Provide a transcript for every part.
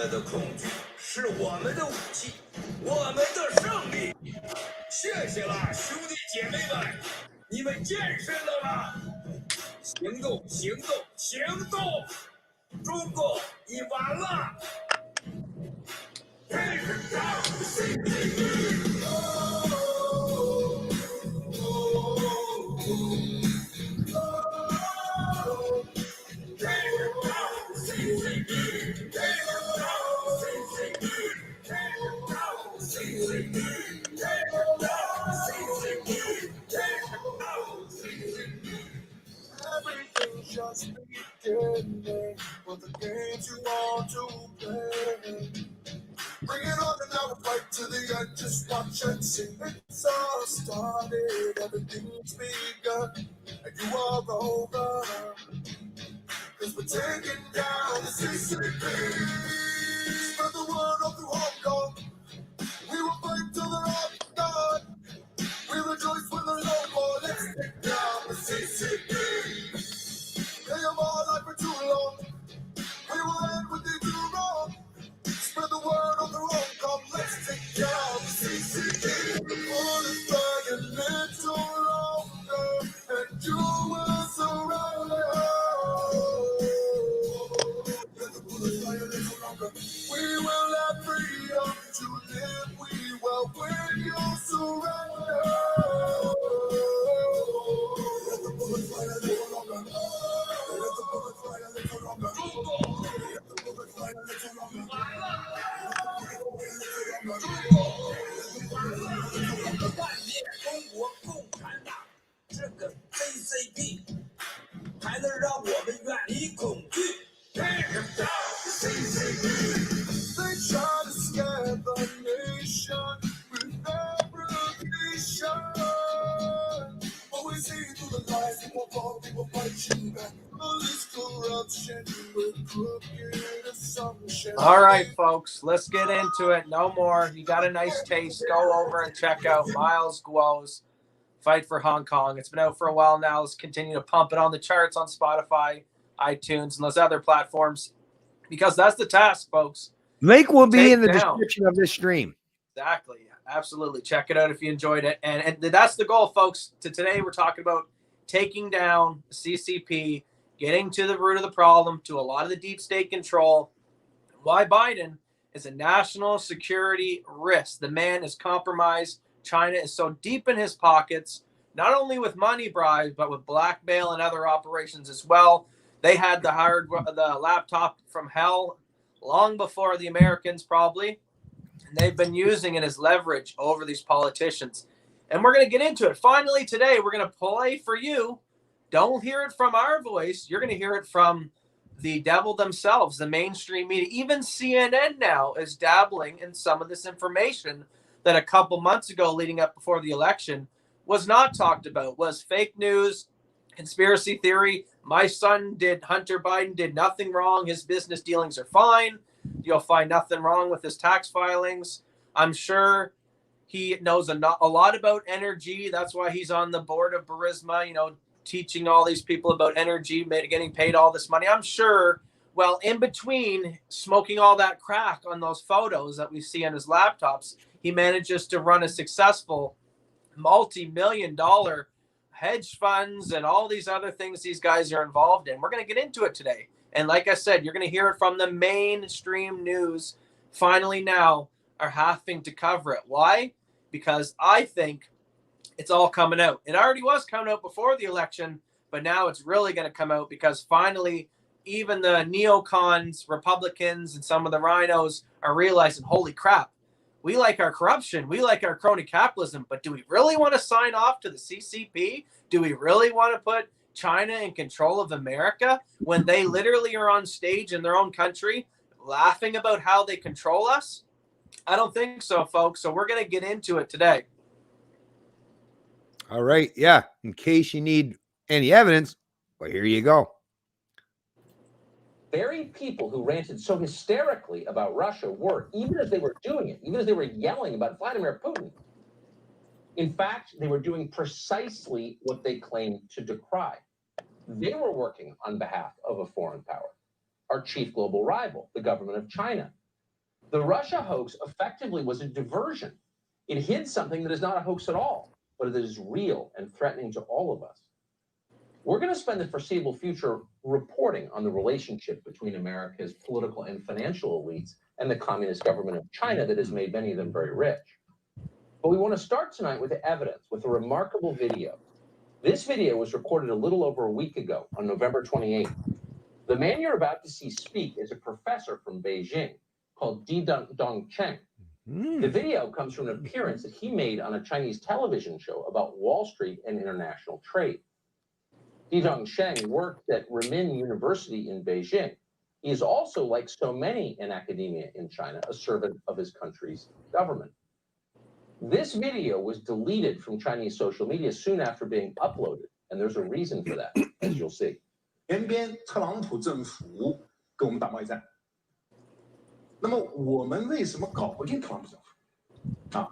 们的恐惧是我们的武器，我们的胜利。谢谢了，兄弟姐妹们，你们健身了吗？行动，行动，行动！中国，你完了！Everything's just beginning for the games you want to play. Bring it on and now fight to the end. Just watch and see. It's all started, everything's begun, and you are over. Cause we're taking down the CCP. Spread the word all through Hong Kong. We will fight till they're all gone. We rejoice when they're no more. Let's take down the CCP. They have all life for too long. We will end what they do wrong. Spread the word on the road. Come, let's take down the CCP. The world is flying a little longer, and you will surround Let the bullets fly a little longer. We will have freedom to live. We will win. You surrender. Let the bullets fly a little longer. Let the bullets fly a little longer. Let the bullets fly a little longer. 万灭中国共产党这个 CCP， 才能让我们远离恐惧。Take them down, CCP. They try to scare the nation with fabrication. But we see through the lies, people fall, people fight you back. Police corruption with crooked assumptions. All right, folks, let's get into it. No more. You got a nice taste. Go over and check out Miles Guo's Fight for Hong Kong. It's been out for a while now. Let's continue to pump it on the charts on Spotify, iTunes, and those other platforms, because that's the task, folks. Link will be in the description of this stream. Exactly. Absolutely. Check it out if you enjoyed it. And that's the goal, folks. Today we're talking about taking down CCP, getting to the root of the problem, to a lot of the deep state control, why Biden is a national security risk. The man is compromised. China is so deep in his pockets, not only with money bribes, but with blackmail and other operations as well. They had the laptop from hell long before the Americans, probably. And they've been using it as leverage over these politicians. And we're going to get into it. Finally, today, we're going to play for you. Don't hear it from our voice. You're going to hear it from the devil themselves, the mainstream media. Even CNN now is dabbling in some of this information that a couple months ago, leading up before the election, was not talked about, was fake news, conspiracy theory. My son Hunter Biden did nothing wrong. His business dealings are fine. You'll find nothing wrong with his tax filings. I'm sure he knows a lot about energy. That's why he's on the board of Burisma, teaching all these people about energy, getting paid all this money. I'm sure, well, in between smoking all that crack on those photos that we see on his laptops, he manages to run a successful multi-million-dollar hedge funds and all these other things these guys are involved in. We're going to get into it today. And like I said, you're going to hear it from the mainstream news. Finally now are having to cover it. Why? Because I think it's all coming out. It already was coming out before the election, but now it's really going to come out because finally even the neocons, Republicans, and some of the rhinos are realizing, holy crap, we like our corruption. We like our crony capitalism, but do we really want to sign off to the CCP? Do we really want to put China in control of America when they literally are on stage in their own country laughing about how they control us? I don't think so, folks. So we're going to get into it today. All right. Yeah. In case you need any evidence, well, here you go. Very people who ranted so hysterically about Russia were, even as they were doing it, even as they were yelling about Vladimir Putin, in fact, they were doing precisely what they claimed to decry. They were working on behalf of a foreign power, our chief global rival, the government of China. The Russia hoax effectively was a diversion. It hid something that is not a hoax at all, but that is real and threatening to all of us. We're going to spend the foreseeable future reporting on the relationship between America's political and financial elites and the communist government of China that has made many of them very rich. But we want to start tonight with evidence, with a remarkable video. This video was recorded a little over a week ago on November 28th. The man you're about to see speak is a professor from Beijing called Dong Cheng. The video comes from an appearance that he made on a Chinese television show about Wall Street and international trade. Dong Cheng worked at Renmin University in Beijing. He is also, like so many in academia in China, a servant of his country's government. This video was deleted from Chinese social media soon after being uploaded, and there's a reason for that, as you'll see. 前边特朗普政府跟我们打贸易战，那么我们为什么搞不定特朗普政府啊？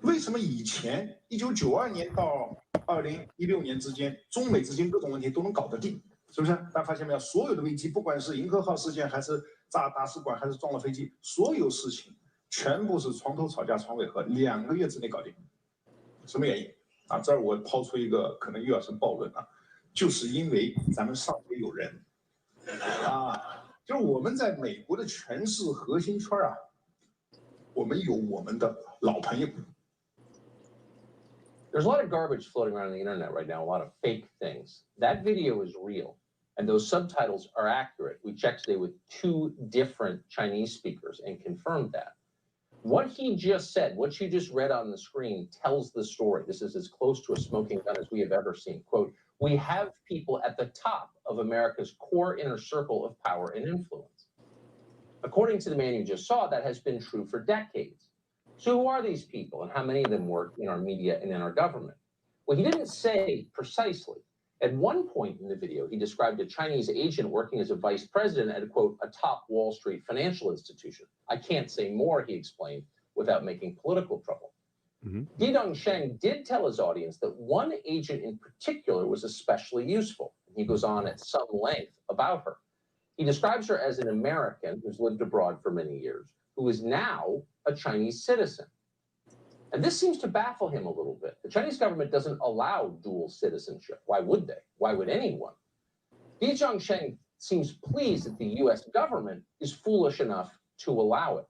为什么以前1992年到2016年之间，中美之间各种问题都能搞得定？是不是？大家发现没有？所有的危机，不管是银河号事件，还是炸大使馆，还是撞了飞机，所有事情全部是床头吵架床尾和，2个月之内搞定。什么原因啊？这儿我抛出一个可能又要是暴论啊，就是因为咱们上面有人啊，就是我们在美国的权势核心圈啊，我们有我们的老朋友。 There's a lot of garbage floating around the internet right now, a lot of fake things. That video is real, and those subtitles are accurate. We checked today with 2 different Chinese speakers and confirmed that. What he just said, what you just read on the screen, tells the story. This is as close to a smoking gun as we have ever seen. Quote, we have people at the top of America's core inner circle of power and influence. According to the man you just saw, that has been true for decades. So who are these people and how many of them work in our media and in our government? Well, he didn't say precisely. At one point in the video, he described a Chinese agent working as a vice president at, quote, a top Wall Street financial institution. I can't say more, he explained, without making political trouble. Dong Cheng did tell his audience that one agent in particular was especially useful. He goes on at some length about her. He describes her as an American who's lived abroad for many years, who is now a Chinese citizen. And this seems to baffle him a little bit. The Chinese government doesn't allow dual citizenship. Why would they? Why would anyone? Dong Cheng seems pleased that the US government is foolish enough to allow it.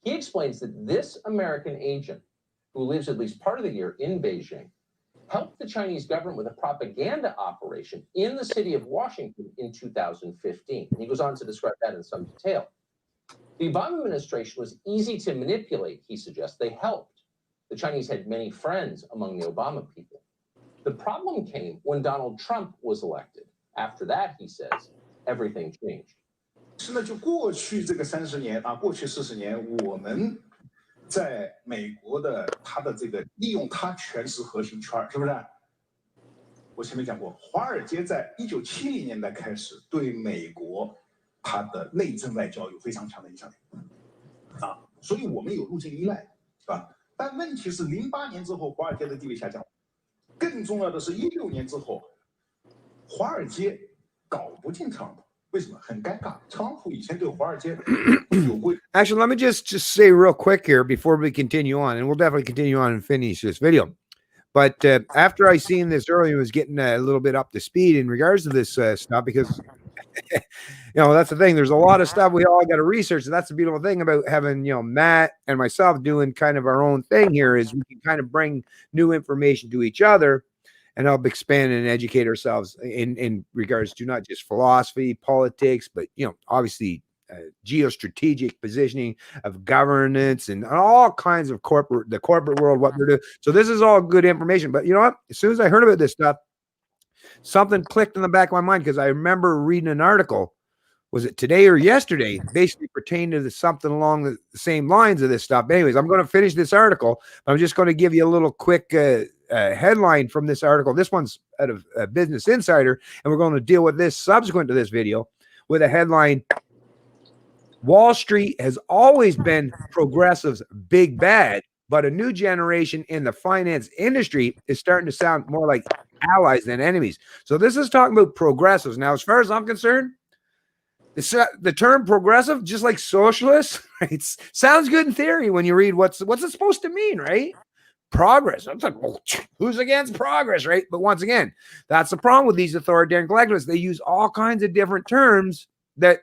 He explains that this American agent, who lives at least part of the year in Beijing, helped the Chinese government with a propaganda operation in the city of Washington in 2015. And he goes on to describe that in some detail. The Obama administration was easy to manipulate, he suggests. They helped. The Chinese had many friends among the Obama people. The problem came when Donald Trump was elected. After that, he says, everything changed. 是呢，就过去这个30年啊，过去40年，我们在美国的他的这个利用他权势核心圈，是不是？我前面讲过，华尔街在1970年代开始对美国它的内政外交有非常强的影响力啊，所以我们有路径依赖，是吧？但问题是08年之后，华尔街的地位下降，更重要的是16年之后，华尔街搞不定特朗普。 为什么很尴尬？特朗普以前对华尔街有过。Actually, let me just say real quick here before we continue on, and we'll definitely continue on and finish this video. But after I seen this earlier, I was getting a little bit up to speed in regards to this stuff because, you know, that's the thing. There's a lot of stuff we all got to research, and that's the beautiful thing about having, you know, Matt and myself doing kind of our own thing here is we can kind of bring new information to each other. And help expand and educate ourselves in regards to not just philosophy, politics, but, you know, obviously geostrategic positioning of governance and all kinds of the corporate world, what we're doing. So this is all good information. But you know what? As soon as I heard about this stuff, something clicked in the back of my mind because I remember reading an article. Was it today or yesterday? Basically pertaining to something along the same lines of this stuff. But anyways, I'm going to finish this article. But I'm just going to give you a little quick headline from this article. This one's out of Business Insider, and we're going to deal with this subsequent to this video with a headline: Wall Street has always been progressives' big bad, but a new generation in the finance industry is starting to sound more like allies than enemies. So this is talking about progressives. Now, as far as I'm concerned, The term progressive, just like socialist, right? Sounds good in theory when you read what's it supposed to mean, right? Progress. I'm like, well, who's against progress, right? But once again, that's the problem with these authoritarian collectivists. They use all kinds of different terms that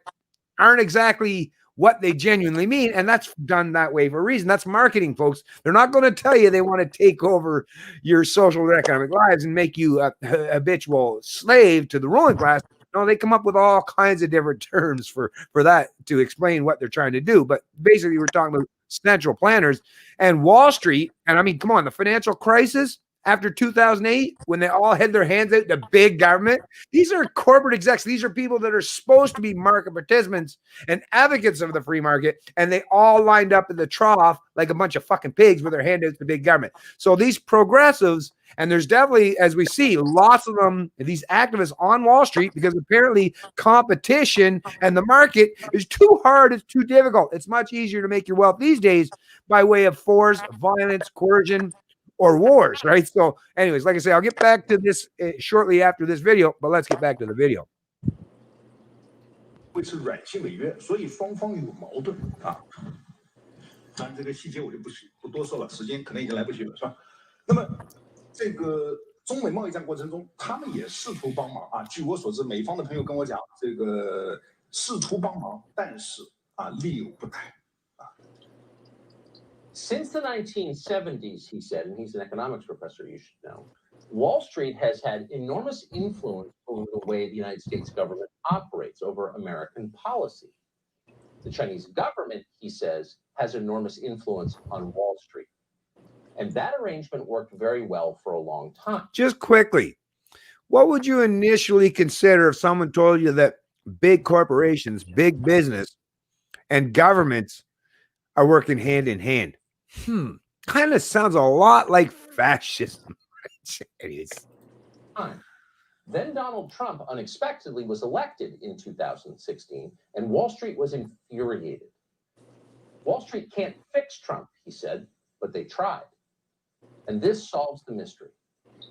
aren't exactly what they genuinely mean, and that's done that way for a reason. That's marketing, folks. They're not going to tell you they want to take over your social and economic lives and make you a habitual slave to the ruling class. No, they come up with all kinds of different terms for that to explain what they're trying to do. But basically, we're talking about central planners and Wall Street. And I mean, come on, the financial crisis after 2008, when they all had their hands out to big government, these are corporate execs. These are people that are supposed to be market participants and advocates of the free market. And they all lined up in the trough like a bunch of fucking pigs with their hand out to big government. So these progressives, and there's definitely, as we see, lots of them, these activists on Wall Street, because apparently competition and the market is too hard. It's too difficult. It's much easier to make your wealth these days by way of force, violence, coercion, or wars, right? So anyways, like I say, I'll get back to this shortly after this video, but let's get back to the video. 会是软性违约，所以双方有矛盾啊。当然，这个细节我就不多说了，时间可能已经来不及了，是吧？那么，这个中美贸易战过程中，他们也试图帮忙啊。据我所知，美方的朋友跟我讲，这个试图帮忙，但是啊，力有不逮。 Since the 1970s, he said, and he's an economics professor, you should know, Wall Street has had enormous influence over the way the United States government operates over American policy. The Chinese government, he says, has enormous influence on Wall Street. And that arrangement worked very well for a long time. Just quickly, what would you initially consider if someone told you that big corporations, big business, and governments are working hand in hand? Kind of sounds a lot like fascism. Then Donald Trump unexpectedly was elected in 2016, and Wall Street was infuriated. Wall Street can't fix Trump, he said, but they tried. And this solves the mystery.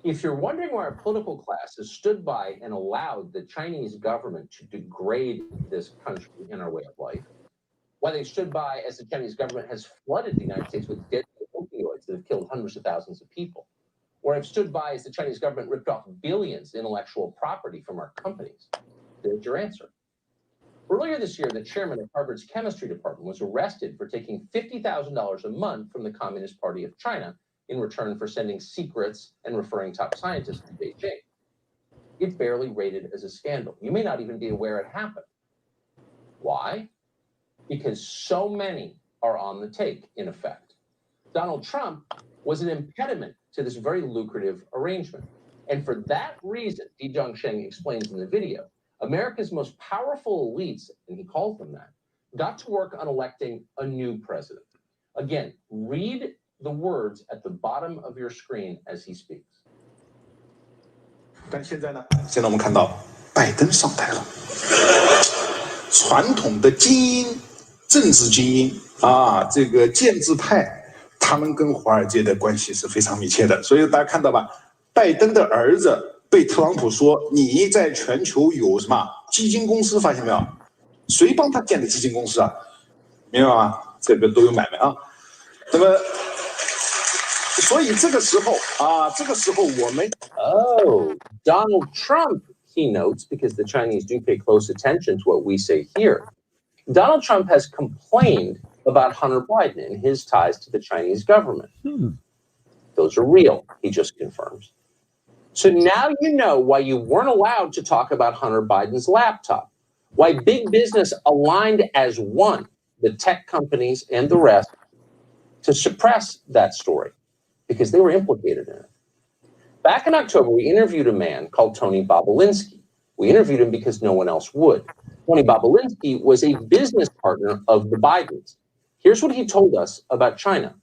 If you're wondering why our political class has stood by and allowed the Chinese government to degrade this country and our way of life, why they stood by as the Chinese government has flooded the United States with deadly opioids that have killed hundreds of thousands of people, or have stood by as the Chinese government ripped off billions in intellectual property from our companies, there's your answer. Earlier this year, the chairman of Harvard's chemistry department was arrested for taking $50,000 a month from the Communist Party of China in return for sending secrets and referring top scientists to Beijing. It barely rated as a scandal. You may not even be aware it happened. Why? Because so many are on the take, in effect. Donald Trump was an impediment to this very lucrative arrangement. And for that reason, Di Zhongsheng explains in the video, America's most powerful elites, and he calls them that, got to work on electing a new president. Again, read the words at the bottom of your screen as he speaks. 但现在呢？现在我们看到拜登上台了，传统的精英。 政治精英啊，这个建制派，他们跟华尔街的关系是非常密切的。所以大家看到吧，拜登的儿子被特朗普说你在全球有什么基金公司，发现没有？谁帮他建的基金公司啊？明白吗？这个都有买卖啊。那么，所以这个时候啊，这个时候我们 Donald Trump, he notes, because the Chinese do pay close attention to what we say here. Donald Trump has complained about Hunter Biden and his ties to the Chinese government. Those are real, he just confirms. So now you know why you weren't allowed to talk about Hunter Biden's laptop, why big business aligned as one, the tech companies and the rest, to suppress that story because they were implicated in it. Back in October, we interviewed a man called Tony Bobolinsky. We interviewed him because no one else would. Tony Bobolinsky was a business partner of the Bidens. Here's what he told us about China.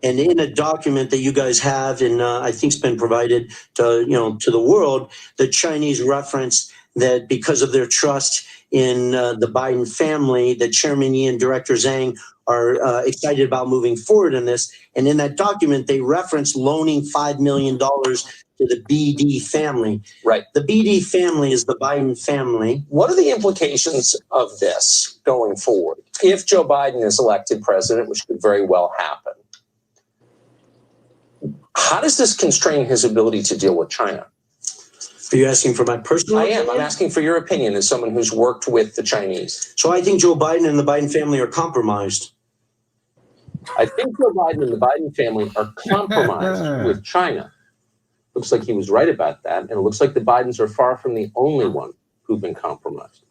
And in a document that you guys have, and I think it's been provided to the world, the Chinese reference that because of their trust in the Biden family, that Chairman Yi and Director Zhang are excited about moving forward in this. And in that document, they reference loaning $5 million to the BD family. Right. The BD family is the Biden family. What are the implications of this going forward? If Joe Biden is elected president, which could very well happen, how does this constrain his ability to deal with China? Are you asking for my personal opinion? I'm asking for your opinion as someone who's worked with the Chinese. So I think Joe Biden and the Biden family are compromised. I think Joe Biden and the Biden family are compromised with China. Looks like he was right about that. And it looks like the Bidens are far from the only one who've been compromised.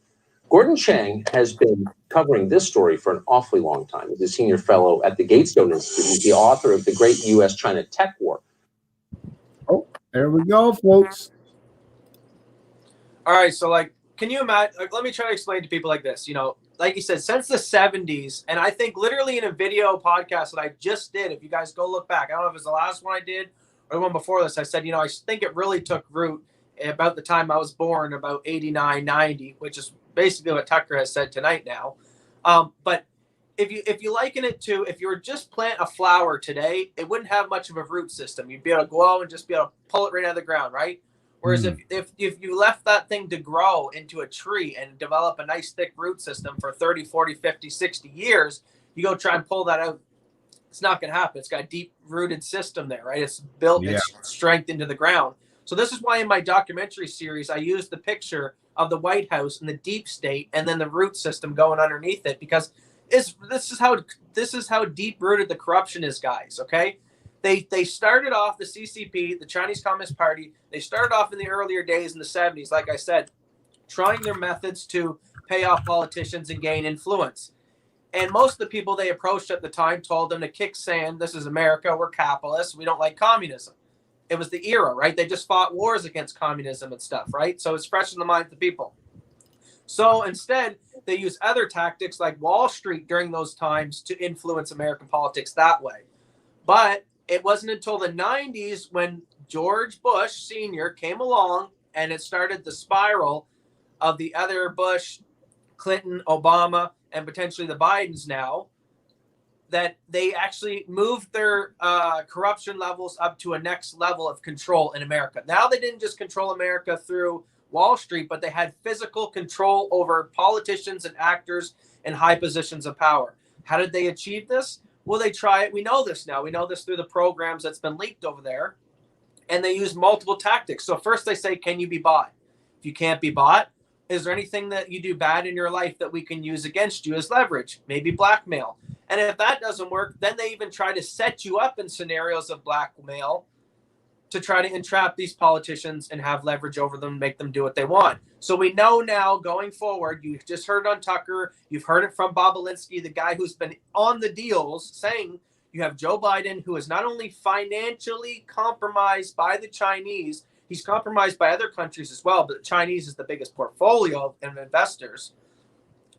Gordon Chang has been covering this story for an awfully long time. He's a senior fellow at the Gatestone Institute. He's the author of The Great U.S.-China Tech War. Oh, there we go, folks. All right, so can you imagine? Let me try to explain to people like this. Like you said, since the 70s, and I think literally in a video podcast that I just did, if you guys go look back, I don't know if it's the last one I did or the one before this, I said, I think it really took root about the time I was born, about 89, 90, which is basically what Tucker has said tonight now. But if you liken it to, if you were just plant a flower today, it wouldn't have much of a root system. You'd be able to go and just be able to pull it right out of the ground, right? Whereas if you left that thing to grow into a tree and develop a nice thick root system for 30, 40, 50, 60 years, you go try and pull that out, it's not going to happen. It's got a deep rooted system there, right? It's built its strength into the ground. So this is why in my documentary series, I used the picture of the White House and the deep state and then the root system going underneath it, because this is how deep rooted the corruption is, guys. Okay. They started off the CCP, the Chinese Communist Party. They started off in the earlier days in the 70s, like I said, trying their methods to pay off politicians and gain influence. And most of the people they approached at the time told them to kick sand. This is America. We're capitalists. We don't like communism. It was the era, right? They just fought wars against communism and stuff, right? So it's fresh in the mind of the people. So instead, they use other tactics like Wall Street during those times to influence American politics that way. But it wasn't until the 90s when George Bush Sr. came along and it started the spiral of the other Bush, Clinton, Obama, and potentially the Bidens now, that they actually moved their corruption levels up to a next level of control in America. Now they didn't just control America through Wall Street, but they had physical control over politicians and actors in high positions of power. How did they achieve this? Well, they try it. We know this now. We know this through the programs that's been leaked over there. And they use multiple tactics. So first they say, can you be bought? If you can't be bought, is there anything that you do bad in your life that we can use against you as leverage? Maybe blackmail. And if that doesn't work, then they even try to set you up in scenarios of blackmail to try to entrap these politicians and have leverage over them, make them do what they want. So we know now going forward, you just heard it on Tucker, you've heard it from Bob Alinsky, the guy who's been on the deals, saying you have Joe Biden, who is not only financially compromised by the Chinese, he's compromised by other countries as well, but the Chinese is the biggest portfolio of investors.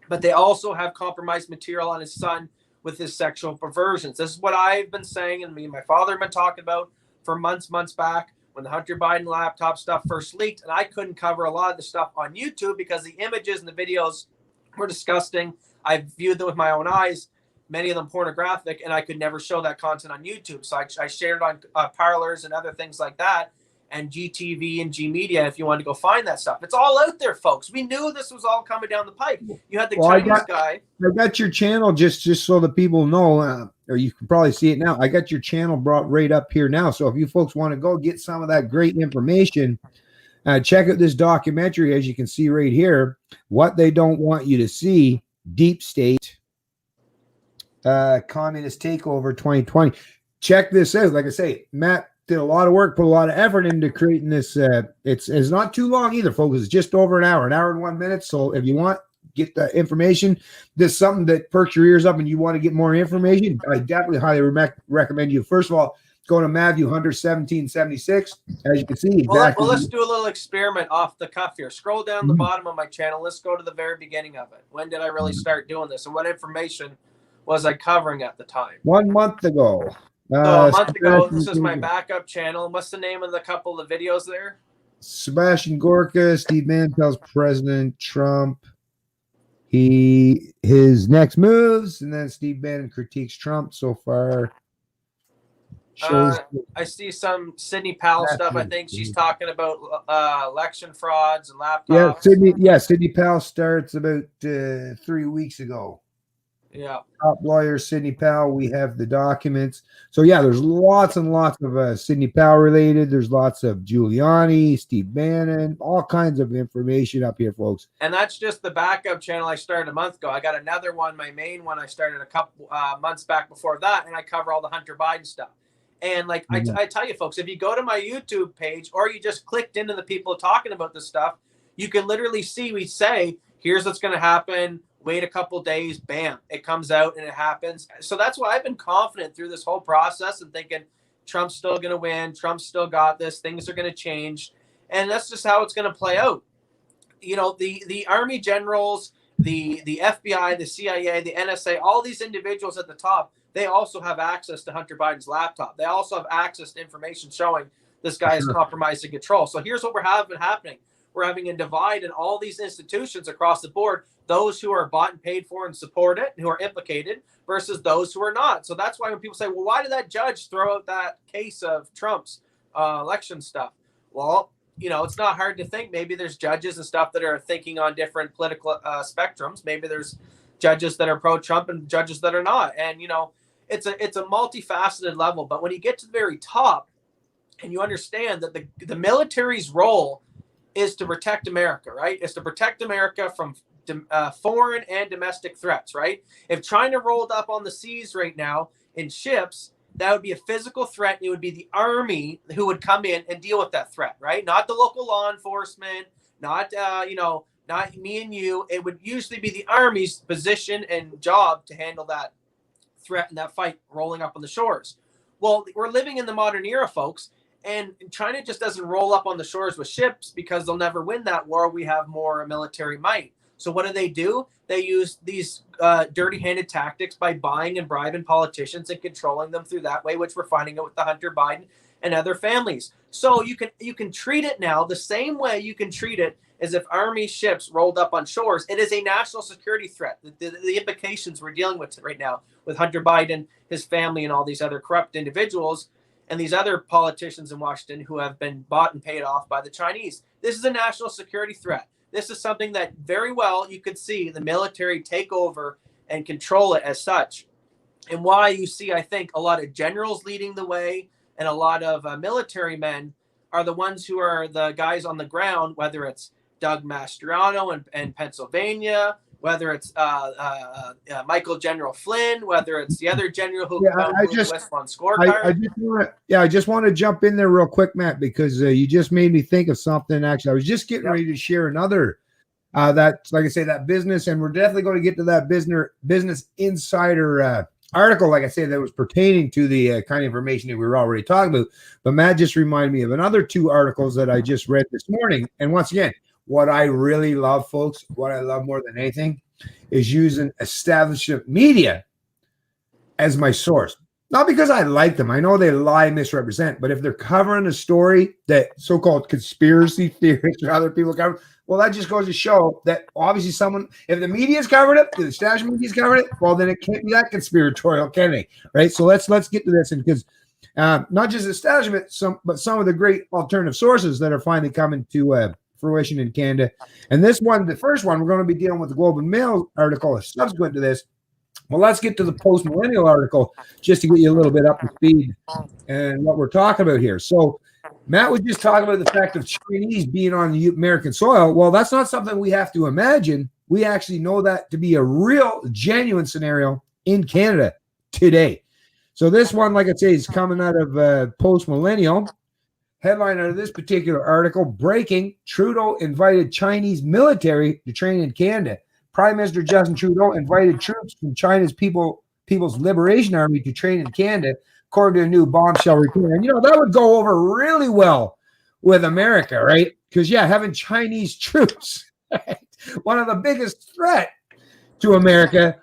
But they also have compromised material on his son with his sexual perversions. This is what I've been saying, and me and my father have been talking about for months back when the Hunter Biden laptop stuff first leaked, and I couldn't cover a lot of the stuff on YouTube because the images and the videos were disgusting. I viewed them with my own eyes, many of them pornographic, and I could never show that content on YouTube. So I shared it on Parlors and other things like that, and GTV and G Media if you want to go find that stuff. It's all out there, folks. We knew this was all coming down the pipe. You had the Chinese guy. I got your channel just so the people know, or you can probably see it now. I got your channel brought right up here now. So if you folks want to go get some of that great information, check out this documentary, as you can see right here, What They Don't Want You to See, Deep State, Communist Takeover 2020. Check this out. Like I say, Matt did a lot of work, put a lot of effort into creating this. It's not too long either, folks. It's just over an hour and 1 minute. So if you want, get the information. This is something that perks your ears up and you want to get more information, I definitely highly recommend you. First of all, go to Matthew Hunter 1776. As you can see, exactly. Well, let's do a little experiment off the cuff here. Scroll down the bottom of my channel. Let's go to the very beginning of it. When did I really start doing this? And what information was I covering at the time? 1 month ago. A month ago. This is my backup channel. What's the name of the couple of videos there? Sebastian Gorka, Steve Bannon tells President Trump his next moves, and then Steve Bannon critiques Trump so far. shows. I see some Sydney Powell stuff. I think she's talking about election frauds and laptops. Sydney Powell starts about 3 weeks ago. Yeah. Top lawyer Sydney Powell. We have the documents. So yeah, there's lots and lots of Sydney Powell related. There's lots of Giuliani, Steve Bannon, all kinds of information up here, folks. And that's just the backup channel I started a month ago. I got another one, my main one I started a couple months back before that, and I cover all the Hunter Biden stuff. And like I tell you, folks, if you go to my YouTube page or you just clicked into the people talking about this stuff, you can literally see we say, here's what's going to happen. Wait a couple days, bam, it comes out and it happens. So that's why I've been confident through this whole process and thinking Trump's still going to win. Trump's still got this. Things are going to change. And that's just how it's going to play out. You know, the Army generals, the FBI, the CIA, the NSA, all these individuals at the top, they also have access to Hunter Biden's laptop. They also have access to information showing this guy is compromised in control. So here's what we're having happening. We're having a divide in all these institutions across the board, those who are bought and paid for and support it, and who are implicated, versus those who are not. So that's why when people say, well, why did that judge throw out that case of Trump's election stuff? Well, you know, it's not hard to think. Maybe there's judges and stuff that are thinking on different political spectrums. Maybe there's judges that are pro-Trump and judges that are not. And, you know, it's a multifaceted level. But when you get to the very top and you understand that the military's role is to protect America, right? It's to protect America from foreign and domestic threats, right? If China rolled up on the seas right now in ships, that would be a physical threat. It would be the Army who would come in and deal with that threat, right? Not the local law enforcement, not not me and you. It would usually be the Army's position and job to handle that threat and that fight rolling up on the shores. Well, we're living in the modern era, folks. And China just doesn't roll up on the shores with ships because they'll never win that war. We have more military might. So what do? They use these dirty-handed tactics by buying and bribing politicians and controlling them through that way, which we're finding out with the Hunter Biden and other families. So you can treat it now the same way you can treat it as if Army ships rolled up on shores. It is a national security threat. The implications we're dealing with right now with Hunter Biden, his family, and all these other corrupt individuals, and these other politicians in Washington who have been bought and paid off by the Chinese. This is a national security threat. This is something that very well you could see the military take over and control it as such. And why you see, I think, a lot of generals leading the way and a lot of military men are the ones who are the guys on the ground, whether it's Doug Mastriano in Pennsylvania, whether it's Michael General Flynn, whether it's the other general who I just want to jump in there real quick, Matt, because you just made me think of something. Actually, I was just getting ready to share another that, like I say, that business, and we're definitely going to get to that business insider article, like I say, that was pertaining to the kind of information that we were already talking about. But Matt just reminded me of another 2 articles that I just read this morning. And once again, what I really love, folks, what I love more than anything is using establishment media as my source. Not because I like them. I know they lie, misrepresent, but if they're covering a story that so-called conspiracy theorists or other people cover, well, that just goes to show that obviously if the media's covered it, the establishment media's covered it, well, then it can't be that conspiratorial, can they? Right? So let's get to this, and because not just establishment, but some of the great alternative sources that are finally coming to fruition in Canada. And this one, the first one, we're going to be dealing with the Globe and Mail article subsequent to this. Well, let's get to the post-millennial article just to get you a little bit up to speed and what we're talking about here. So Matt was just talking about the fact of Chinese being on the American soil. Well, that's not something we have to imagine. We actually know that to be a real, genuine scenario in Canada today. So this one, like I say, is coming out of post-millennial. Headline out of this particular article: breaking, Trudeau invited Chinese military to train in Canada. Prime Minister Justin Trudeau invited troops from China's People's Liberation Army to train in Canada, according to a new bombshell report. And, that would go over really well with America, right? Because, having Chinese troops, right? One of the biggest threat to America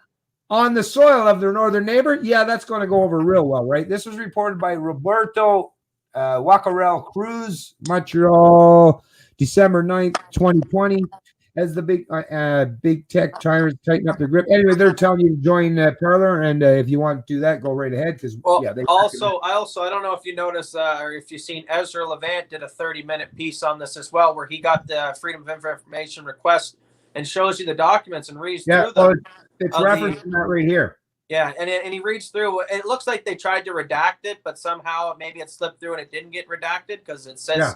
on the soil of their northern neighbor, that's going to go over real well, right? This was reported by Roberto Wacarel Cruz, Montreal, December 9th, 2020. as the big tech tires tighten up their grip. Anyway, they're telling you to join Parler, and if you want to do that, go right ahead. Because I don't know if you noticed or if you've seen Ezra Levant did a 30-minute piece on this as well, where he got the Freedom of Information request and shows you the documents and reads through them. It's referencing that right here. Yeah, and he reads through. It looks like they tried to redact it, but somehow maybe it slipped through and it didn't get redacted because it says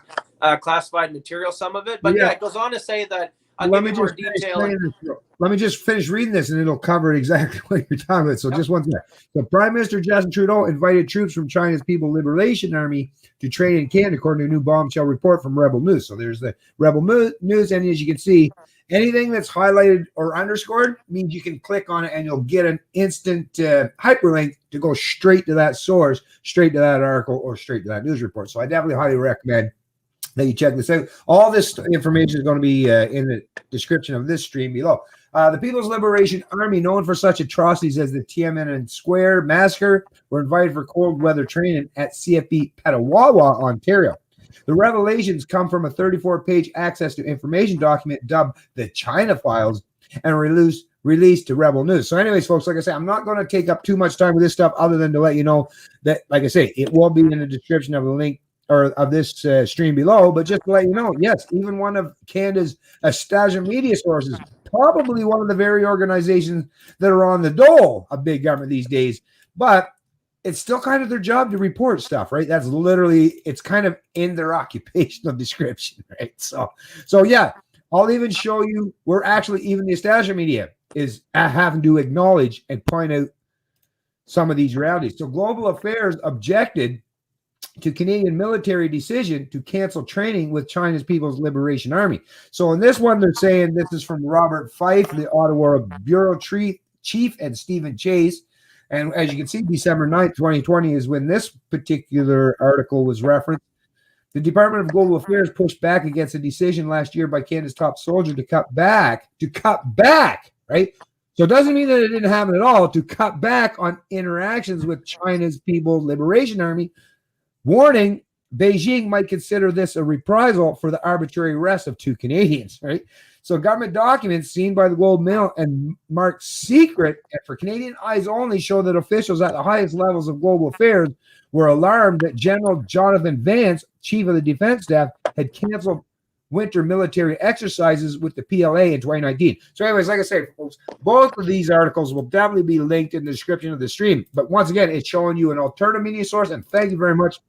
classified material, some of it. But it goes on to say that. Let me just finish reading this, and it'll cover exactly what you're talking about. So just one second. So Prime Minister Justin Trudeau invited troops from China's People Liberation Army to train in Canada, according to a new bombshell report from Rebel News. So there's the Rebel News, and as you can see, anything that's highlighted or underscored means you can click on it, and you'll get an instant hyperlink to go straight to that source, straight to that article, or straight to that news report. So I definitely highly recommend that you check this out. All this information is going to be in the description of this stream below. The People's Liberation Army, known for such atrocities as the Tiananmen Square massacre, were invited for cold weather training at CFB Petawawa, Ontario. The revelations come from a 34-page access to information document dubbed the China Files and released to Rebel News. So anyways, folks, like I said, I'm not going to take up too much time with this stuff other than to let you know that, like I say, it will be in the description of the link or of this stream below, but just to let you know, yes, even one of Canada's establishment media sources, probably one of the very organizations that are on the dole of big government these days, but it's still kind of their job to report stuff, right? That's literally, it's kind of in their occupational description, right? So yeah, I'll even show you where actually even the establishment media is having to acknowledge and point out some of these realities. So Global Affairs objected to Canadian military decision to cancel training with China's People's Liberation Army. So in this one, they're saying this is from Robert Fife, the Ottawa Bureau Chief, and Stephen Chase. And as you can see, December 9th, 2020 is when this particular article was referenced. The Department of Global Affairs pushed back against a decision last year by Canada's top soldier to cut back, right? So it doesn't mean that it didn't happen at all, to cut back on interactions with China's People's Liberation Army, warning Beijing might consider this a reprisal for the arbitrary arrest of 2 Canadians, right? So government documents seen by the Globe and Mail and marked secret and for Canadian eyes only show that officials at the highest levels of global affairs were alarmed that General Jonathan Vance, chief of the defense staff, had canceled winter military exercises with the PLA in 2019. So anyways, like I said, folks, both of these articles will definitely be linked in the description of the stream. But once again, it's showing you an alternative media source, and thank you very much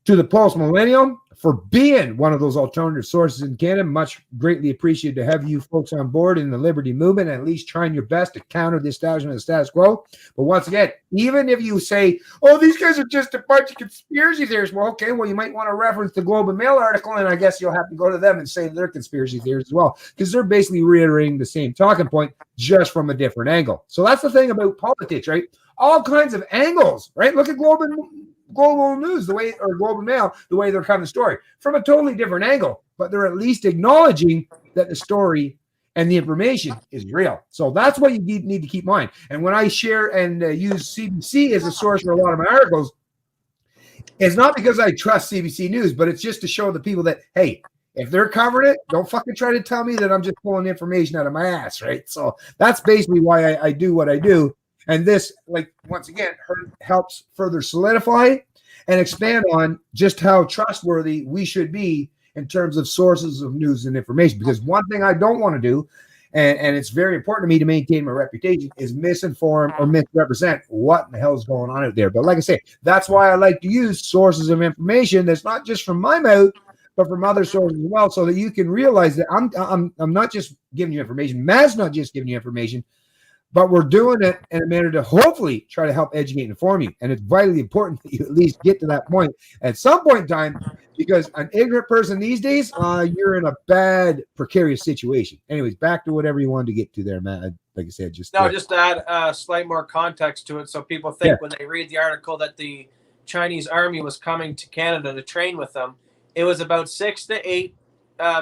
to the Post Millennium for being one of those alternative sources in Canada. Much greatly appreciated to have you folks on board in the Liberty movement, and at least trying your best to counter the establishment of the status quo. But once again, even if you say, oh, these guys are just a bunch of conspiracy theorists, well, okay, well, you might want to reference the Globe and Mail article, and I guess you'll have to go to them and say they're conspiracy theories as well, because they're basically reiterating the same talking point, just from a different angle. So that's the thing about politics, right? All kinds of angles, right? Look at Global News, Global Mail, the way they're telling the story from a totally different angle, but they're at least acknowledging that the story and the information is real. So that's what you need to keep in mind. And when I share and use CBC as a source for a lot of my articles, it's not because I trust CBC News, but it's just to show the people that, hey, if they're covering it, don't fucking try to tell me that I'm just pulling information out of my ass, right? So that's basically why I do what I do. And this, like, once again, helps further solidify and expand on just how trustworthy we should be in terms of sources of news and information. Because one thing I don't want to do, and it's very important to me to maintain my reputation, is misinform or misrepresent what the hell is going on out there. But like I say, that's why I like to use sources of information that's not just from my mouth, but from other sources as well, so that you can realize that I'm not just giving you information. Matt's not just giving you information, but we're doing it in a manner to hopefully try to help educate and inform you. And it's vitally important that you at least get to that point at some point in time, because an ignorant person these days, you're in a bad, precarious situation. Anyways, back to whatever you wanted to get to there, Matt. Like I said, just to add slight more context to it, so people think when they read the article that the Chinese army was coming to Canada to train with them, it was about 6 to 8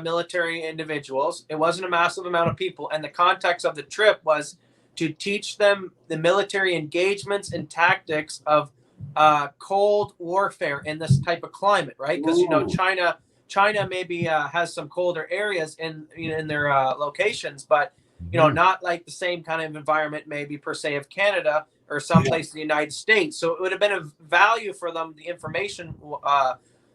military individuals. It wasn't a massive amount of people, and the context of the trip was to teach them the military engagements and tactics of cold warfare in this type of climate, right? Because China China maybe has some colder areas in their locations, but not like the same kind of environment maybe per se of Canada or someplace in the United States. So it would have been of value for them, the information for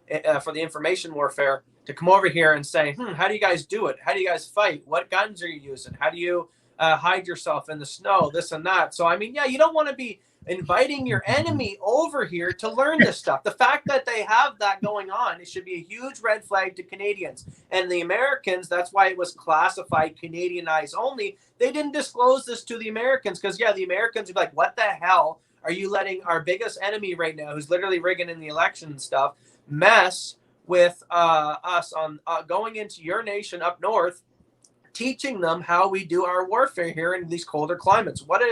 the information warfare, to come over here and say, how do you guys do it? How do you guys fight? What guns are you using? How do you hide yourself in the snow? This and that. So I mean, yeah, you don't want to be inviting your enemy over here to learn this stuff. The fact that they have that going on, it should be a huge red flag to Canadians and the Americans. That's why it was classified Canadian eyes only. They didn't disclose this to the Americans because, yeah, the Americans would be like, what the hell are you letting our biggest enemy right now, who's literally rigging in the election and stuff, mess with us on going into your nation up north, teaching them how we do our warfare here in these colder climates. What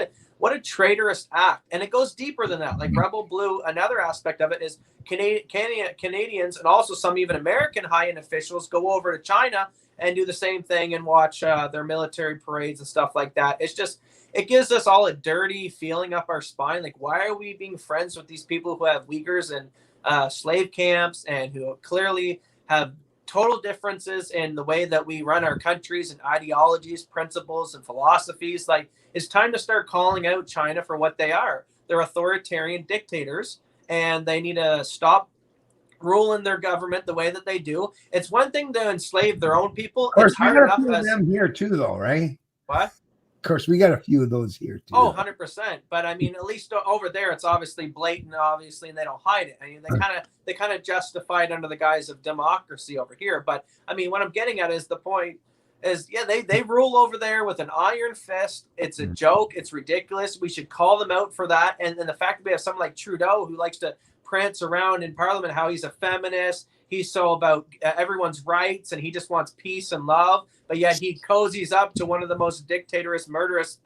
a traitorous act. And it goes deeper than that. Like Rebel Blue, another aspect of it is Canadians and also some even American high-end officials go over to China and do the same thing and watch their military parades and stuff like that. It's just, it gives us all a dirty feeling up our spine. Like, why are we being friends with these people who have Uyghurs and slave camps and who clearly have total differences in the way that we run our countries and ideologies, principles, and philosophies? Like, it's time to start calling out China for what they are. They're authoritarian dictators, and they need to stop ruling their government the way that they do. It's one thing to enslave their own people. Of course, it's we hard got a enough few of as them here too, though, right? what? Of course, we got a few of those here too. Oh, 100%. But I mean, at least over there, it's obviously blatant, obviously, and they don't hide it. I mean, they kind of justify it under the guise of democracy over here. But I mean, what I'm getting at is the point is, yeah, they rule over there with an iron fist. It's a joke. It's ridiculous. We should call them out for that. And the fact that we have someone like Trudeau who likes to prance around in Parliament, how he's a feminist. He's so about everyone's rights, and he just wants peace and love. But yet he cozies up to one of the most dictatorous, murderous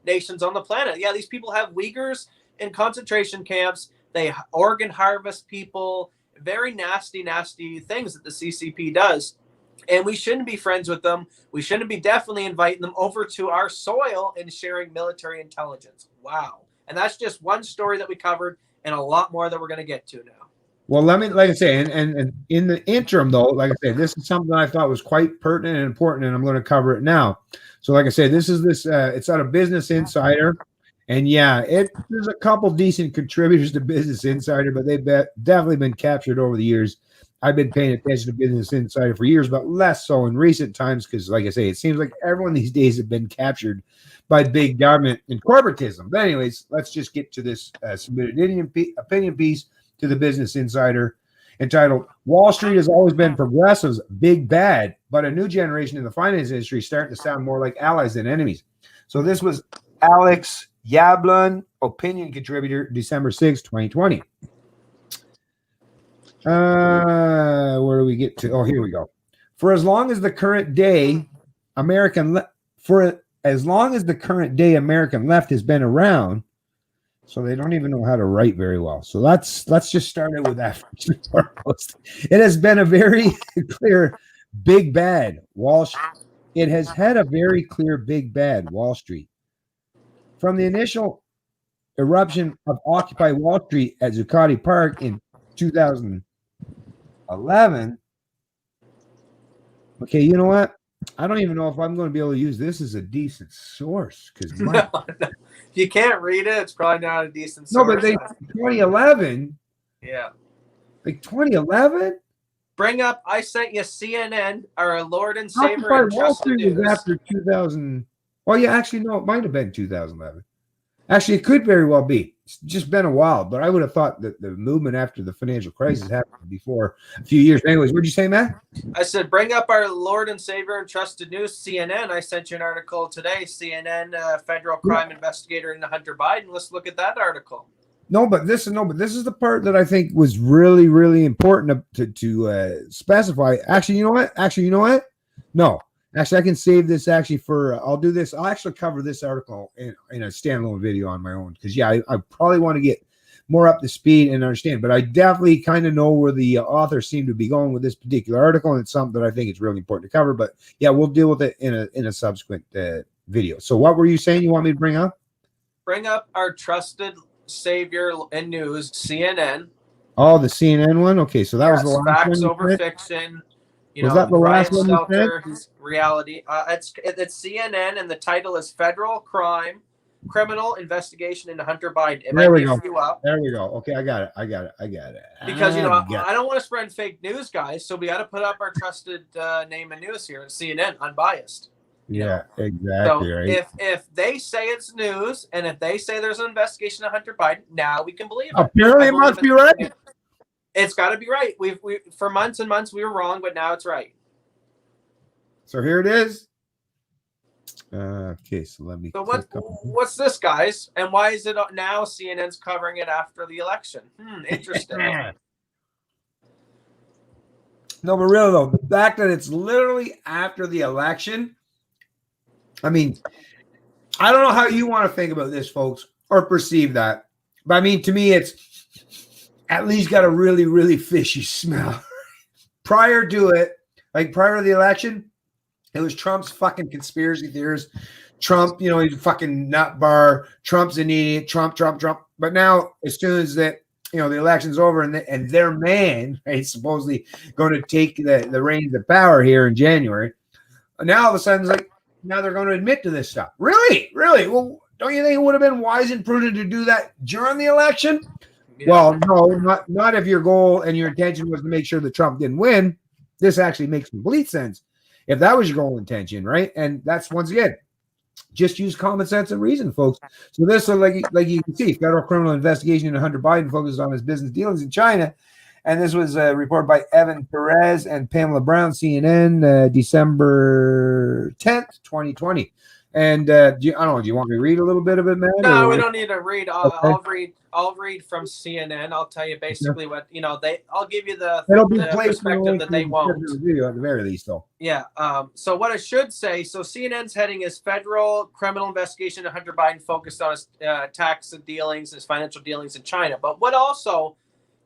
nations on the planet. Yeah, these people have Uyghurs in concentration camps. They organ harvest people. Very nasty, nasty things that the CCP does. And we shouldn't be friends with them. We shouldn't be definitely inviting them over to our soil and sharing military intelligence. Wow. And that's just one story that we covered, and a lot more that we're going to get to now. Well, let me, like I say, and in the interim, though, like I say, this is something I thought was quite pertinent and important, and I'm going to cover it now. So, like I say, this is it's out of Business Insider, and yeah, there's a couple decent contributors to Business Insider, but they've definitely been captured over the years. I've been paying attention to Business Insider for years, but less so in recent times because, like I say, it seems like everyone these days have been captured by big government and corporatism. But anyways, let's just get to this submitted opinion piece to the Business Insider entitled, Wall Street has always been progressives, big bad, but a new generation in the finance industry is starting to sound more like allies than enemies. So this was Alex Yablon, opinion contributor, December 6, 2020. Where do we get to? Oh, here we go. For as long as the current day American left has been around, so they don't even know how to write very well. So let's just start it with that first and foremost. It has been a very clear big bad Wall Street. It has had a very clear big bad Wall Street. From the initial eruption of Occupy Wall Street at Zuccotti Park in 2011. Okay, you know what? I don't even know if I'm going to be able to use this as a decent source because No. If you can't read it, it's probably not a decent source. No, but 2011. Yeah. Like 2011? Bring up, I sent you CNN, our Lord and Savior. Occupy and Wall trusted Street was news. after 2000. Well, yeah, actually, no, it might have been 2011. Actually, it could very well be. It's just been a while, but I would have thought that the movement after the financial crisis happened before a few years. Anyways, what'd you say, Matt? I said, bring up our Lord and Savior and trusted news, CNN. I sent you an article today, CNN, federal crime investigator into Hunter Biden. Let's look at that article. No, but this is the part that I think was really, really important to specify. Actually, you know what? No. Actually, I can save this for, I'll do this. I'll actually cover this article in a standalone video on my own. Because, yeah, I probably want to get more up to speed and understand. But I definitely kind of know where the author seemed to be going with this particular article. And it's something that I think is really important to cover. But, yeah, we'll deal with it in a subsequent video. So what were you saying you want me to bring up? Bring up our trusted Savior and news, CNN. Oh, the CNN one. Okay, so that was the Yes, last facts one you over said? fiction. Was that the last Ryan one you said? Stelter, reality. It's CNN, and the title is Federal Criminal Investigation into Hunter Biden. It There might we be a go. few up There we go. Okay, I got it. because I got I don't want to spread fake news, guys. So we got to put up our trusted name and news here. CNN, unbiased. Yeah, exactly. So Right. if they say it's news, and if they say there's an investigation of Hunter Biden, now we can believe it. Apparently, it must be right. It's got to be right. We for months and months we were wrong, but now it's right. So here it is. Okay, so let me. So what's this, guys? And why is it now CNN's covering it after the election? Interesting. No, but really though, the fact that it's literally after the election. I mean, I don't know how you want to think about this, folks, or perceive that. But I mean, to me, it's at least got a really, really fishy smell. Prior to it, like prior to the election, it was Trump's fucking conspiracy theories. Trump, he's a fucking nut bar. Trump's an idiot. Trump. But now, as soon as that, the election's over and their man, right, supposedly going to take the reins of power here in January. Now all of a sudden, it's like, now they're going to admit to this stuff. Really? Well, don't you think it would have been wise and prudent to do that during the election? Yeah. Well, no, not if your goal and your intention was to make sure that Trump didn't win. This actually makes complete sense if that was your goal intention, right? And that's, once again, just use common sense and reason, folks. So this, like you can see, federal criminal investigation into Hunter Biden focuses on his business dealings in China. And this was reported by Evan Perez and Pamela Brown, CNN, December 10th, 2020. And I don't know, do you want me to read a little bit of it, man? No, we don't need to read. I'll read from CNN. I'll tell you basically what I'll give you the perspective that they won't. Video at the very least, though. Yeah. So what I should say. So CNN's heading is federal criminal investigation of Hunter Biden focused on his tax dealings, his financial dealings in China. But what also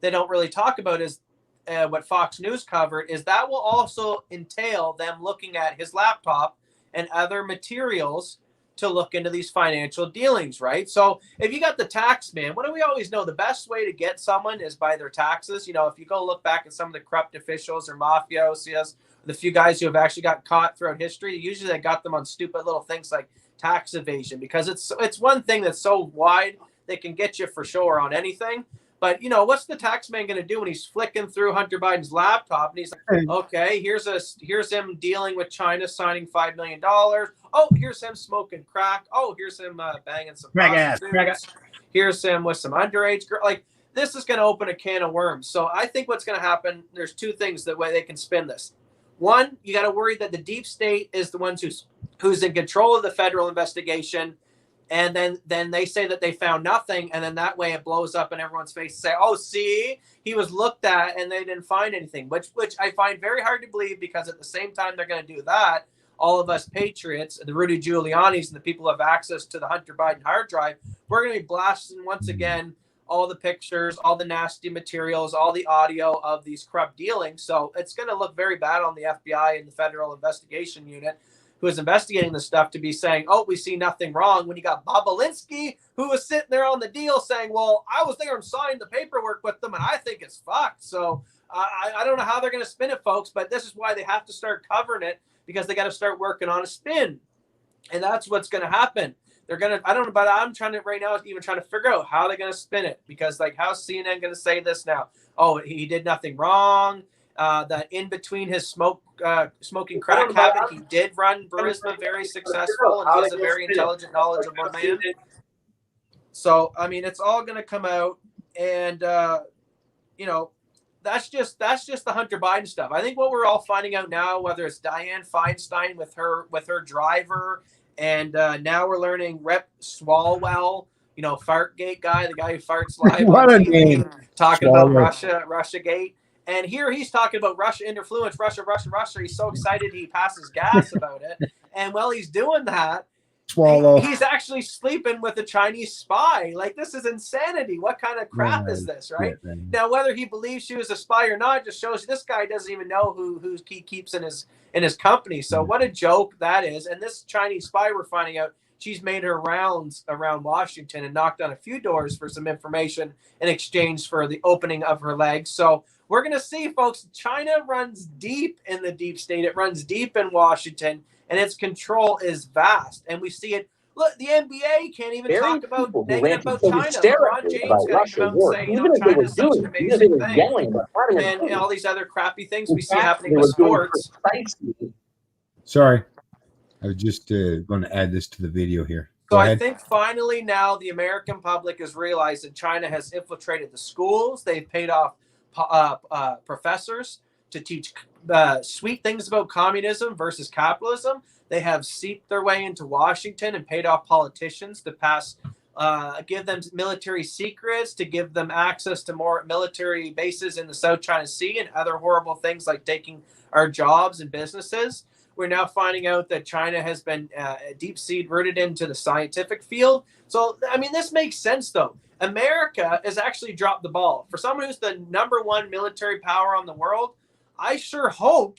they don't really talk about is what Fox News covered is that will also entail them looking at his laptop and other materials to look into these financial dealings, right? So if you got the tax man, what do we always know? The best way to get someone is by their taxes. If you go look back at some of the corrupt officials or mafiosos, the few guys who have actually got caught throughout history, usually they got them on stupid little things like tax evasion, because it's one thing that's so wide they can get you for sure on anything. But, what's the tax man going to do when he's flicking through Hunter Biden's laptop and he's like, okay, here's him dealing with China, signing $5 million. Oh, here's him smoking crack. Oh, here's him banging some prostitutes. Here's him with some underage girl. Like, this is going to open a can of worms. So I think what's going to happen, there's two things that way they can spin this. One, you got to worry that the deep state is the ones who's in control of the federal investigation. And then they say that they found nothing, and then that way it blows up in everyone's face to say, "Oh, see, he was looked at and they didn't find anything," which I find very hard to believe, because at the same time they're going to do that, all of us patriots, the Rudy Giuliani's, and the people who have access to the Hunter Biden hard drive, we're going to be blasting once again all the pictures, all the nasty materials, all the audio of these corrupt dealings. So it's going to look very bad on the FBI and the Federal Investigation Unit, who is investigating this stuff, to be saying, "Oh, we see nothing wrong," when you got Bobolinsky, who was sitting there on the deal saying, "Well, I was there and signed the paperwork with them, and I think it's fucked." So I don't know how they're going to spin it, folks, but this is why they have to start covering it, because they got to start working on a spin. And that's what's going to happen. They're going to, I don't know, but I'm trying to right now, even trying to figure out how they're going to spin it, because like, how's CNN going to say this now? Oh, he did nothing wrong. That in between his smoking crack habit, he did run Burisma very successful, and he's a very intelligent, knowledgeable man. So, I mean, it's all going to come out, and that's just the Hunter Biden stuff. I think what we're all finding out now, whether it's Dianne Feinstein with her driver, and now we're learning Rep Swalwell, Fartgate guy, the guy who farts live on TV, talking about Russiagate. And here he's talking about Russia influence, Russia. He's so excited he passes gas about it. And while he's doing that, Swalwell. He's actually sleeping with a Chinese spy. Like, this is insanity. What kind of crap is this, right? Yeah, now, whether he believes she was a spy or not just shows you this guy doesn't even know who he keeps in his company. So what a joke that is. And this Chinese spy, we're finding out, she's made her rounds around Washington and knocked on a few doors for some information in exchange for the opening of her legs. So we're going to see, folks, China runs deep in the deep state. It runs deep in Washington, and its control is vast. And we see it. Look, the NBA can't even talk about negative about China. LeBron James got to come out and say, you know, China's such an amazing thing. And all these other crappy things we see happening with sports. Sorry. I was just going to add this to the video here. So I think finally now the American public has realized that China has infiltrated the schools. They've paid off professors to teach sweet things about communism versus capitalism. They have seeped their way into Washington and paid off politicians to pass, give them military secrets, to give them access to more military bases in the South China Sea and other horrible things like taking our jobs and businesses. We're now finding out that China has been deep seed rooted into the scientific field. So, I mean, this makes sense, though. America has actually dropped the ball. For someone who's the #1 military power on the world, I sure hope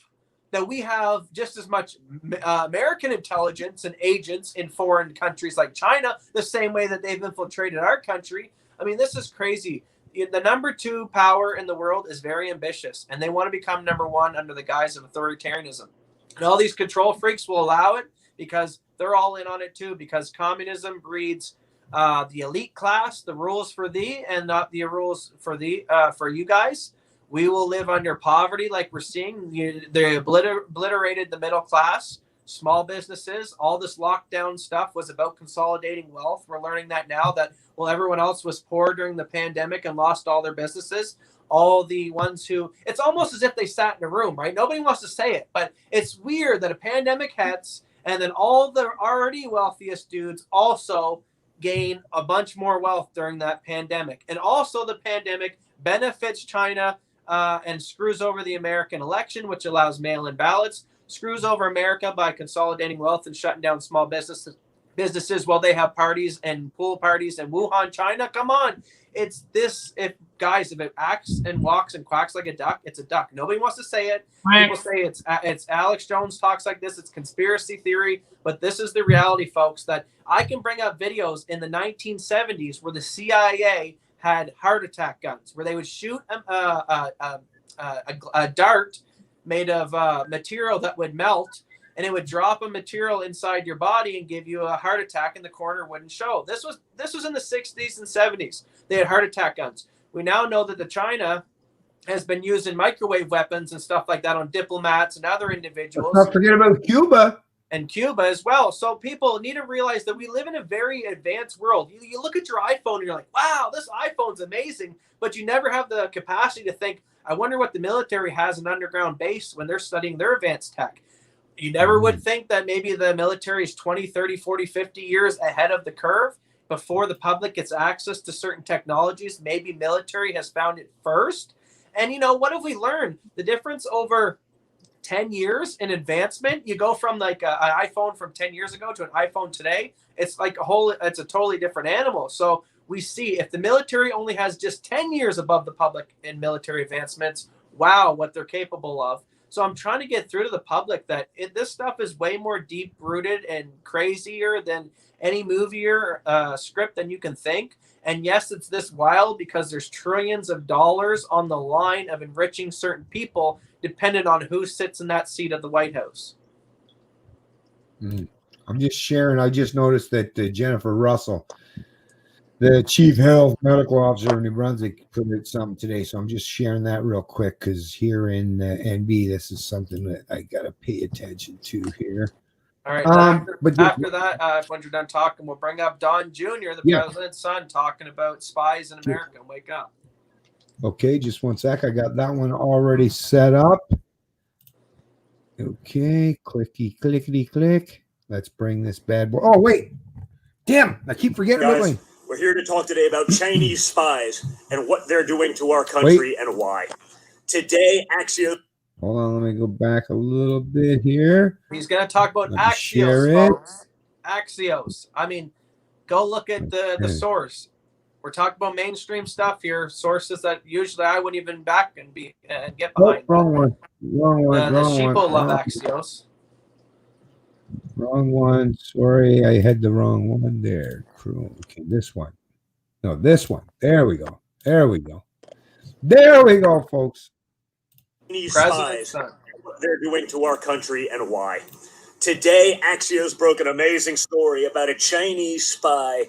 that we have just as much American intelligence and agents in foreign countries like China, the same way that they've infiltrated our country. I mean, this is crazy. The #2 power in the world is very ambitious, and they want to become #1 under the guise of authoritarianism. And all these control freaks will allow it because they're all in on it too, because communism breeds the elite class, the rules for thee and not the rules for thee, for you guys. We will live under poverty like we're seeing. They obliterated the middle class, small businesses. All this lockdown stuff was about consolidating wealth. We're learning that now that while everyone else was poor during the pandemic and lost all their businesses, all the ones who, it's almost as if they sat in a room, right? Nobody wants to say it, but it's weird that a pandemic hits and then all the already wealthiest dudes also gain a bunch more wealth during that pandemic. And also the pandemic benefits China and screws over the American election, which allows mail-in ballots, screws over America by consolidating wealth and shutting down small businesses while they have parties and pool parties in Wuhan, China. Come on. It's this, if it acts and walks and quacks like a duck, it's a duck. Nobody wants to say it. People say it's Alex Jones talks like this. It's conspiracy theory, but this is the reality, folks, that I can bring up videos in the 1970s where the CIA had heart attack guns, where they would shoot a dart made of material that would melt, and it would drop a material inside your body and give you a heart attack, and the coroner wouldn't show. This was in the 60s and 70s. They had heart attack guns. We now know that the China has been using microwave weapons and stuff like that on diplomats and other individuals. Let's not forget about Cuba. And Cuba as well. So people need to realize that we live in a very advanced world. You look at your iPhone and you're like, wow, this iPhone's amazing. But you never have the capacity to think, I wonder what the military has an underground base when they're studying their advanced tech. You never would think that maybe the military is 20, 30, 40, 50 years ahead of the curve before the public gets access to certain technologies. Maybe military has found it first. And, what have we learned? The difference over 10 years in advancement, you go from like an iPhone from 10 years ago to an iPhone today. It's like it's a totally different animal. So we see if the military only has just 10 years above the public in military advancements, wow, what they're capable of. So I'm trying to get through to the public that this stuff is way more deep rooted and crazier than any movie or script than you can think. And yes, it's this wild because there's trillions of dollars on the line of enriching certain people dependent on who sits in that seat of the White House. I'm just sharing. I just noticed that Jennifer Russell, the chief health medical officer in New Brunswick, put out something today. So I'm just sharing that real quick because here in NB, this is something that I got to pay attention to here. All right. After that, when you're done talking, we'll bring up Don Jr., the president's son, talking about spies in America. Wake up. Okay, just one sec. I got that one already set up. Okay, clickety click. Let's bring this bad boy. Oh, wait. Damn, I keep forgetting. Guys, we're here to talk today about Chinese spies and what they're doing to our country and why. Today, Axios. Hold on, let me go back a little bit here. He's going to talk about Axios, folks. Axios. I mean, go look at the source. We're talking about mainstream stuff here, sources that usually I wouldn't even back and get behind. Wrong one. The sheeple love Axios. Wrong one. Sorry, I had the wrong one there. Okay, this one. No, this one. There we go. There we go. There we go, folks. Chinese spies, what they're doing to our country and why. Today, Axios broke an amazing story about a Chinese spy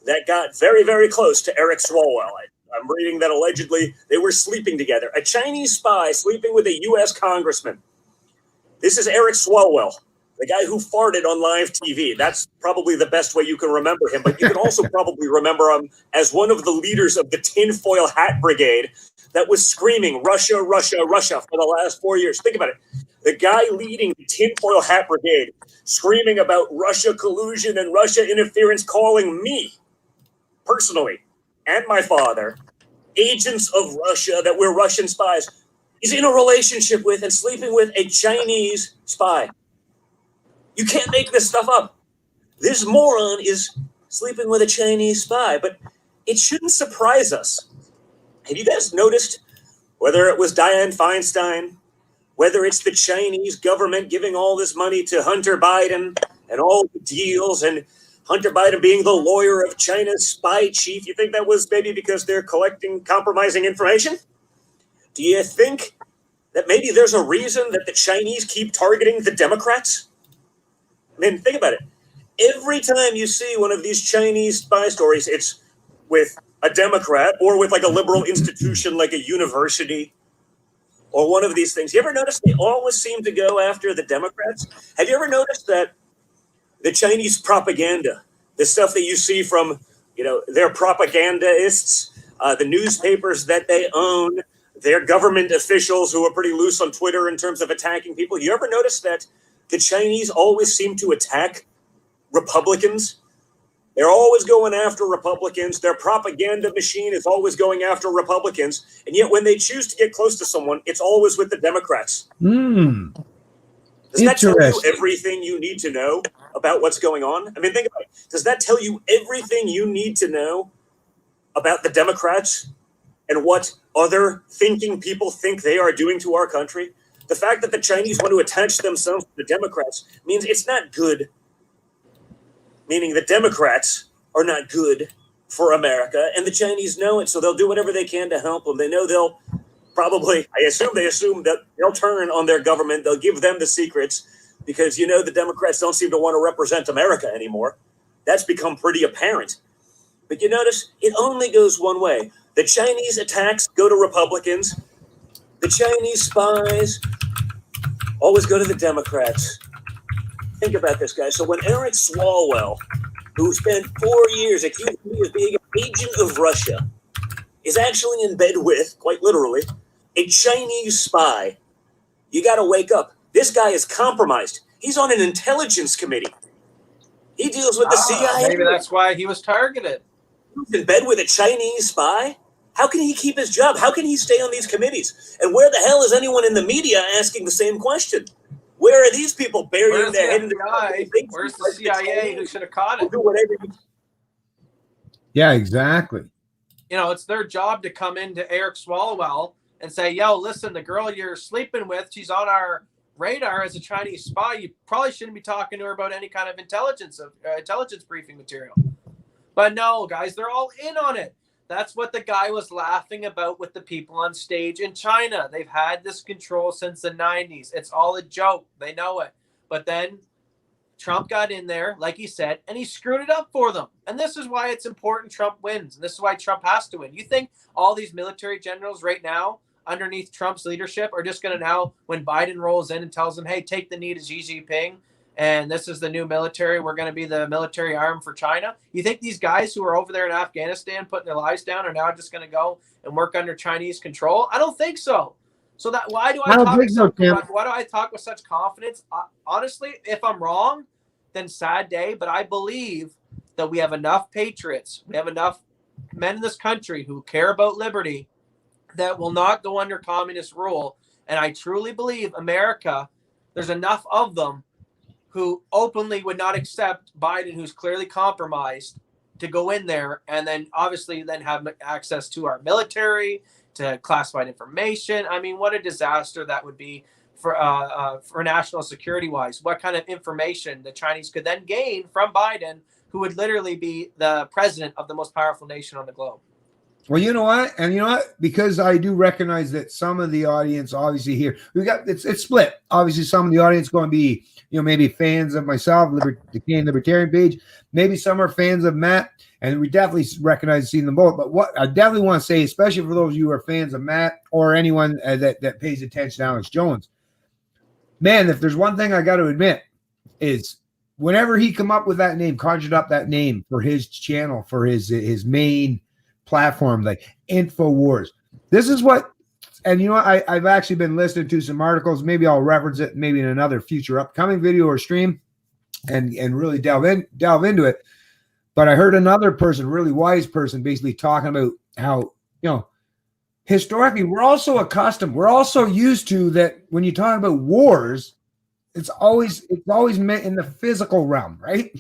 that got very, very close to Eric Swalwell. I'm reading that allegedly they were sleeping together. A Chinese spy sleeping with a U.S. congressman. This is Eric Swalwell, the guy who farted on live TV. That's probably the best way you can remember him. But you can also probably remember him as one of the leaders of the tinfoil hat brigade that was screaming Russia, Russia, Russia for the last 4 years. Think about it. The guy leading the tinfoil hat brigade, screaming about Russia collusion and Russia interference, calling me personally and my father agents of Russia, that we're Russian spies. He's in a relationship with and sleeping with a Chinese spy. You can't make this stuff up. This moron is sleeping with a Chinese spy, but it shouldn't surprise us. Have you guys noticed, whether it was Dianne Feinstein, whether it's the Chinese government giving all this money to Hunter Biden and all the deals, and Hunter Biden being the lawyer of China's spy chief, you think that was maybe because they're collecting compromising information? Do you think that maybe there's a reason that the Chinese keep targeting the Democrats? I mean, think about it. Every time you see one of these Chinese spy stories, it's with a Democrat or with like a liberal institution like a university or one of these things. You ever notice they always seem to go after the Democrats? Have you ever noticed that the Chinese propaganda, the stuff that you see from, their propagandists, the newspapers that they own, their government officials who are pretty loose on Twitter in terms of attacking people? You ever notice that the Chinese always seem to attack Republicans? They're always going after Republicans. Their propaganda machine is always going after Republicans. And yet when they choose to get close to someone, it's always with the Democrats. Does that tell you everything you need to know about what's going on? I mean, think about it. Does that tell you everything you need to know about the Democrats and what other thinking people think they are doing to our country? The fact that the Chinese want to attach themselves to the Democrats means it's not good. Meaning the Democrats are not good for America, and the Chinese know it, so they'll do whatever they can to help them. They know they'll probably, they assume that they'll turn on their government. They'll give them the secrets because, the Democrats don't seem to want to represent America anymore. That's become pretty apparent. But you notice it only goes one way. The Chinese attacks go to Republicans. The Chinese spies always go to the Democrats. Think about this, guys. So when Eric Swalwell, who spent 4 years accused me of being an agent of Russia, is actually in bed with, quite literally, a Chinese spy, you got to wake up. This guy is compromised. He's on an intelligence committee. He deals with the CIA. Maybe that's why he was targeted. He's in bed with a Chinese spy? How can he keep his job? How can he stay on these committees? And where the hell is anyone in the media asking the same question? Where are these people burying their head in the FBI? Where's the CIA who should have caught it? Do whatever. Yeah, exactly. It's their job to come into Eric Swalwell and say, yo, listen, the girl you're sleeping with, she's on our radar as a Chinese spy. You probably shouldn't be talking to her about any kind of intelligence briefing material. But no, guys, they're all in on it. That's what the guy was laughing about with the people on stage in China. They've had this control since the 90s. It's all a joke. They know it. But then Trump got in there, like he said, and he screwed it up for them. And this is why it's important Trump wins. And this is why Trump has to win. You think all these military generals right now underneath Trump's leadership are just going to now, when Biden rolls in and tells them, hey, take the knee to Xi Jinping, and this is the new military, we're going to be the military arm for China. You think these guys who are over there in Afghanistan putting their lives down are now just going to go and work under Chinese control? I don't think so. So that why do I talk with such confidence? Honestly, if I'm wrong, then sad day. But I believe that we have enough patriots, we have enough men in this country who care about liberty that will not go under communist rule. And I truly believe America, there's enough of them who openly would not accept Biden, who's clearly compromised, to go in there and then obviously then have access to our military, to classified information. I mean, what a disaster that would be for national security wise. What kind of information the Chinese could then gain from Biden, who would literally be the president of the most powerful nation on the globe. Well, you know what? And you know what? Because I do recognize that some of the audience obviously here, it's split. Obviously, some of the audience going to be, maybe fans of myself, the Canadian Libertarian page. Maybe some are fans of Matt, and we definitely recognize seeing them both. But what I definitely want to say, especially for those of you who are fans of Matt or anyone that pays attention to Alex Jones, man, if there's one thing I got to admit is whenever he come up with that name, conjured up that name for his channel, for his main platform, like InfoWars. This is what, and I've actually been listening to some articles. Maybe I'll reference it maybe in another future upcoming video or stream and really delve into it. But I heard another person, really wise person, basically talking about how, historically we're also used to that when you talk about wars, it's always meant in the physical realm, right?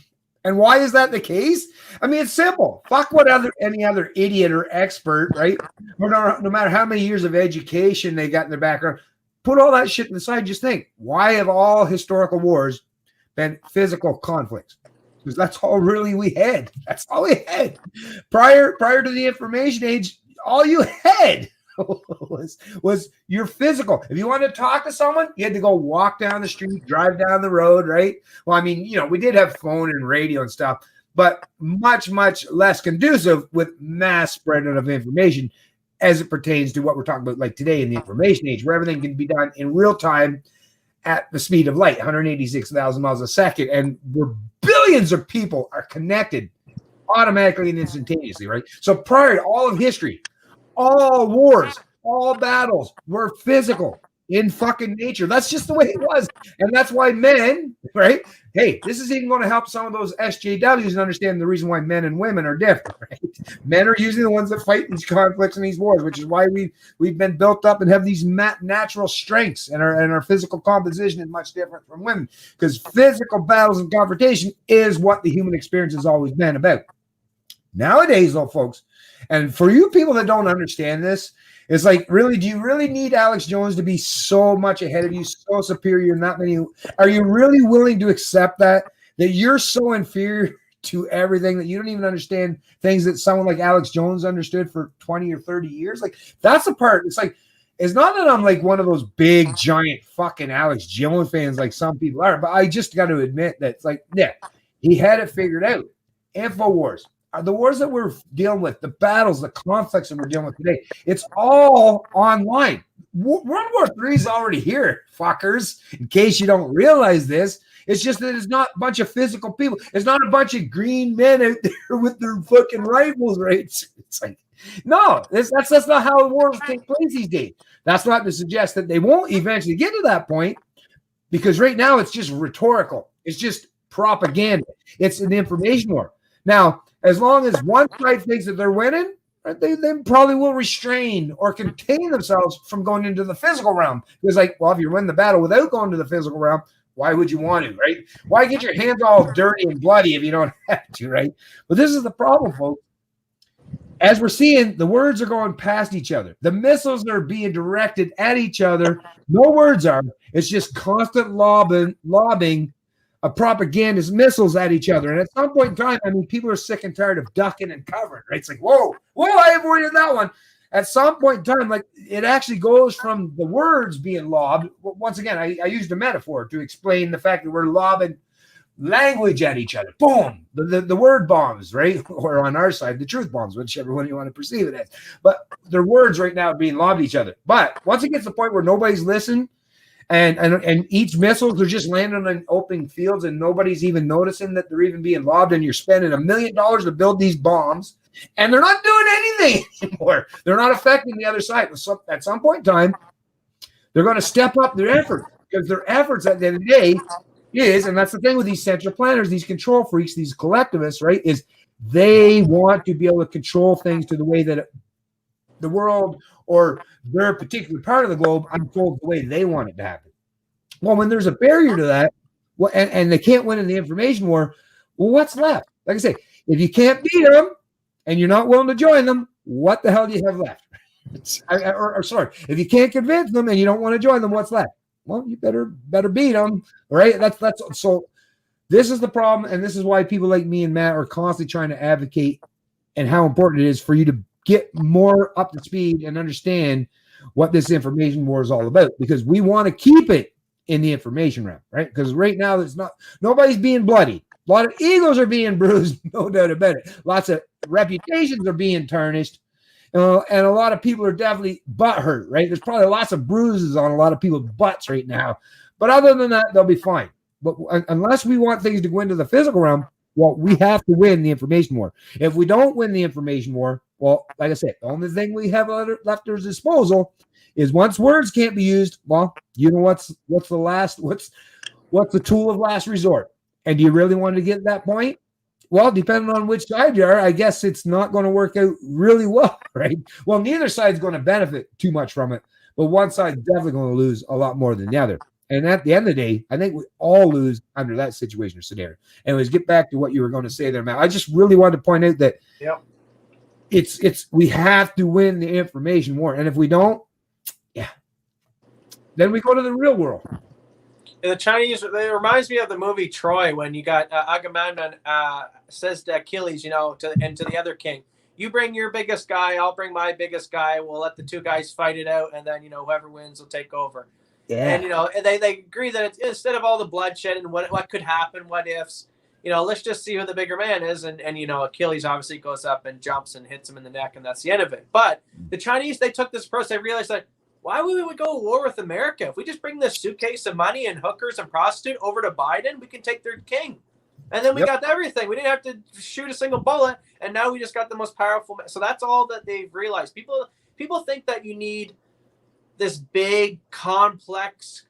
And why is that the case? I mean, it's simple. Fuck what any other idiot or expert, right? Or no matter how many years of education they got in their background, put all that shit to the side. Just think, why have all historical wars been physical conflicts? Because that's all really we had. That's all we had. Prior to the information age, all you had was your physical. If you wanted to talk to someone, you had to go walk down the street, drive down the road, right? Well, I mean, we did have phone and radio and stuff, but much, much less conducive with mass spreading of information as it pertains to what we're talking about like today in the information age, where everything can be done in real time at the speed of light, 186,000 miles a second, and where billions of people are connected automatically and instantaneously, right? So prior to all of history, all wars, all battles were physical in fucking nature. That's just the way it was. And that's why men, right? Hey, this is even going to help some of those SJWs and understand the reason why men and women are different, right? Men are usually the ones that fight these conflicts and these wars, which is why we've been built up and have these natural strengths, and our physical composition is much different from women, because physical battles and confrontation is what the human experience has always been about. Nowadays, though, folks, and for you people that don't understand this, it's like, really, do you really need Alex Jones to be so much ahead of you, so superior? Not many. Are you really willing to accept that you're so inferior to everything that you don't even understand things that someone like Alex Jones understood for 20 or 30 years? Like, that's the part. It's like, it's not that I'm like one of those big, giant fucking Alex Jones fans like some people are, but I just got to admit that it's like, yeah, he had it figured out. InfoWars. The wars that we're dealing with, the battles, the conflicts that we're dealing with today, it's all online. World War III is already here, fuckers. In case you don't realize this, it's just that it's not a bunch of physical people. It's not a bunch of green men out there with their fucking rifles, right? It's like, no, that's not how the wars take place these days. That's not to suggest that they won't eventually get to that point, because right now it's just rhetorical. It's just propaganda. It's an information war. Now, as long as one side thinks that they're winning, right, they probably will restrain or contain themselves from going into the physical realm. Because, like, well, if you win the battle without going to the physical realm, why would you want to, right? Why get your hands all dirty and bloody if you don't have to, right? But this is the problem, folks. As we're seeing, the words are going past each other. The missiles are being directed at each other. No words are. It's just constant lobbing of propagandist missiles at each other. And at some point in time, I mean, people are sick and tired of ducking and covering, right? It's like, whoa, I avoided that one. At some point in time, like, it actually goes from the words being lobbed. Once again, I used a metaphor to explain the fact that we're lobbing language at each other. Boom, the word bombs, right? Or on our side, the truth bombs, whichever one you want to perceive it as. But their words right now are being lobbed at each other. But once it gets to the point where nobody's listening, and each missiles are just landing on open fields and nobody's even noticing that they're even being lobbed, and you're spending $1 million to build these bombs, and they're not doing anything anymore. They're not affecting the other side. So at some point in time, they're going to step up their efforts, because their efforts at the end of the day is, and that's the thing with these central planners, these control freaks, these collectivists, right, is they want to be able to control things to the way that the world or their particular part of the globe unfolds the way they want it to happen. Well, when there's a barrier to that, Well, and they can't win in the information war. Well, what's left? Like I say, if you can't beat them and you're not willing to join them, what the hell do you have left? Sorry, if you can't convince them and you don't want to join them, what's left? Well, you better beat them, right? That's so. This is the problem, and this is why people like me and Matt are constantly trying to advocate and how important it is for you to get more up to speed and understand what this information war is all about, because we want to keep it in the information realm, right? Because right now it's not, nobody's being bloody. A lot of egos are being bruised, no doubt about it. Lots of reputations are being tarnished, and a lot of people are definitely butt hurt, right? There's probably lots of bruises on a lot of people's butts right now, but other than that, they'll be fine. But unless we want things to go into the physical realm, well, we have to win the information war. If we don't win the information war, well, like I said, the only thing we have left at our disposal is, once words can't be used, well, you know what's the tool of last resort? And do you really want to get to that point? Well, depending on which side you are, I guess it's not going to work out really well, right? Well, neither side's going to benefit too much from it, but one side's definitely going to lose a lot more than the other. And at the end of the day, I think we all lose under that situation or scenario. And let's get back to what you were going to say there, Matt. I just really wanted to point out that it's we have to win the information war. And if we don't, then we go to the real world. And the Chinese, it reminds me of the movie Troy, when you got Agamemnon says to Achilles, to the other king, you bring your biggest guy, I'll bring my biggest guy. We'll let the two guys fight it out. And then, whoever wins will take over. Yeah. And they agree that it's, instead of all the bloodshed and what could happen, what ifs, let's just see who the bigger man is. And Achilles obviously goes up and jumps and hits him in the neck, and that's the end of it. But the Chinese, they took this approach. They realized that, why would we go to war with America? If we just bring this suitcase of money and hookers and prostitute over to Biden, we can take their king. And then we got everything. We didn't have to shoot a single bullet, and now we just got the most powerful. So that's all that they've realized. People think that you need this big, complex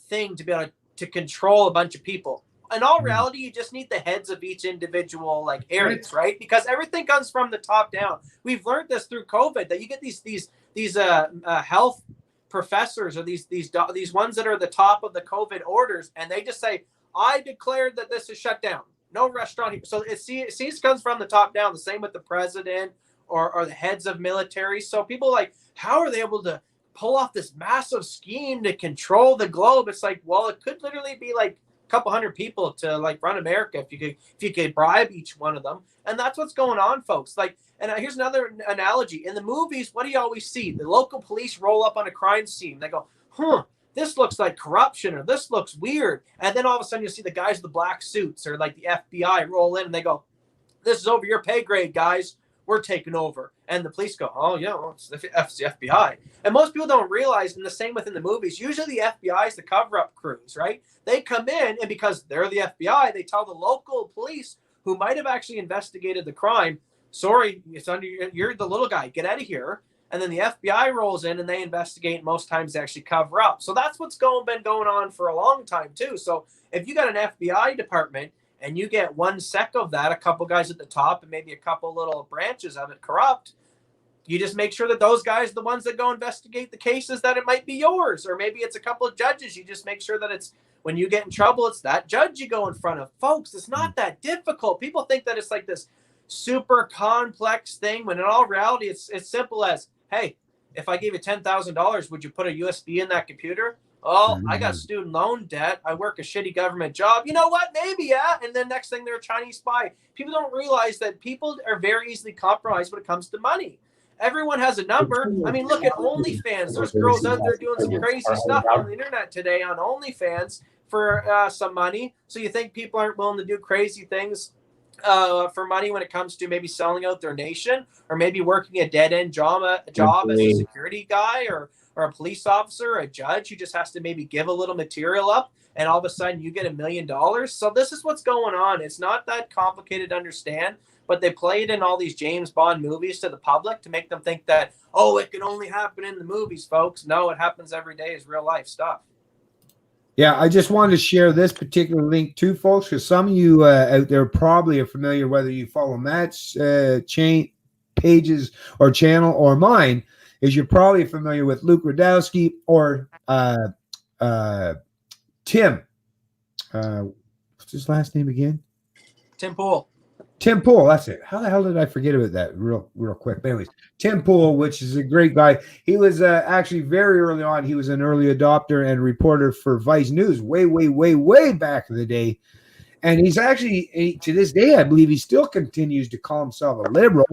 thing to be able to control a bunch of people. In all reality, you just need the heads of each individual areas, right? Because everything comes from the top down. We've learned this through COVID, that you get these health professors, or these ones that are the top of the COVID orders, and they just say, I declared that this is shut down. No restaurant here. So it comes from the top down. The same with the president or the heads of military. So people how are they able to pull off this massive scheme to control the globe? It's well, it could literally be a couple hundred people to run America if you could bribe each one of them. And that's what's going on, folks. And here's another analogy. In the movies, what do you always see? The local police roll up on a crime scene. They go, this looks like corruption, or this looks weird. And then all of a sudden you see the guys with the black suits, or the FBI roll in, and they go, this is over your pay grade, guys. We're taking over. And the police go, oh, yeah, well, it's the FBI. And most people don't realize, and the same within the movies, usually the FBI is the cover-up crews, right? They come in, and because they're the FBI, they tell the local police, who might have actually investigated the crime, sorry, you're the little guy, get out of here. And then the FBI rolls in, and they investigate. Most times they actually cover up. So that's what's been going on for a long time, too. So if you got an FBI department, and you get one sec of that, a couple guys at the top and maybe a couple little branches of it corrupt, you just make sure that those guys are the ones that go investigate the cases, that it might be yours. Or maybe it's a couple of judges. You just make sure that it's, when you get in trouble, it's that judge you go in front of. Folks, it's not that difficult. People think that it's this super complex thing, when in all reality, it's simple as, hey, if I gave you $10,000, would you put a USB in that computer? Oh, I got student loan debt. I work a shitty government job. You know what? Maybe, yeah. And then next thing, they're a Chinese spy. People don't realize that people are very easily compromised when it comes to money. Everyone has a number. I mean, look at OnlyFans. There's girls out there doing some crazy stuff on the internet today on OnlyFans for some money. So you think people aren't willing to do crazy things for money when it comes to maybe selling out their nation, or maybe working a dead-end job as a security guy, or a police officer, or a judge who just has to maybe give a little material up, and all of a sudden you get $1 million. So this is what's going on. It's not that complicated to understand, but they play it in all these James Bond movies to the public to make them think that, oh, it can only happen in the movies, folks. No, it happens every day. Is real life stuff. Yeah, I just wanted to share this particular link too, folks, because some of you out there probably are familiar, whether you follow Matt's chain pages or channel or mine, is you're probably familiar with Luke Radowski or Tim What's his last name again? Tim Pool. Tim Pool, that's it. How the hell did I forget about that real quick? But anyways, Tim Pool, which is a great guy. He was actually very early on. He was an early adopter and reporter for Vice News way back in the day. And he's actually, to this day, I believe he still continues to call himself a liberal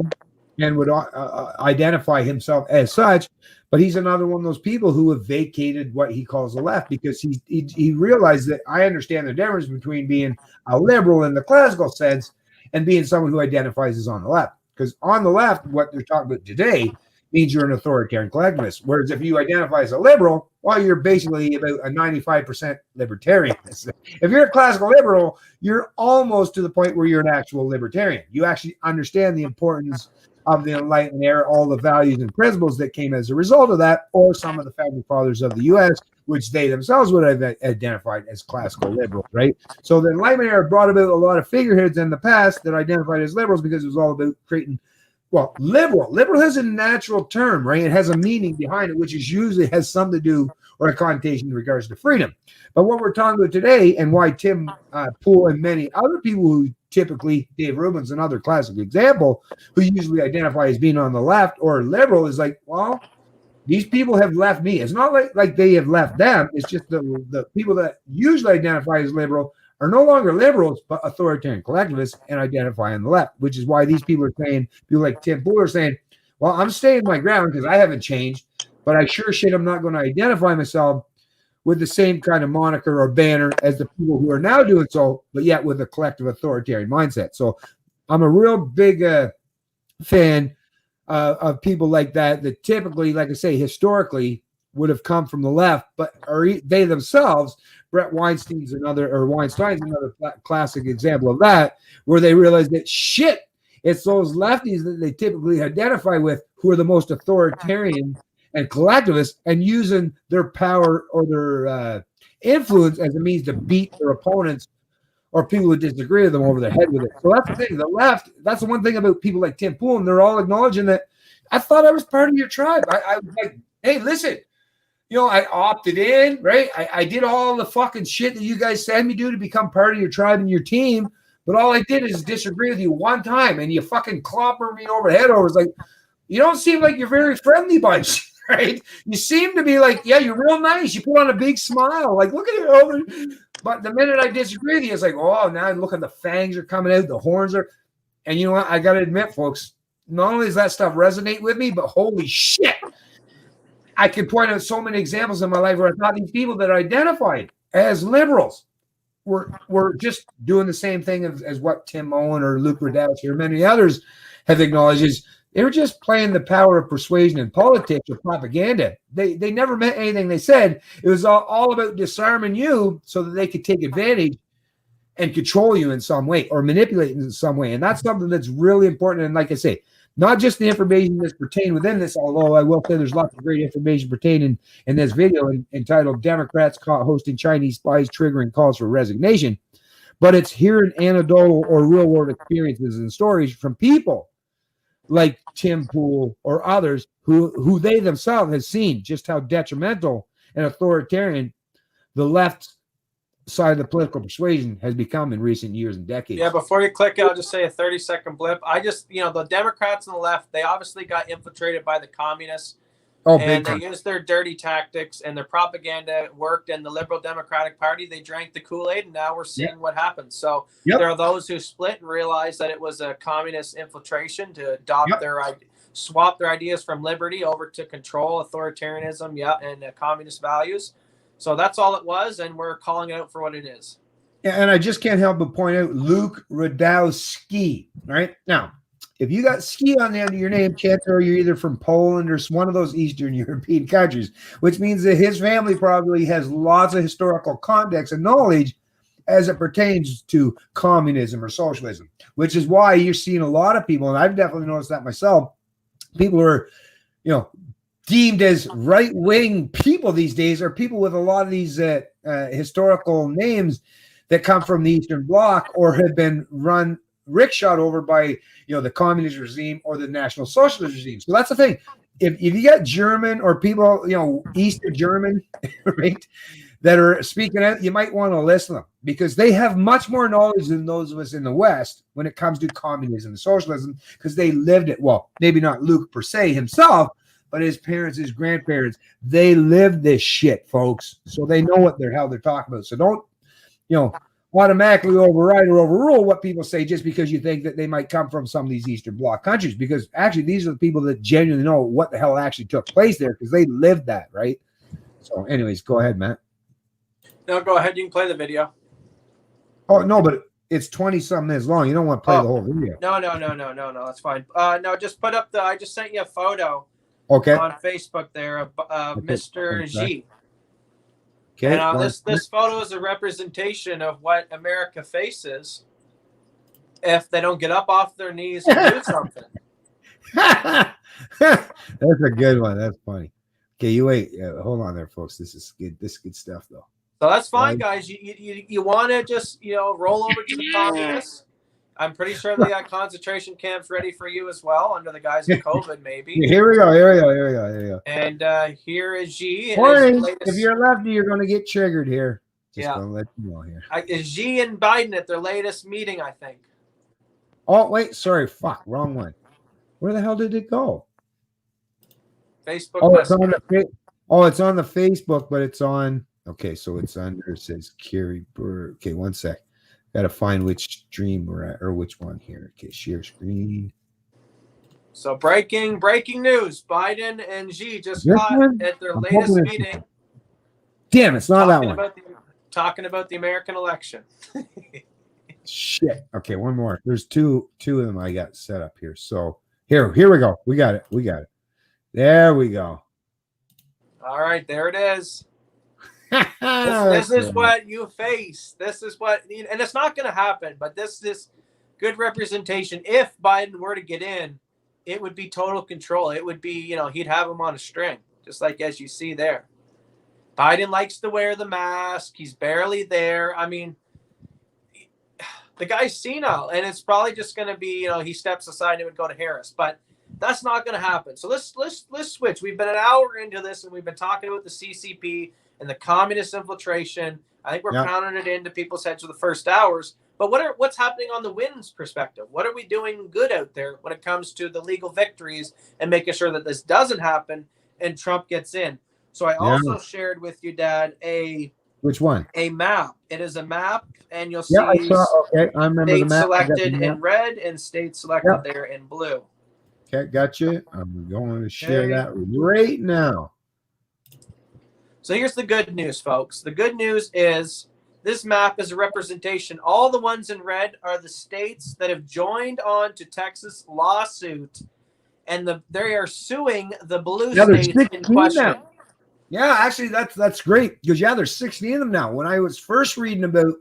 and would identify himself as such. But he's another one of those people who have vacated what he calls the left, because he realized that I understand the difference between being a liberal in the classical sense and being someone who identifies as on the left. Because on the left, what they're talking about today means you're an authoritarian collectivist. Whereas if you identify as a liberal, well, you're basically about a 95% libertarian. If you're a classical liberal, you're almost to the point where you're an actual libertarian. You actually understand the importance of the Enlightenment era, all the values and principles that came as a result of that, or some of the founding fathers of the U.S., which they themselves would have identified as classical liberal, right? So the Enlightenment era brought about a lot of figureheads in the past that identified as liberals because it was all about creating, well, liberal. Liberal has a natural term, right? It has a meaning behind it, which is usually has something to do or a connotation in regards to freedom. But what we're talking about today, and why Tim Pool and many other people who typically, Dave Rubin's another classic example, who usually identify as being on the left or liberal, is like, well, these people have left me. It's not like they have left them. It's just the people that usually identify as liberal are no longer liberals, but authoritarian collectivists and identify on the left, which is why these people are saying, people like Tim Pool are saying, well, I'm staying my ground because I haven't changed, but I sure shit I'm not going to identify myself with the same kind of moniker or banner as the people who are now doing so, but yet with a collective authoritarian mindset. So I'm a real big fan of people like that typically, like I say, historically would have come from the left, but are they themselves, Weinstein's another classic example of that, where they realize that shit, it's those lefties that they typically identify with who are the most authoritarian and collectivists, and using their power or their influence as a means to beat their opponents or people who disagree with them over their head with it. So that's the thing. The left, that's the one thing about people like Tim Pool, and they're all acknowledging that I thought I was part of your tribe. I was like, hey, listen, I opted in, right? I did all the fucking shit that you guys said me do to become part of your tribe and your team, but all I did is disagree with you one time, and you fucking clobber me over the head over. It's like, you don't seem like you're very friendly bunch. Right? You seem to be like, yeah, you're real nice. You put on a big smile. Like, look at it. But the minute I disagree with you, it's like, oh, now look at the fangs are coming out. The horns are. And you know what? I got to admit, folks, not only does that stuff resonate with me, but holy shit. I could point out so many examples in my life where I thought these people that identified as liberals were just doing the same thing as what Tim Owen or Luke Radowski or many others have acknowledged is they were just playing the power of persuasion in politics or propaganda. They never meant anything they said. It was all about disarming you so that they could take advantage and control you in some way or manipulate you in some way. And that's something that's really important. And like I say, not just the information that's pertained within this, although I will say there's lots of great information pertaining in this video entitled Democrats Caught Hosting Chinese Spies Triggering Calls for Resignation. But it's hearing anecdotal or real world experiences and stories from people like Tim Pool or others who they themselves have seen just how detrimental and authoritarian the left side of the political persuasion has become in recent years and decades. Yeah, before you click it, I'll just say a 30-second blip. The Democrats and the left, they obviously got infiltrated by the communists. And they used their dirty tactics, and their propaganda worked. And the Liberal Democratic Party, they drank the Kool-Aid, and now we're seeing what happens. So there are those who split and realized that it was a communist infiltration to adopt swap their ideas from liberty over to control, authoritarianism, and communist values. So that's all it was, and we're calling it out for what it is. Yeah, and I just can't help but point out Luke Radowski. Right now, if you got ski on the end of your name, chances are you're either from Poland or one of those Eastern European countries, which means that his family probably has lots of historical context and knowledge as it pertains to communism or socialism, which is why you're seeing a lot of people, and I've definitely noticed that myself, people who are, deemed as right-wing people these days are people with a lot of these historical names that come from the Eastern Bloc or have been rickshawed over by the communist regime or the National Socialist regime. So that's the thing. If you got German or people, Eastern German, right? that are speaking out, you might want to listen to them because they have much more knowledge than those of us in the West when it comes to communism and socialism, because they lived it. Well, maybe not Luke per se himself, but his parents, his grandparents, they lived this shit, folks. So they know what the hell they're talking about. So don't, automatically override or overrule what people say just because you think that they might come from some of these Eastern Bloc countries, because actually these are the people that genuinely know what the hell actually took place there because they lived that, right? So anyways, go ahead, Matt. No, go ahead. You can play the video. Oh, no, but it's 20-something minutes long. You don't want to play the whole video. No. That's fine. No, just put up I just sent you a photo on Facebook there of Mr. Xi. Okay. And this photo is a representation of what America faces if they don't get up off their knees and do something. That's a good one. That's funny. Okay, you wait. Hold on there, folks. This is good. This is good stuff, though. So that's fine, guys. You want to just roll over to the communists. I'm pretty sure they got concentration camps ready for you as well under the guise of COVID, maybe. Here we go. And here is Xi. Warning, if you're lefty, you're going to get triggered here. Just yeah. going to let you know here. Is Xi and Biden at their latest meeting, I think. Oh, wait. Sorry. Fuck. Wrong one. Where the hell did it go? Facebook. Oh, it's on the Facebook, but it's on. Okay, so it's under. It says Kerry Burr. Okay, one sec. Got to find which stream we're at or which one here. Okay, share screen. So breaking news: Biden and Xi just caught at their latest meeting. Damn, it's not that one. Talking about the American election. Shit. Okay, one more. There's two of them I got set up here. So here we go. We got it. There we go. All right, there it is. This is what you face. This is what, and it's not going to happen, but this is good representation. If Biden were to get in, it would be total control. It would be, he'd have him on a string, just like as you see there. Biden likes to wear the mask. He's barely there. I mean, the guy's senile, and it's probably just going to be, he steps aside and it would go to Harris, but that's not going to happen. So let's switch. We've been an hour into this, and we've been talking about the CCP and the communist infiltration. I think we're pounding it into people's heads for the first hours. But what's happening on the wins perspective? What are we doing good out there when it comes to the legal victories and making sure that this doesn't happen and Trump gets in? So I also shared with you, Dad, which one? A map. It is a map, and you'll see I remember states the map. selected in red and states selected there in blue. Okay, got you. I'm going to share that right now. So here's the good news, folks. The good news is this map is a representation. All the ones in red are the states that have joined on to Texas lawsuit, and they are suing the blue states in question. Now. Yeah, actually, that's great because there's 16 of them now. When I was first reading about,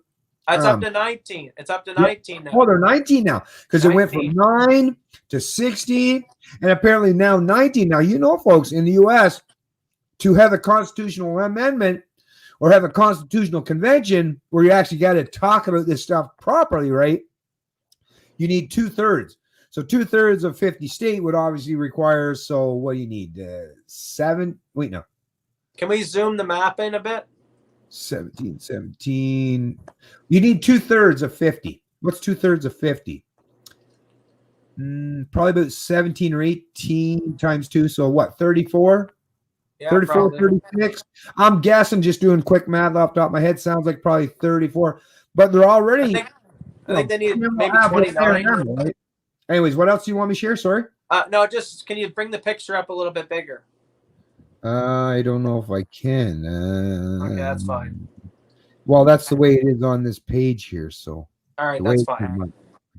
it's up to 19. It's up to 19 now. Oh, they're 19 now because it went from 9 to 16, and apparently now 19. Now, folks, in the U.S., to have a constitutional amendment or have a constitutional convention where you actually got to talk about this stuff properly, right? You need 2/3. So 2/3 of 50 state would obviously require. So what do you need? 7? Wait, no. Can we zoom the map in a bit? 17. You need 2/3 of 50. What's 2/3 of 50? Probably about 17 or 18 times 2. So what? 34? Yeah, 34, probably. 36. I'm guessing, just doing quick math off the top of my head, sounds like probably 34. But they're already. I think they need maybe 29. Right? Anyways, what else do you want me to share? Sorry. No, just can you bring the picture up a little bit bigger? I don't know if I can. Okay, that's fine. Well, that's the way it is on this page here. So. All right, that's fine. Okay.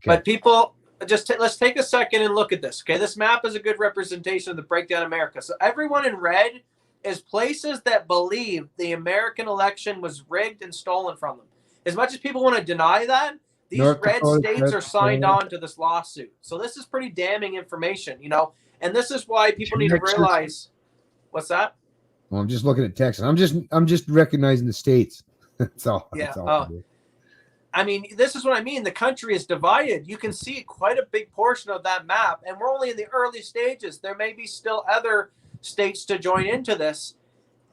But people, let's take a second and look at this. Okay, this map is a good representation of the breakdown of America. So everyone in red is places that believe the American election was rigged and stolen from them. As much as people want to deny that, these red states are signed on to this lawsuit. So this is pretty damning information, and this is why people need to realize. What's that? Well, I'm just looking at Texas. I'm just recognizing the states. That's all. Yeah. That's all I mean, this is what I mean. The country is divided. You can see quite a big portion of that map, and we're only in the early stages. There may be still other states to join into this.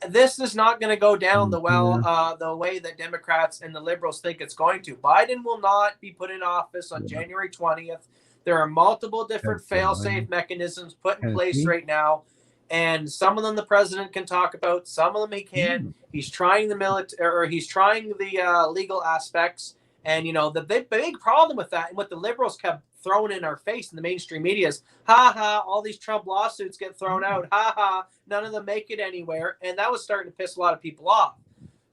this is not going to go down the way that Democrats and the liberals think it's going to. Biden will not be put in office on January 20th. There are multiple different fail-safe mechanisms put in place right now, and some of them the president can talk about, some of them he can't. He's trying the military, or he's trying the legal aspects, and the big problem with that, and what the liberals kept throwing in our face in the mainstream media is, all these Trump lawsuits get thrown out, none of them make it anywhere, and that was starting to piss a lot of people off.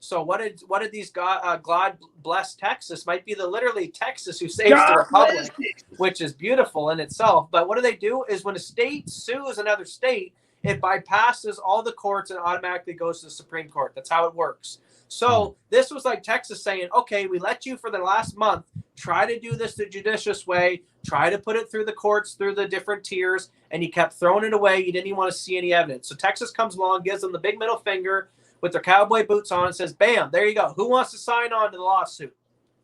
So what did these God bless Texas, might be literally Texas who saves the republic, which is beautiful in itself. But what they do is when a state sues another state, it bypasses all the courts and automatically goes to the Supreme Court. That's how it works. So this was like Texas saying, okay, we let you for the last month try to do this the judicious way, try to put it through the courts, through the different tiers, and you kept throwing it away. You didn't even want to see any evidence. So Texas comes along, gives them the big middle finger with their cowboy boots on and says, bam, there you go. Who wants to sign on to the lawsuit?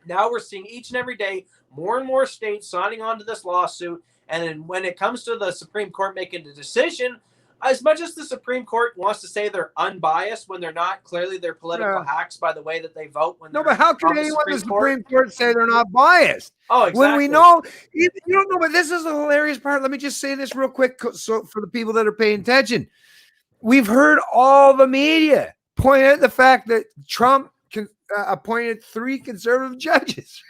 Now we're seeing each and every day more and more states signing on to this lawsuit. And then when it comes to the Supreme Court making the decision, as much as the Supreme Court wants to say they're unbiased when they're not, clearly they're political hacks by the way that they vote. When but how can anyone in the Supreme Court say they're not biased? Oh, exactly. When we know, you don't know, but this is the hilarious part. Let me just say this real quick, so for the people that are paying attention, we've heard all the media point out the fact that Trump appointed 3 conservative judges.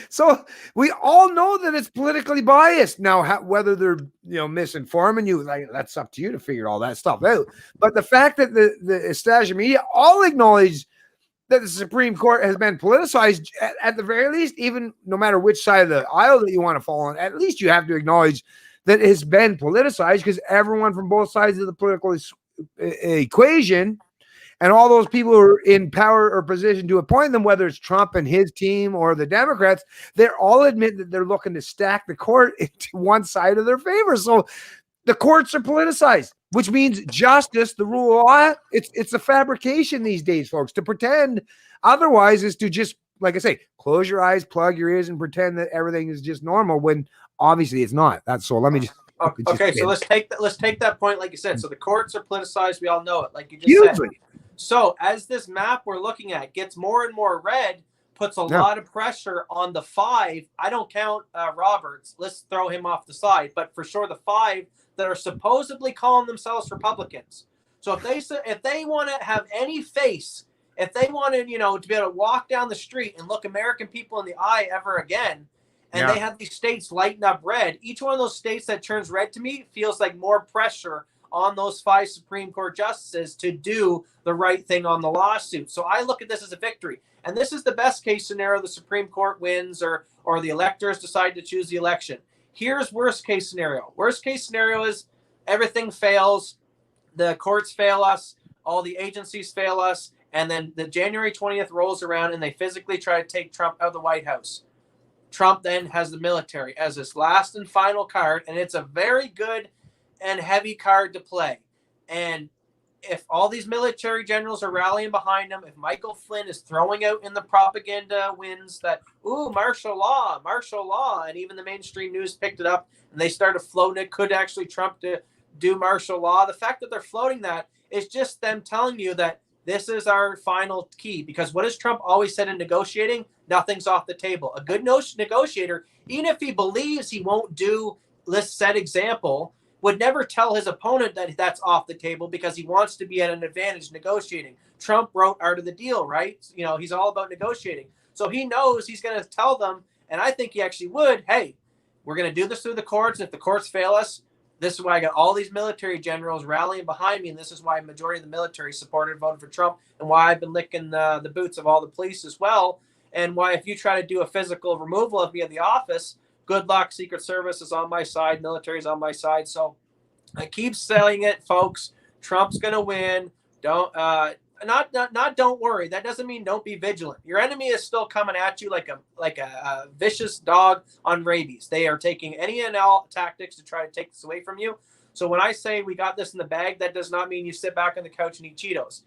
So we all know that it's politically biased. Now, whether they're misinforming you, that's up to you to figure all that stuff out. But the fact that the establishment media all acknowledge that the Supreme Court has been politicized, at the very least, even no matter which side of the aisle that you want to fall on, at least you have to acknowledge that it's been politicized, because everyone from both sides of the political equation and all those people who are in power or position to appoint them, whether it's Trump and his team or the Democrats, they're all admit that they're looking to stack the court into one side of their favor. So the courts are politicized, which means justice, the rule of law, it's a fabrication these days, folks. To pretend otherwise is to just, like I say, close your eyes, plug your ears, and pretend that everything is just normal when obviously it's not. That's so. Let me just. Okay, so let's take that point, like you said. So the courts are politicized. We all know it, like you just said. So as this map we're looking at gets more and more red, puts a lot of pressure on the 5. I don't count Roberts. Let's throw him off the side. But for sure, the 5 that are supposedly calling themselves Republicans. So if they want to have any face, if they wanted, to be able to walk down the street and look American people in the eye ever again, and they have these states lighting up red, each one of those states that turns red to me feels like more pressure on those 5 Supreme Court justices to do the right thing on the lawsuit. So I look at this as a victory. And this is the best case scenario. The Supreme Court wins or the electors decide to choose the election. Here's worst case scenario. Worst case scenario is everything fails. The courts fail us. All the agencies fail us. And then the January 20th rolls around and they physically try to take Trump out of the White House. Trump then has the military as his last and final card. And it's a very good and heavy card to play. And if all these military generals are rallying behind him, if Michael Flynn is throwing out in the propaganda winds that, martial law, and even the mainstream news picked it up and they started floating it, could actually Trump to do martial law. The fact that they're floating that is just them telling you that this is our final key. Because what has Trump always said in negotiating? Nothing's off the table. A good negotiator, even if he believes he won't do, let's set example, would never tell his opponent that that's off the table because he wants to be at an advantage negotiating. Trump wrote Art of the Deal, right? He's all about negotiating. So he knows he's going to tell them, and I think he actually would, hey, we're going to do this through the courts. If the courts fail us, this is why I got all these military generals rallying behind me, and this is why a majority of the military supported and voted for Trump, and why I've been licking the boots of all the police as well, and why if you try to do a physical removal of me in the office, good luck. Secret Service is on my side. Military is on my side. So I keep saying it, folks. Trump's going to win. Don't worry. That doesn't mean don't be vigilant. Your enemy is still coming at you like a vicious dog on rabies. They are taking any and all tactics to try to take this away from you. So when I say we got this in the bag, that does not mean you sit back on the couch and eat Cheetos.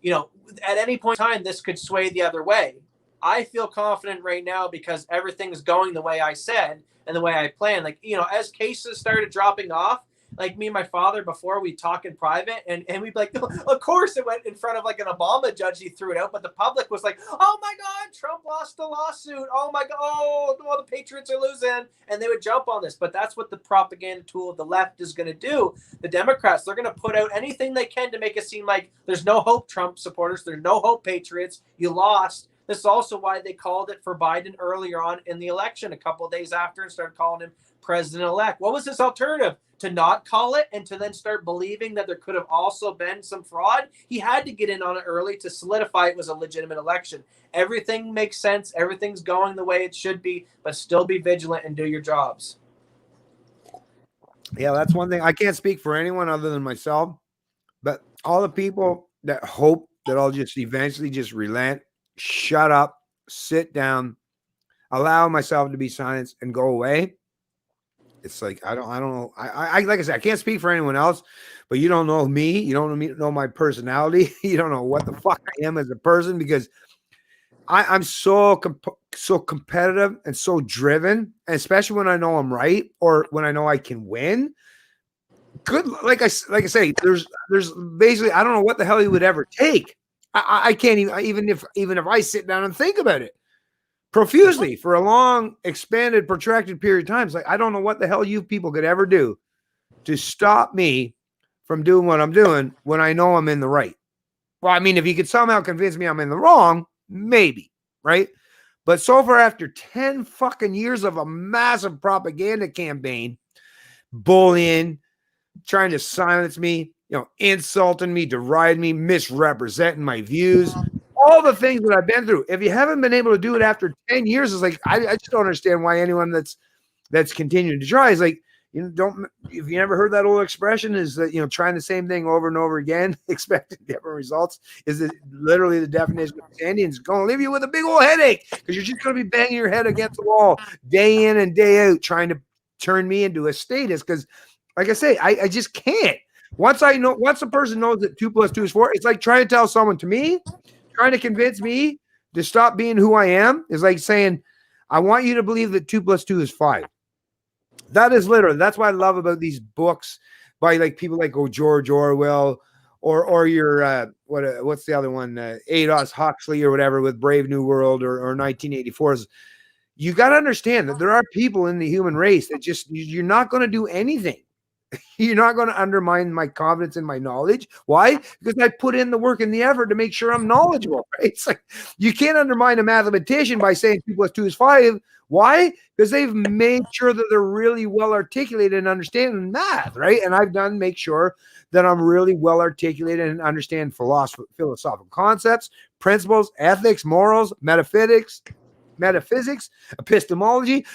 At any point in time, this could sway the other way. I feel confident right now because everything is going the way I said and the way I planned. As cases started dropping off, like me and my father before, we talk in private, and we'd be like, of course it went in front of like an Obama judge, he threw it out, but the public was like, oh my God, Trump lost the lawsuit. Oh my God, oh, the Patriots are losing. And they would jump on this. But that's what the propaganda tool of the left is going to do. The Democrats, they're going to put out anything they can to make it seem like there's no hope, Trump supporters. There's no hope, Patriots. You lost. This is also why they called it for Biden earlier on in the election, a couple of days after, and started calling him president-elect. What was his alternative? To not call it and to then start believing that there could have also been some fraud? He had to get in on it early to solidify it was a legitimate election. Everything makes sense. Everything's going the way it should be, but still be vigilant and do your jobs. Yeah, that's one thing. I can't speak for anyone other than myself, but all the people that hope that I'll just eventually just relent, shut up, sit down, allow myself to be silenced and go away. It's like, I don't know. I like I said, I can't speak for anyone else, but you don't know me. You don't know my personality. You don't know what the fuck I am as a person, because I'm so competitive and so driven, especially when I know I'm right or when I know I can win. Good. Like I say, there's basically, I don't know what the hell he would ever take. I can't even if I sit down and think about it profusely for a long, expanded, protracted period of time. It's like, I don't know what the hell you people could ever do to stop me from doing what I'm doing when I know I'm in the right. Well, I mean, if you could somehow convince me I'm in the wrong, maybe, right? But so far, after 10 fucking years of a massive propaganda campaign, bullying, trying to silence me, insulting me, deriding me, misrepresenting my views, all the things that I've been through. If you haven't been able to do it after 10 years, it's like, I just don't understand why anyone that's continuing to try is like, if you never heard that old expression, is that, trying the same thing over and over again, expecting different results, is literally the definition of insanity. It's going to leave you with a big old headache because you're just going to be banging your head against the wall day in and day out, trying to turn me into a status. Because like I say, I just can't. Once a person knows that 2 + 2 is 4, it's like trying to tell someone trying to convince me to stop being who I am is like saying, I want you to believe that 2 + 2 is 5. That is literally, that's what I love about these books by like people like George Orwell or your, what's the other one? Aldous Huxley or whatever with Brave New World or 1984. You got to understand that there are people in the human race that just, you're not going to do anything. You're not going to undermine my confidence in my knowledge. Why? Because I put in the work and the effort to make sure I'm knowledgeable, right? It's like, you can't undermine a mathematician by saying 2 + 2 is 5. Why? Because they've made sure that they're really well articulated and understanding math, right? And I've make sure that I'm really well articulated and understand philosophical concepts, principles, ethics, morals, metaphysics, epistemology,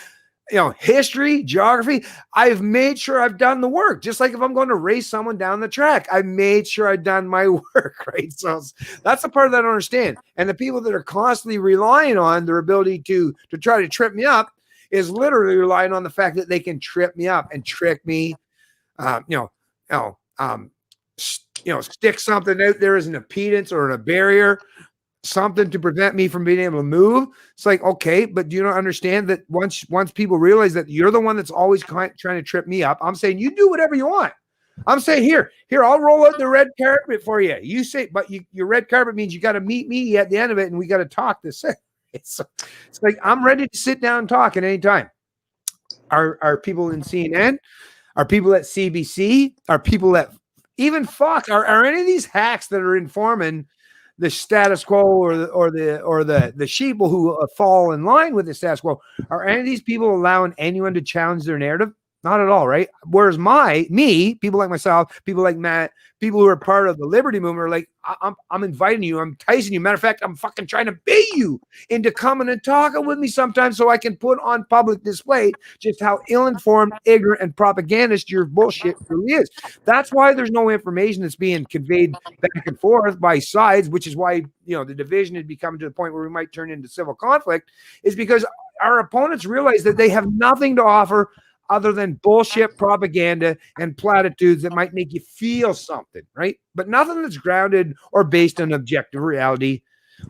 history, geography. I've made sure I've done the work. Just like if I'm going to race someone down the track, I made sure I've done my work, right? So that's the part that I don't understand. And the people that are constantly relying on their ability to try to trip me up is literally relying on the fact that they can trip me up and trick me, stick something out there as an impedance or a barrier, something to prevent me from being able to move. It's like, okay, but do you not understand that once people realize that you're the one that's always trying to trip me up, I'm saying you do whatever you want. I'm saying here, I'll roll out the red carpet for you. You say, but your red carpet means you got to meet me at the end of it and we got to talk this. It's like, I'm ready to sit down and talk at any time. Are people in CNN? Are people at CBC? Are people at even Fox? Are any of these hacks that are informing the status quo or the sheeple who fall in line with the status quo? Are any of these people allowing anyone to challenge their narrative? Not at all, right? Whereas people like myself, people like Matt, people who are part of the liberty movement are like, I'm inviting you, I'm enticing you. Matter of fact, I'm fucking trying to bait you into coming and talking with me sometimes so I can put on public display just how ill-informed, ignorant, and propagandist your bullshit really is. That's why there's no information that's being conveyed back and forth by sides, which is why, the division is becoming to the point where we might turn into civil conflict, is because our opponents realize that they have nothing to offer other than bullshit propaganda and platitudes that might make you feel something, right? But nothing that's grounded or based on objective reality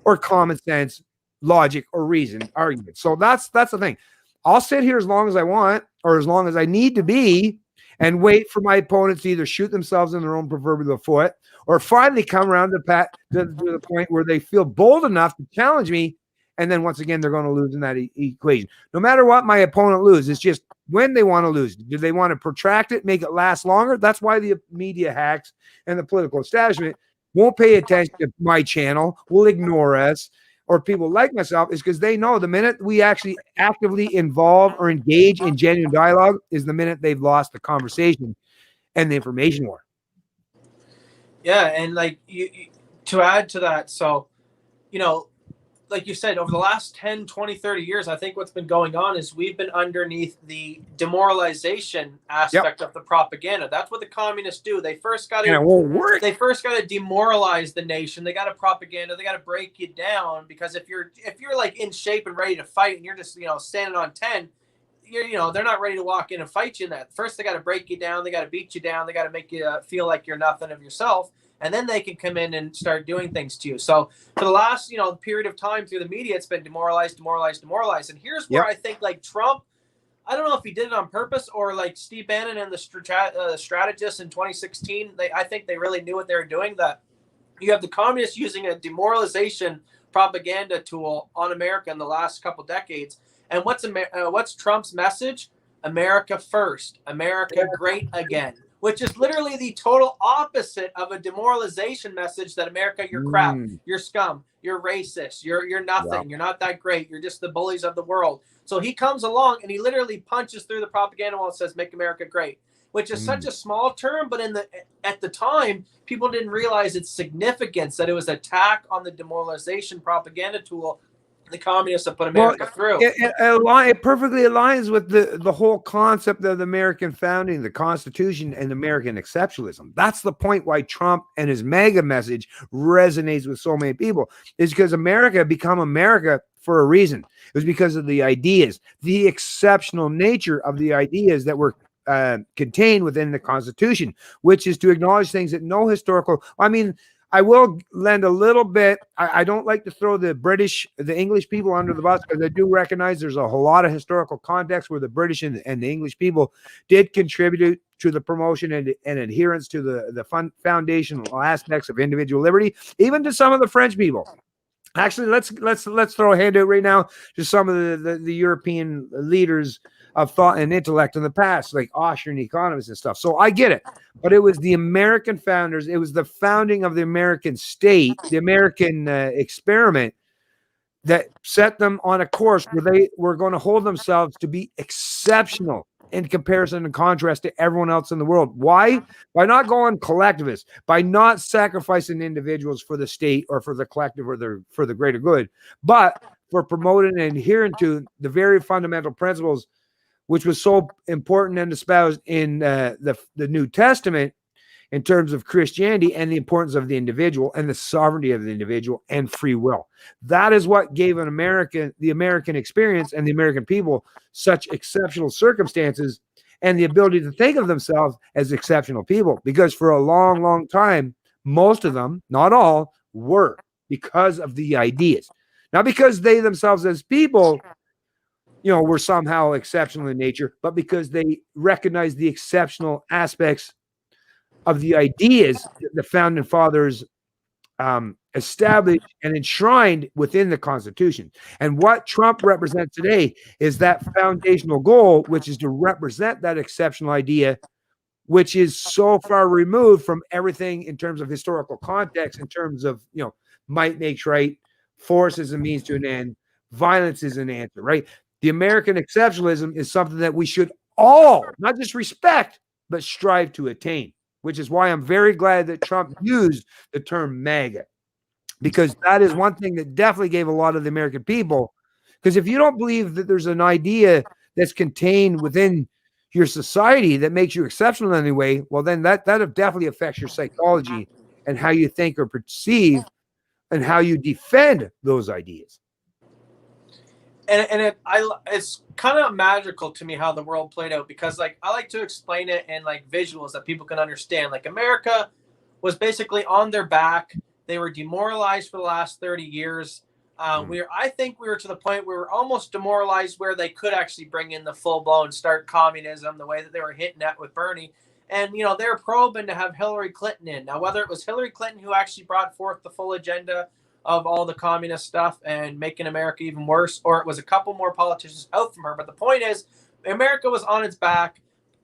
or common sense, logic, or reason argument. So that's the thing. I'll sit here as long as I want or as long as I need to be and wait for my opponents to either shoot themselves in their own proverbial foot or finally come around to the point where they feel bold enough to challenge me. And then once again, they're going to lose in that equation. No matter what my opponent loses, it's just when they want to lose. Do they want to protract it, make it last longer? That's why the media hacks and the political establishment won't pay attention to my channel, will ignore us, or people like myself, is because they know the minute we actually actively involve or engage in genuine dialogue is the minute they've lost the conversation and the information war. Yeah, and like to add to that, so, you know, like you said, over the last 10, 20, 30 years, I think what's been going on is we've been underneath the demoralization aspect of the propaganda. That's what the communists do. They first got to, it won't work. They first got to demoralize the nation. They got to propaganda. They got to break you down, because if you're like in shape and ready to fight and you're just, you know, standing on 10, they're not ready to walk in and fight you in that. First, they got to break you down. They got to beat you down. They got to make you feel like you're nothing of yourself. And then they can come in and start doing things to you. So for the last, period of time through the media, it's been demoralized. And here's where I think, like, Trump, I don't know if he did it on purpose, or like Steve Bannon and the strategists in 2016. I think they really knew what they were doing. That you have the communists using a demoralization propaganda tool on America in the last couple decades. And what's Trump's message? America first, America great again. Which is literally the total opposite of a demoralization message that America, you're crap, you're scum, you're racist, you're nothing, you're not that great, you're just the bullies of the world. So he comes along and he literally punches through the propaganda wall and says, make America great, which is such a small term, but at the time, people didn't realize its significance, that it was an attack on the demoralization propaganda tool the communists have put America through. It perfectly aligns with the whole concept of the American founding, the Constitution, and American exceptionalism. That's the point why Trump and his MAGA message resonates with so many people, is because America become America for a reason. It was because of the ideas, the exceptional nature of the ideas that were contained within the Constitution, which is to acknowledge things that no historical, I will lend a little bit. I don't like to throw the English people under the bus, because I do recognize there's a whole lot of historical context where the British and the English people did contribute to the promotion and adherence to the foundational aspects of individual liberty, even to some of the French people. Actually, let's throw a hand out right now to some of the European leaders of thought and intellect in the past, like Austrian economists and stuff. So I get it. But it was the American founders, it was the founding of the American state, the American experiment, that set them on a course where they were going to hold themselves to be exceptional in comparison and contrast to everyone else in the world. Why? By not going collectivist, by not sacrificing individuals for the state or for the collective or for the greater good, but for promoting and adhering to the very fundamental principles which was so important and espoused in the New Testament in terms of Christianity, and the importance of the individual and the sovereignty of the individual and free will. That is what gave the American experience and the American people such exceptional circumstances and the ability to think of themselves as exceptional people, because for a long, long time, most of them, not all, were, because of the ideas. Not because they themselves as people were somehow exceptional in nature, but because they recognized the exceptional aspects of the ideas that the founding fathers established and enshrined within the Constitution. And what Trump represents today is that foundational goal, which is to represent that exceptional idea, which is so far removed from everything in terms of historical context, in terms of, might makes right, force is a means to an end, violence is an answer, right? The American exceptionalism is something that we should all not just respect, but strive to attain, which is why I'm very glad that Trump used the term MAGA, because that is one thing that definitely gave a lot of the American people. Because if you don't believe that there's an idea that's contained within your society that makes you exceptional in any way, well, then that definitely affects your psychology and how you think or perceive and how you defend those ideas. And it's kind of magical to me how the world played out, because I like to explain it in visuals that people can understand. America was basically on their back. They were demoralized for the last 30 years. I think we were to the point where we were almost demoralized where they could actually bring in the full-blown start communism the way that they were hitting at with Bernie. And, they're probing to have Hillary Clinton in. Now, whether it was Hillary Clinton who actually brought forth the full agenda of all the communist stuff and making America even worse, or it was a couple more politicians out from her. But the point is, America was on its back.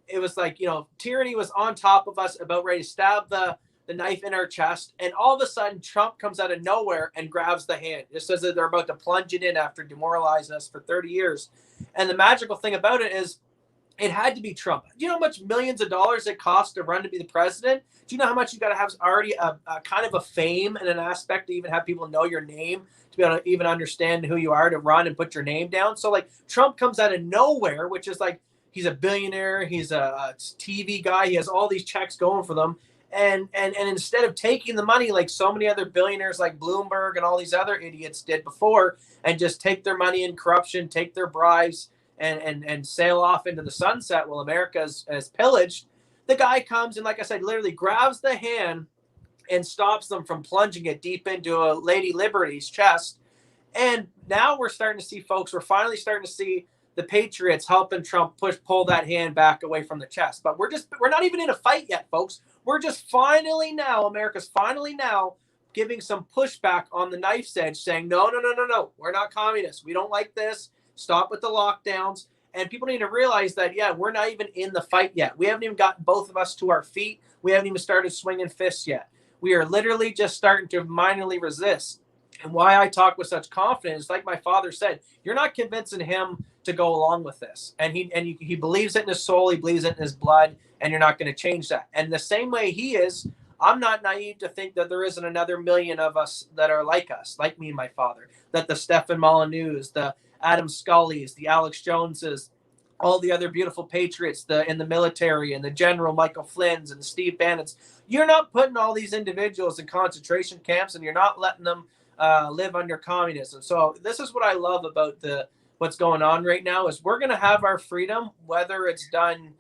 It was like, tyranny was on top of us, about ready to stab the knife in our chest. And all of a sudden, Trump comes out of nowhere and grabs the hand. Just as they're about to plunge it in after demoralizing us for 30 years. And the magical thing about it is, it had to be Trump. Do you know how much millions of dollars it costs to run to be the president? Do you know how much you got to have already a kind of a fame and an aspect to even have people know your name, to be able to even understand who you are, to run and put your name down? So, like, Trump comes out of nowhere, which is like, he's a billionaire, he's a TV guy, he has all these checks going for them. And instead of taking the money like so many other billionaires like Bloomberg and all these other idiots did before, and just take their money in corruption, take their bribes, and sail off into the sunset while America is pillaged, the guy comes and, like I said, literally grabs the hand and stops them from plunging it deep into a Lady Liberty's chest. And now we're starting to see, folks, we're finally starting to see the Patriots helping Trump pull that hand back away from the chest. But we're not even in a fight yet, folks. We're just finally now, America's finally now giving some pushback on the knife's edge, saying, no, we're not communists. We don't like this. Stop with the lockdowns. And people need to realize that, yeah, we're not even in the fight yet. We haven't even gotten both of us to our feet. We haven't even started swinging fists yet. We are literally just starting to minorly resist. And why I talk with such confidence, like my father said, you're not convincing him to go along with this. And he believes it in his soul. He believes it in his blood. And you're not going to change that. And the same way he is, I'm not naive to think that there isn't another million of us that are like us, like me and my father, that the Stefan Molyneux, the Adam Scully's, the Alex Joneses, all the other beautiful patriots in the military, and the General Michael Flynn's and the Steve Bannons. You're not putting all these individuals in concentration camps, and you're not letting them live under communism. So this is what I love about what's going on right now, is we're going to have our freedom, whether it's done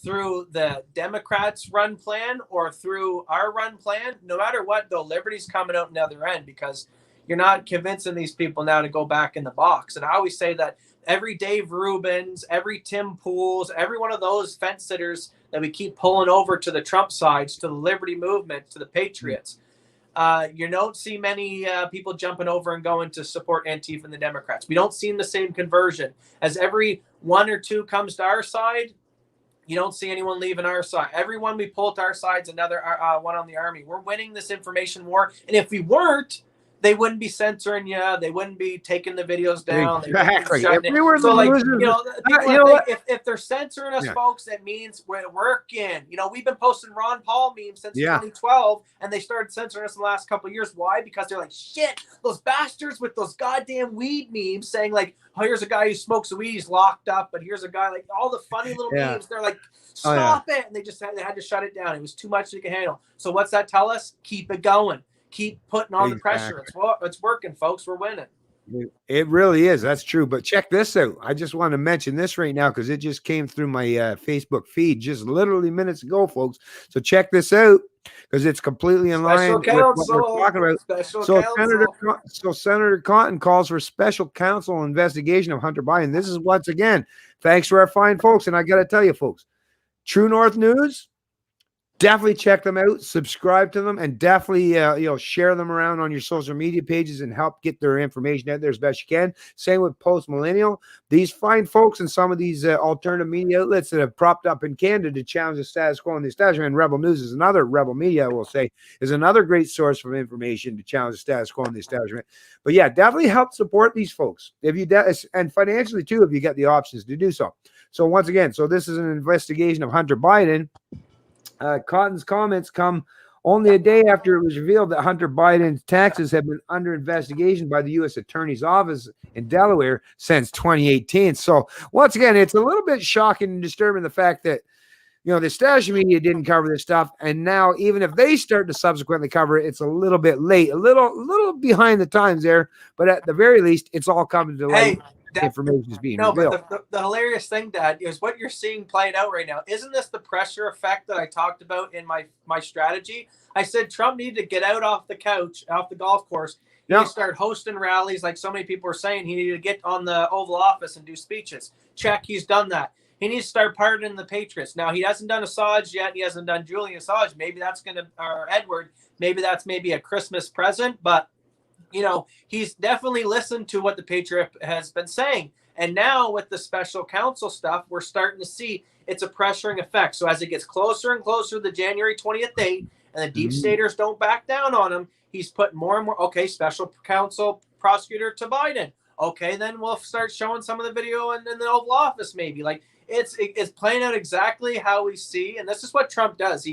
through the Democrats' run plan or through our run plan. No matter what, though, liberty's coming out on the other end, because you're not convincing these people now to go back in the box. And I always say that every Dave Rubins, every Tim Pools, every one of those fence sitters that we keep pulling over to the Trump sides, to the liberty movement, to the Patriots, you don't see many people jumping over and going to support Antifa and the Democrats. We don't see the same conversion. As every one or two comes to our side, you don't see anyone leaving our side. Everyone we pull to our side's another one on the army. We're winning this information war. And if we weren't, they wouldn't be censoring you. They wouldn't be taking the videos down. Exactly. If they're censoring us, folks, it means we're working. We've been posting Ron Paul memes since 2012, and they started censoring us in the last couple of years. Why? Because they're like, shit, those bastards with those goddamn weed memes saying, like, oh, here's a guy who smokes weed, he's locked up, but here's a guy, like, all the funny little memes. They're like, stop it. And they had to shut it down. It was too much they could handle. So what's that tell us? Keep it going. Keep putting on the pressure. It's working, folks. We're winning. It really is. That's true. But check this out. I just want to mention this right now because it just came through my Facebook feed just literally minutes ago, folks. So check this out because it's completely in line with what we're talking about. So Senator Cotton calls for special counsel investigation of Hunter Biden. This is once again, thanks to our fine folks. And I got to tell you, folks, True North News, definitely check them out, subscribe to them, and definitely share them around on your social media pages and help get their information out there as best you can. Same with Post Millennial. These fine folks and some of these alternative media outlets that have propped up in Canada to challenge the status quo in the establishment. And Rebel News is another, Rebel Media, I will say, is another great source of information to challenge the status quo in the establishment. But yeah, definitely help support these folks if you and financially too, if you get the options to do so. So once again, so this is an investigation of Hunter Biden. Cotton's comments come only a day after it was revealed that Hunter Biden's taxes have been under investigation by the U.S. Attorney's Office in Delaware since 2018. So once again, it's a little bit shocking and disturbing the fact that, the establishment media didn't cover this stuff. And now, even if they start to subsequently cover it, it's a little bit late, a little behind the times there. But at the very least, it's all coming to light. Information is being revealed. But the hilarious thing, Dad, is what you're seeing playing out right now. Isn't this the pressure effect that I talked about in my strategy? I said Trump needed to get out off the couch, off the golf course. He needs to start hosting rallies like so many people were saying. He needed to get on the Oval Office and do speeches. Check, he's done that. He needs to start pardoning the Patriots. Now, he hasn't done Assange yet. He hasn't done Julian Assange. Maybe that's going to, or Edward, maybe that's maybe a Christmas present. But, you know, he's definitely listened to what the Patriot has been saying. And now with the special counsel stuff, we're starting to see it's a pressuring effect. So as it gets closer and closer to the January 20th date and the deep staters don't back down on him, he's put more and more, okay, special counsel prosecutor to Biden. Okay, then we'll start showing some of the video in the Oval Office maybe. Like, it's playing out exactly how we see, and this is what Trump does.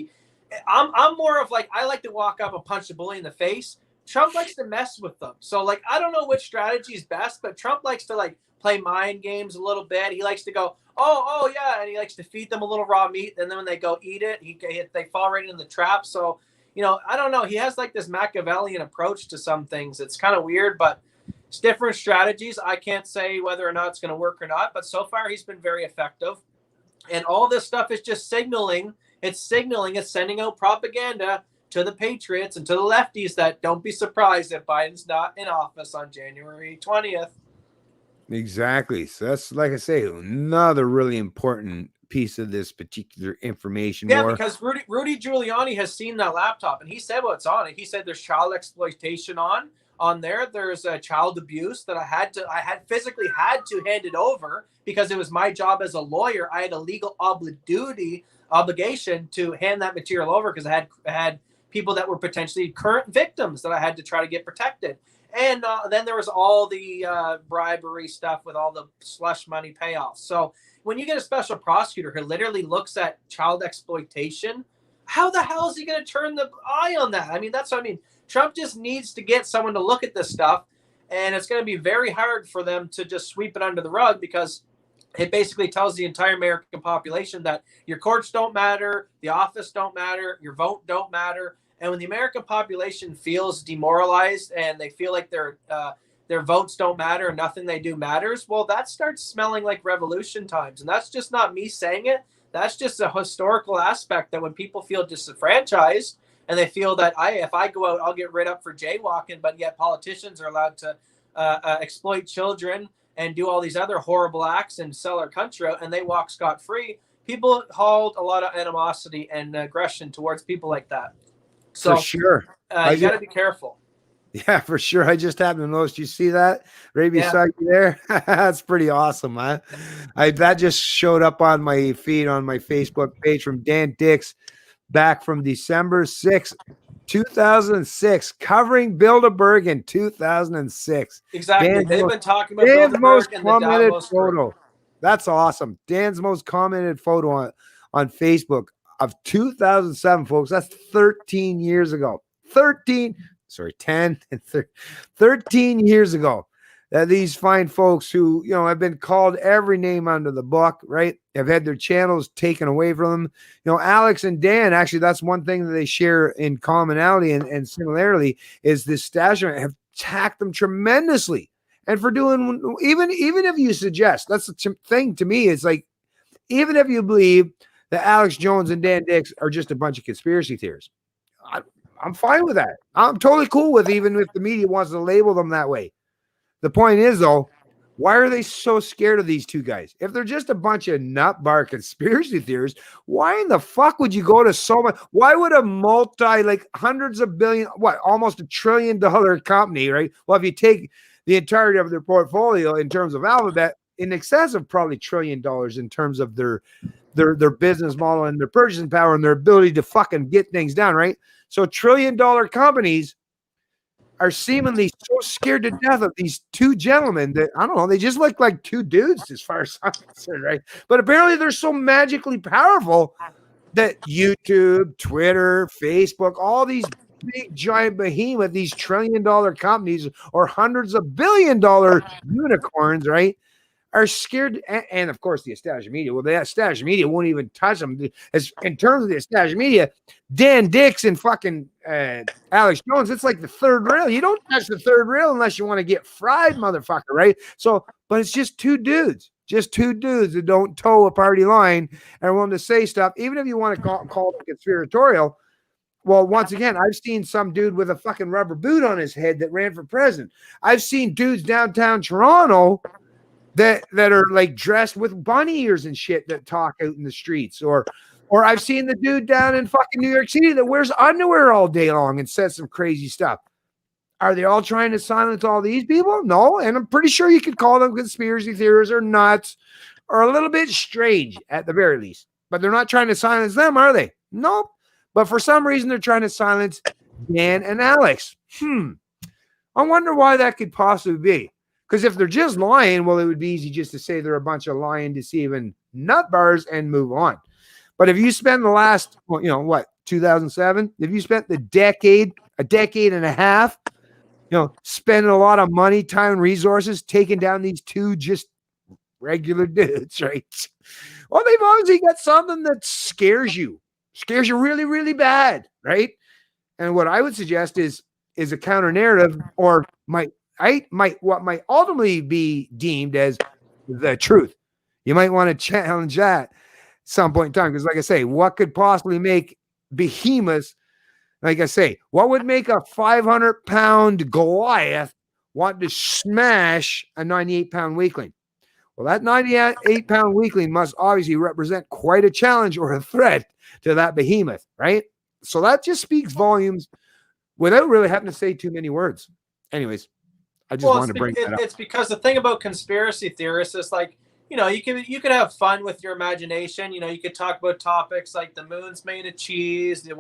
I'm more of like, I like to walk up and punch a bully in the face. Trump likes to mess with them. So like, I don't know which strategy is best, but Trump likes to like play mind games a little bit. He likes to go, oh yeah, and he likes to feed them a little raw meat, and then when they go eat it, they fall right in the trap. So, you know, I don't know. He has like this Machiavellian approach to some things. It's kind of weird, but it's different strategies. I can't say whether or not it's going to work or not, but so far he's been very effective. And all this stuff is just signaling. It's sending out propaganda to the Patriots and to the lefties that don't be surprised if Biden's not in office on January 20th. Exactly. So that's, like I say, another really important piece of this particular information. Yeah, because Rudy Giuliani has seen that laptop, and he said what's on it. He said there's child exploitation on there. There's child abuse that I had physically had to hand it over because it was my job as a lawyer. I had a legal obligation to hand that material over because I had people that were potentially current victims that I had to try to get protected. And then there was all the bribery stuff with all the slush money payoffs. So when you get a special prosecutor who literally looks at child exploitation, how the hell is he going to turn the eye on that? I mean, that's what I mean. Trump just needs to get someone to look at this stuff, and it's going to be very hard for them to just sweep it under the rug because it basically tells the entire American population that your courts don't matter, the office don't matter, your vote don't matter. And when the American population feels demoralized and they feel like their votes don't matter and nothing they do matters, well, that starts smelling like revolution times. And that's just not me saying it. That's just a historical aspect that when people feel disenfranchised and they feel that if I go out, I'll get rid up for jaywalking, but yet politicians are allowed to exploit children and do all these other horrible acts and sell our country out, and they walk scot-free. People hold a lot of animosity and aggression towards people like that. So for sure, you got to be careful. Yeah, for sure. I just happened to notice. You see that right beside you there? That's pretty awesome, man. That just showed up on my feed on my Facebook page from Dan Dix, back from December 6th, 2006, covering Bilderberg in 2006. Exactly. They've been talking about Dan's most commented photo. That's awesome. Dan's most commented photo on Facebook of 2007, folks. That's 13 years ago. 13 years ago. These fine folks who, you know, have been called every name under the book, right? Have had their channels taken away from them. You know, Alex and Dan, actually, that's one thing that they share in commonality and similarity is this establishment have attacked them tremendously. And for doing, even if you suggest, that's the thing to me, is like, even if you believe that Alex Jones and Dan Dix are just a bunch of conspiracy theorists, I'm fine with that. I'm totally cool with, even if the media wants to label them that way. The point is, though, why are they so scared of these two guys? If they're just a bunch of nut bar conspiracy theorists, why in the fuck would you go to so much? Why would a hundreds of billion, almost $1 trillion company, right? Well, if you take the entirety of their portfolio in terms of Alphabet, in excess of probably $1 trillion in terms of their business model and their purchasing power and their ability to fucking get things done, right? So $1 trillion companies are seemingly so scared to death of these two gentlemen that, I don't know, they just look like two dudes as far as I'm concerned, right? But apparently they're so magically powerful that YouTube, Twitter, Facebook, all these big giant behemoth, these $1 trillion companies or hundreds of $1 billion unicorns, right, are scared. And of course the established media, well, the established media won't even touch them. As in terms of the established media, Dan Dix and fucking Alex Jones, it's like the third rail. You don't touch the third rail unless you want to get fried, motherfucker, right? So, but it's just two dudes that don't toe a party line and are willing to say stuff, even if you want to call it conspiratorial. Well, once again, I've seen some dude with a fucking rubber boot on his head that ran for president. I've seen dudes downtown Toronto that are like dressed with bunny ears and shit that talk out in the streets, or I've seen the dude down in fucking New York City that wears underwear all day long and says some crazy stuff. Are they all trying to silence all these people? No, and I'm pretty sure you could call them conspiracy theorists or nuts or a little bit strange at the very least. But they're not trying to silence them, are they? Nope. But for some reason, they're trying to silence Dan and Alex. I wonder why that could possibly be. Because if they're just lying, well, it would be easy just to say they're a bunch of lying, deceiving nutbars and move on. But if you spend the last, 2007, if you spent a decade and a half, spending a lot of money, time, and resources taking down these two just regular dudes, right? Well, they've obviously got something that scares you really, really bad, right? And what I would suggest is a counter narrative, or what might ultimately be deemed as the truth. You might want to challenge that some point in time, because like I say, what could possibly make behemoths, like I say, what would make a 500-pound Goliath want to smash a 98-pound weakling? Well, that 98-pound weakling must obviously represent quite a challenge or a threat to that behemoth, right? So that just speaks volumes without really having to say too many words. Anyways, I just wanted to bring that up. It's because the thing about conspiracy theorists is like, you could have fun with your imagination. You could talk about topics like the moon's made of cheese, the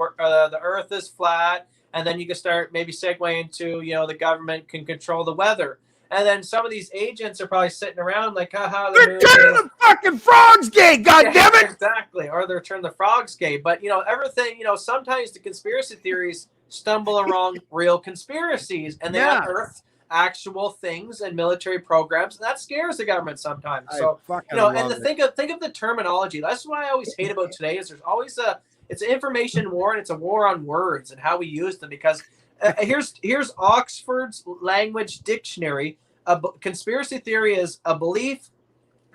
earth is flat, and then you could start maybe segue into, the government can control the weather. And then some of these agents are probably sitting around like, haha, they're turning the fucking frogs gay, goddammit! Exactly. Or they're turning the frogs gay. But, everything, sometimes the conspiracy theories stumble around real conspiracies, and they unearth actual things and military programs, and that scares the government sometimes. So think of the terminology. That's what I always hate about today is there's always it's an information war, and it's a war on words and how we use them. Because here's Oxford's Language Dictionary. Conspiracy theory is a belief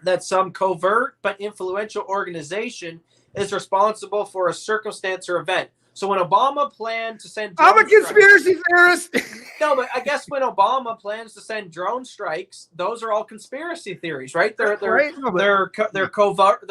that some covert but influential organization is responsible for a circumstance or event. So when Obama planned to send I'm a conspiracy theorist. No, but I guess when Obama plans to send drone strikes, those are all conspiracy theories, right? They're covert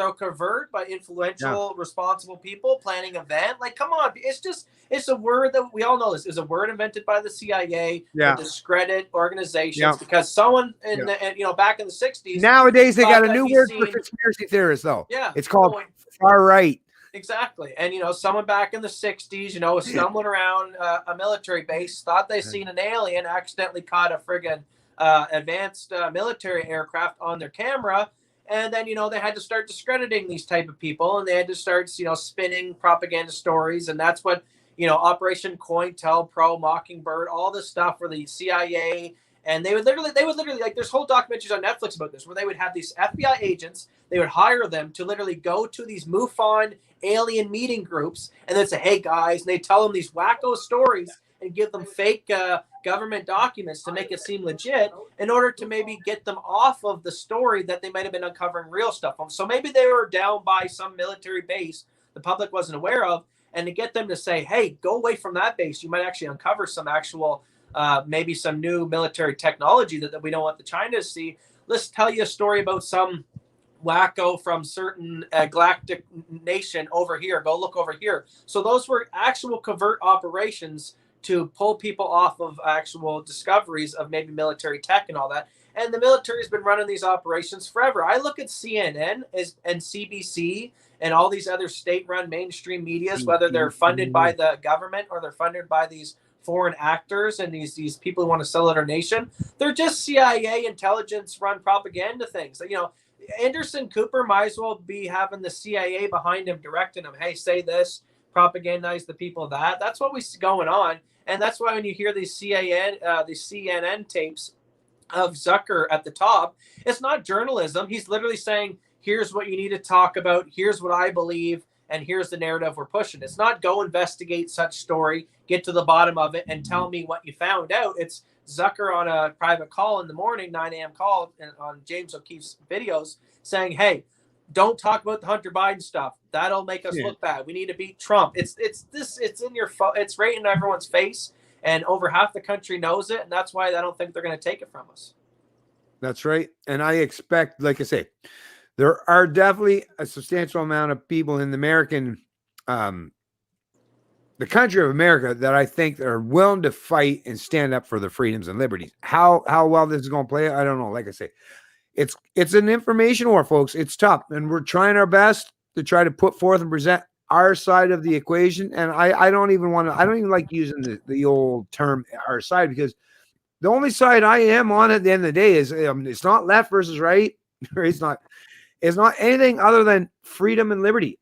by influential, responsible people planning an event. Like, come on, it's a word that we all know. This is a word invented by the CIA to discredit organizations because someone back in the 60s. Nowadays they got a new word for conspiracy theorists, though. Yeah, it's called far right. Exactly. And, someone back in the 60s, was stumbling around a military base, thought they seen an alien, accidentally caught a friggin' advanced military aircraft on their camera. And then, they had to start discrediting these type of people, and they had to start, spinning propaganda stories. And that's what, Operation COINTELPRO, Mockingbird, all this stuff where the CIA, and they would literally like, there's whole documentaries on Netflix about this, where they would have these FBI agents, they would hire them to literally go to these MUFON alien meeting groups and then say, hey guys, and they tell them these wacko stories and give them fake government documents to make it seem legit in order to maybe get them off of the story that they might have been uncovering real stuff on. So maybe they were down by some military base the public wasn't aware of, and to get them to say, hey, go away from that base, you might actually uncover some actual maybe some new military technology that we don't want the China to see. Let's tell you a story about some wacko from certain galactic nation over here. Go look over here. So those were actual covert operations to pull people off of actual discoveries of maybe military tech and all that. And the military has been running these operations forever. I look at CNN and CBC and all these other state-run mainstream medias, whether they're funded by the government or they're funded by these foreign actors and these people who want to sell out our nation. They're just CIA intelligence-run propaganda things. Anderson Cooper might as well be having the CIA behind him, directing him. Hey, say this, propagandize the people. That's what we see going on, and that's why when you hear these CNN tapes of Zucker at the top, it's not journalism. He's literally saying, "Here's what you need to talk about. Here's what I believe, and here's the narrative we're pushing." It's not go investigate such story, get to the bottom of it, and tell me what you found out. It's Zucker on a private call in the morning, 9 a.m. call on James O'Keefe's videos saying, hey, don't talk about the Hunter Biden stuff. That'll make us look bad. We need to beat Trump. It's in your it's right in everyone's face, and over half the country knows it, and that's why I don't think they're going to take it from us. That's right. And I expect, like I say, there are definitely a substantial amount of people in the American, the country of America, that I think are willing to fight and stand up for the freedoms and liberties. How well this is going to play, I don't know. Like I say, it's an information war, folks. It's tough, and we're trying our best to try to put forth and present our side of the equation. And I don't even like using the old term our side, because the only side I am on at the end of the day is it's not left versus right. It's not anything other than freedom and liberty.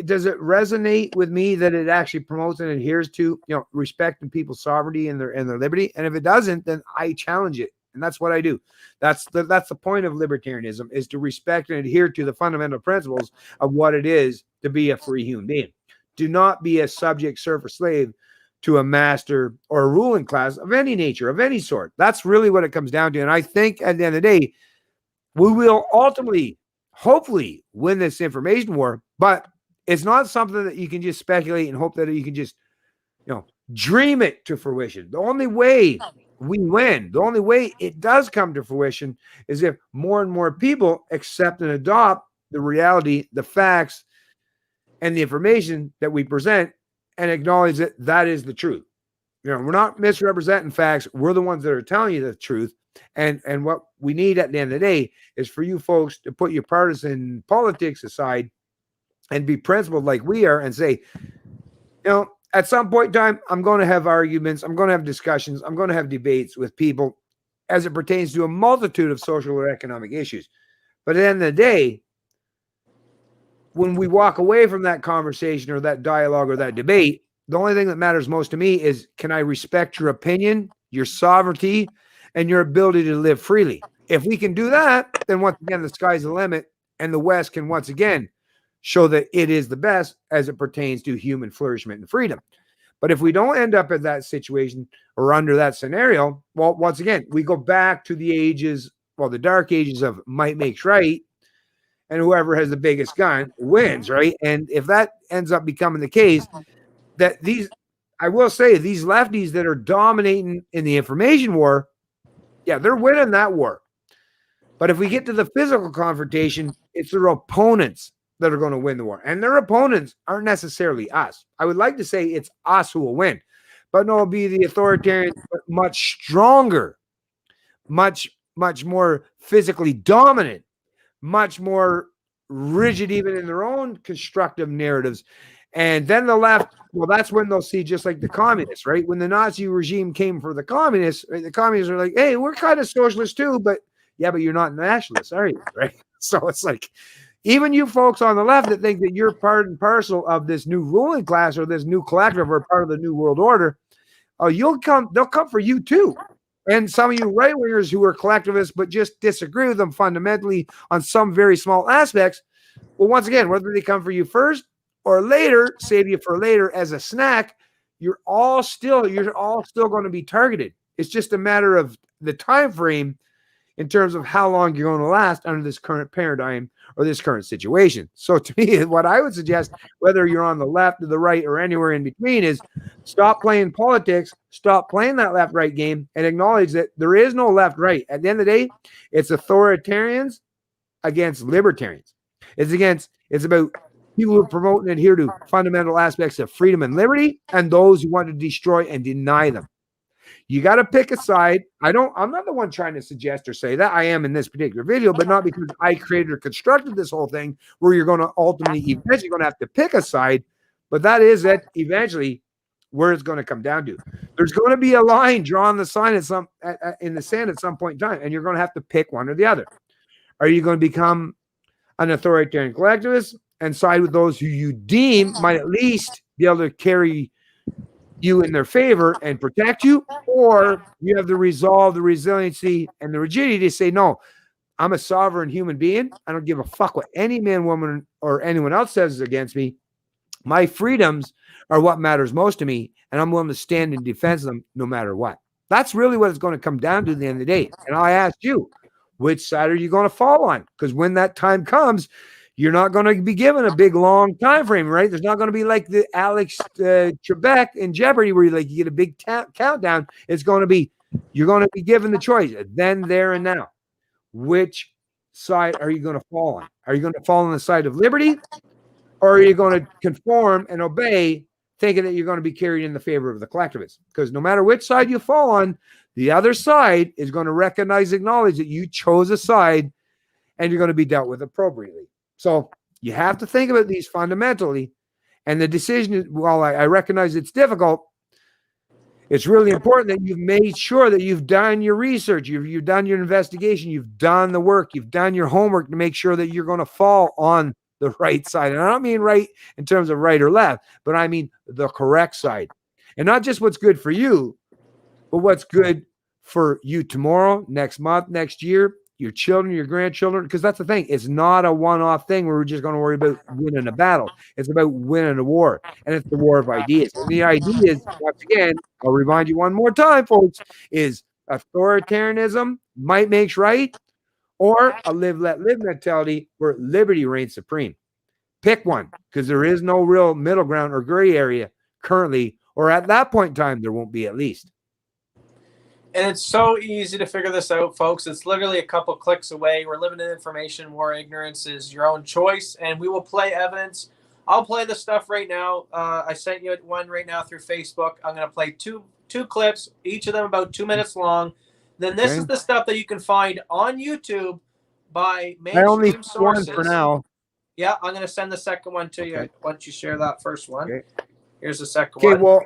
Does it resonate with me that it actually promotes and adheres to, respect and people's sovereignty and their liberty? And if it doesn't, then I challenge it. And that's what I do. That's the point of libertarianism, is to respect and adhere to the fundamental principles of what it is to be a free human being. Do not be a subject, serf, or slave to a master or a ruling class of any nature, of any sort. That's really what it comes down to. And I think at the end of the day, we will ultimately, hopefully, win this information war. But it's not something that you can just speculate and hope that you can just, dream it to fruition. The only way we win, the only way it does come to fruition, is if more and more people accept and adopt the reality, the facts, and the information that we present, and acknowledge that that is the truth. We're not misrepresenting facts. We're the ones that are telling you the truth. And what we need at the end of the day is for you folks to put your partisan politics aside and be principled like we are, and say, at some point in time, I'm going to have arguments. I'm going to have discussions. I'm going to have debates with people as it pertains to a multitude of social or economic issues. But at the end of the day, when we walk away from that conversation or that dialogue or that debate, the only thing that matters most to me is, can I respect your opinion, your sovereignty, and your ability to live freely? If we can do that, then once again, the sky's the limit, and the West can once again show that it is the best as it pertains to human flourishment and freedom. But if we don't end up in that situation or under that scenario, well, once again, we go back to the ages, the dark ages of might makes right, and whoever has the biggest gun wins, right? And if that ends up becoming the case, that I will say, these lefties that are dominating in the information war, they're winning that war. But if we get to the physical confrontation, it's their opponents that are going to win the war. And their opponents aren't necessarily us. I would like to say it's us who will win. But no, it'll be the authoritarians, but much stronger, much more physically dominant, much more rigid even in their own constructive narratives. And then the left, that's when they'll see, just like the communists, right? When the Nazi regime came for the communists, right? The communists are like, hey, we're kind of socialists too, but you're not nationalists, are you? Right? So it's like, even you folks on the left that think that you're part and parcel of this new ruling class or this new collective or part of the new world order, they'll come for you too. And some of you right-wingers who are collectivists but just disagree with them fundamentally on some very small aspects, well, once again, whether they come for you first or later, save you for later as a snack, you're all still going to be targeted. It's just a matter of the time frame in terms of how long you're going to last under this current paradigm or this current situation. So to me, what I would suggest, whether you're on the left or the right or anywhere in between, is stop playing politics, stop playing that left-right game, and acknowledge that there is no left-right. At the end of the day, it's authoritarians against libertarians. It's about people who promote and adhere to fundamental aspects of freedom and liberty, and those who want to destroy and deny them. You got to pick a side. I'm not the one trying to suggest or say that. I am in this particular video, but not because I created or constructed this whole thing where you're going to eventually going to have to pick a side. But that is eventually where it's going to come down to. There's going to be a line drawn in the sand at some point in time, and you're going to have to pick one or the other. Are you going to become an authoritarian collectivist and side with those who you deem might at least be able to carry you in their favor and protect you, or you have the resolve, the resiliency, and the rigidity to say, no, I'm a sovereign human being. I don't give a fuck what any man, woman, or anyone else says against me. My freedoms are what matters most to me, and I'm willing to stand in defense of them no matter what. That's really what it's going to come down to at the end of the day. And I ask you, which side are you going to fall on? Because when that time comes, you're not going to be given a big long time frame, right? There's not going to be like the Alex Trebek in Jeopardy where you get a big countdown. It's going to be, you're going to be given the choice then, there, and now. Which side are you going to fall on? Are you going to fall on the side of liberty, or are you going to conform and obey, thinking that you're going to be carried in the favor of the collectivists? Because no matter which side you fall on, the other side is going to recognize, acknowledge that you chose a side, and you're going to be dealt with appropriately. So you have to think about these fundamentally. And the decision is, while I recognize it's difficult, it's really important that you've made sure that you've done your research, you've done your investigation, you've done the work, you've done your homework to make sure that you're going to fall on the right side. And I don't mean right in terms of right or left, but I mean the correct side. And not just what's good for you, but what's good for you tomorrow, next month, next year, your children, your grandchildren, because that's the thing. It's not a one-off thing where we're just going to worry about winning a battle. It's about winning a war, and it's the war of ideas. And the idea is, once again, I'll remind you one more time, folks, is authoritarianism, might makes right, or a live, let live mentality where liberty reigns supreme. Pick one, because there is no real middle ground or gray area currently, or at that point in time, there won't be at least. And it's so easy to figure this out, folks. It's literally a couple clicks away. We're living in information war. Ignorance is your own choice, and we will play evidence. I'll play the stuff right now. I sent you one right now through Facebook. I'm going to play two clips, each of them about 2 minutes long. Then this is the stuff that you can find on YouTube by mainstream sources. One for now. Yeah, I'm going to send the second one to you once you share that first one. Okay. Here's the second one. Well,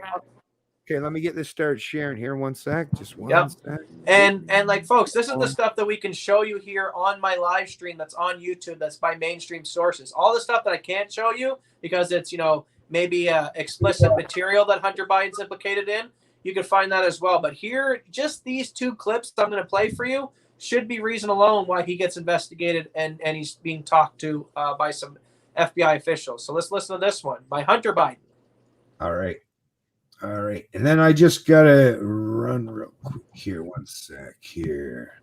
okay, let me get this started sharing here. One sec. Just one sec. And like, folks, this is the stuff that we can show you here on my live stream that's on YouTube that's by mainstream sources. All the stuff that I can't show you because it's, maybe explicit material that Hunter Biden's implicated in, you can find that as well. But here, just these two clips I'm going to play for you should be reason alone why he gets investigated and he's being talked to by some FBI officials. So let's listen to this one by Hunter Biden. All right. And then I just got to run real quick here. One sec here.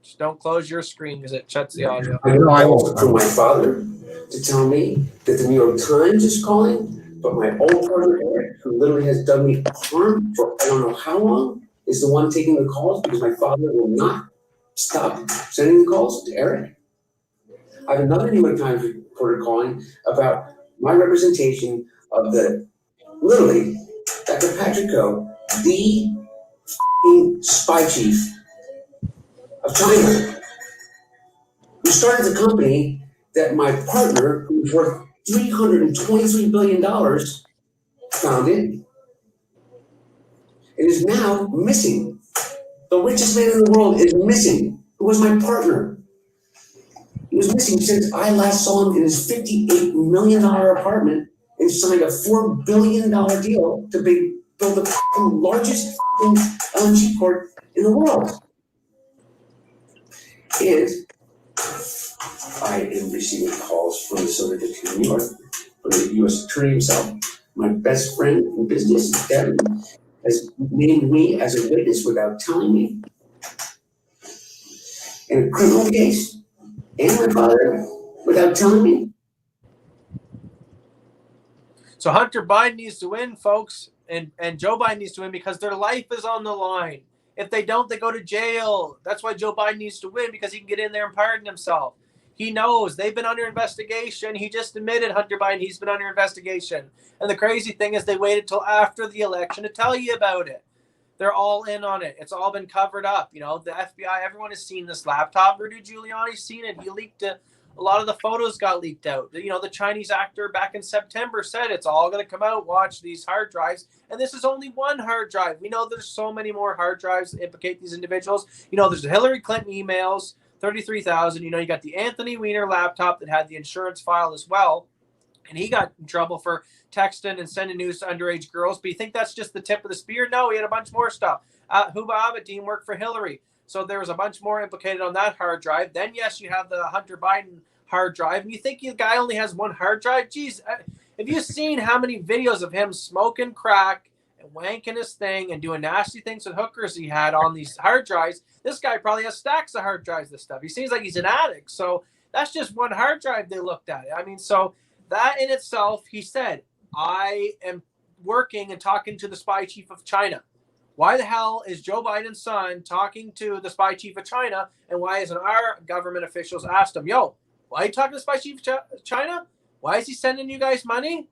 Just don't close your screen because it shuts the audio. I know I will. From my father to tell me that the New York Times is calling, but my old partner, Eric, who literally has done me harm for I don't know how long, is the one taking the calls because my father will not stop sending the calls to Eric. I have another New York Times reporter calling about my representation of literally, Dr. Patrick Coe, the spy chief of China, who started the company that my partner, who was worth $323 billion, founded, and is now missing. The richest man in the world is missing, who was my partner. He was missing since I last saw him in his $58 million apartment and signed a $4 billion deal to build the largest LNG port in the world. And I am receiving calls from the Southern District of New York, from the U.S. Attorney himself. My best friend in business, Devin, has named me as a witness without telling me in a criminal case, and my father without telling me. So Hunter Biden needs to win, folks, and Joe Biden needs to win because their life is on the line. If they don't, they go to jail. That's why Joe Biden needs to win, because he can get in there and pardon himself. He knows they've been under investigation. He just admitted, Hunter Biden, he's been under investigation. And the crazy thing is they waited till after the election to tell you about it. They're all in on it. It's all been covered up. The FBI, everyone has seen this laptop. Rudy Giuliani's seen it. He leaked it. A lot of the photos got leaked out. The Chinese actor back in September said it's all going to come out. Watch these hard drives. And this is only one hard drive. We know there's so many more hard drives that implicate these individuals. There's the Hillary Clinton emails, 33,000. You got the Anthony Weiner laptop that had the insurance file as well. And he got in trouble for texting and sending news to underage girls. But you think that's just the tip of the spear? No, he had a bunch more stuff. Huba Abedin worked for Hillary. So there was a bunch more implicated on that hard drive. Then, yes, you have the Hunter Biden hard drive. And you think the guy only has one hard drive? Geez, have you seen how many videos of him smoking crack and wanking his thing and doing nasty things with hookers he had on these hard drives? This guy probably has stacks of hard drives, this stuff. He seems like he's an addict. So That's just one hard drive they looked at. I mean, so that in itself, he said, I am working and talking to the spy chief of China. Why the hell is Joe Biden's son talking to the spy chief of China? And why isn't our government officials asked him, yo, why are you talking to the spy chief of China? Why is he sending you guys money?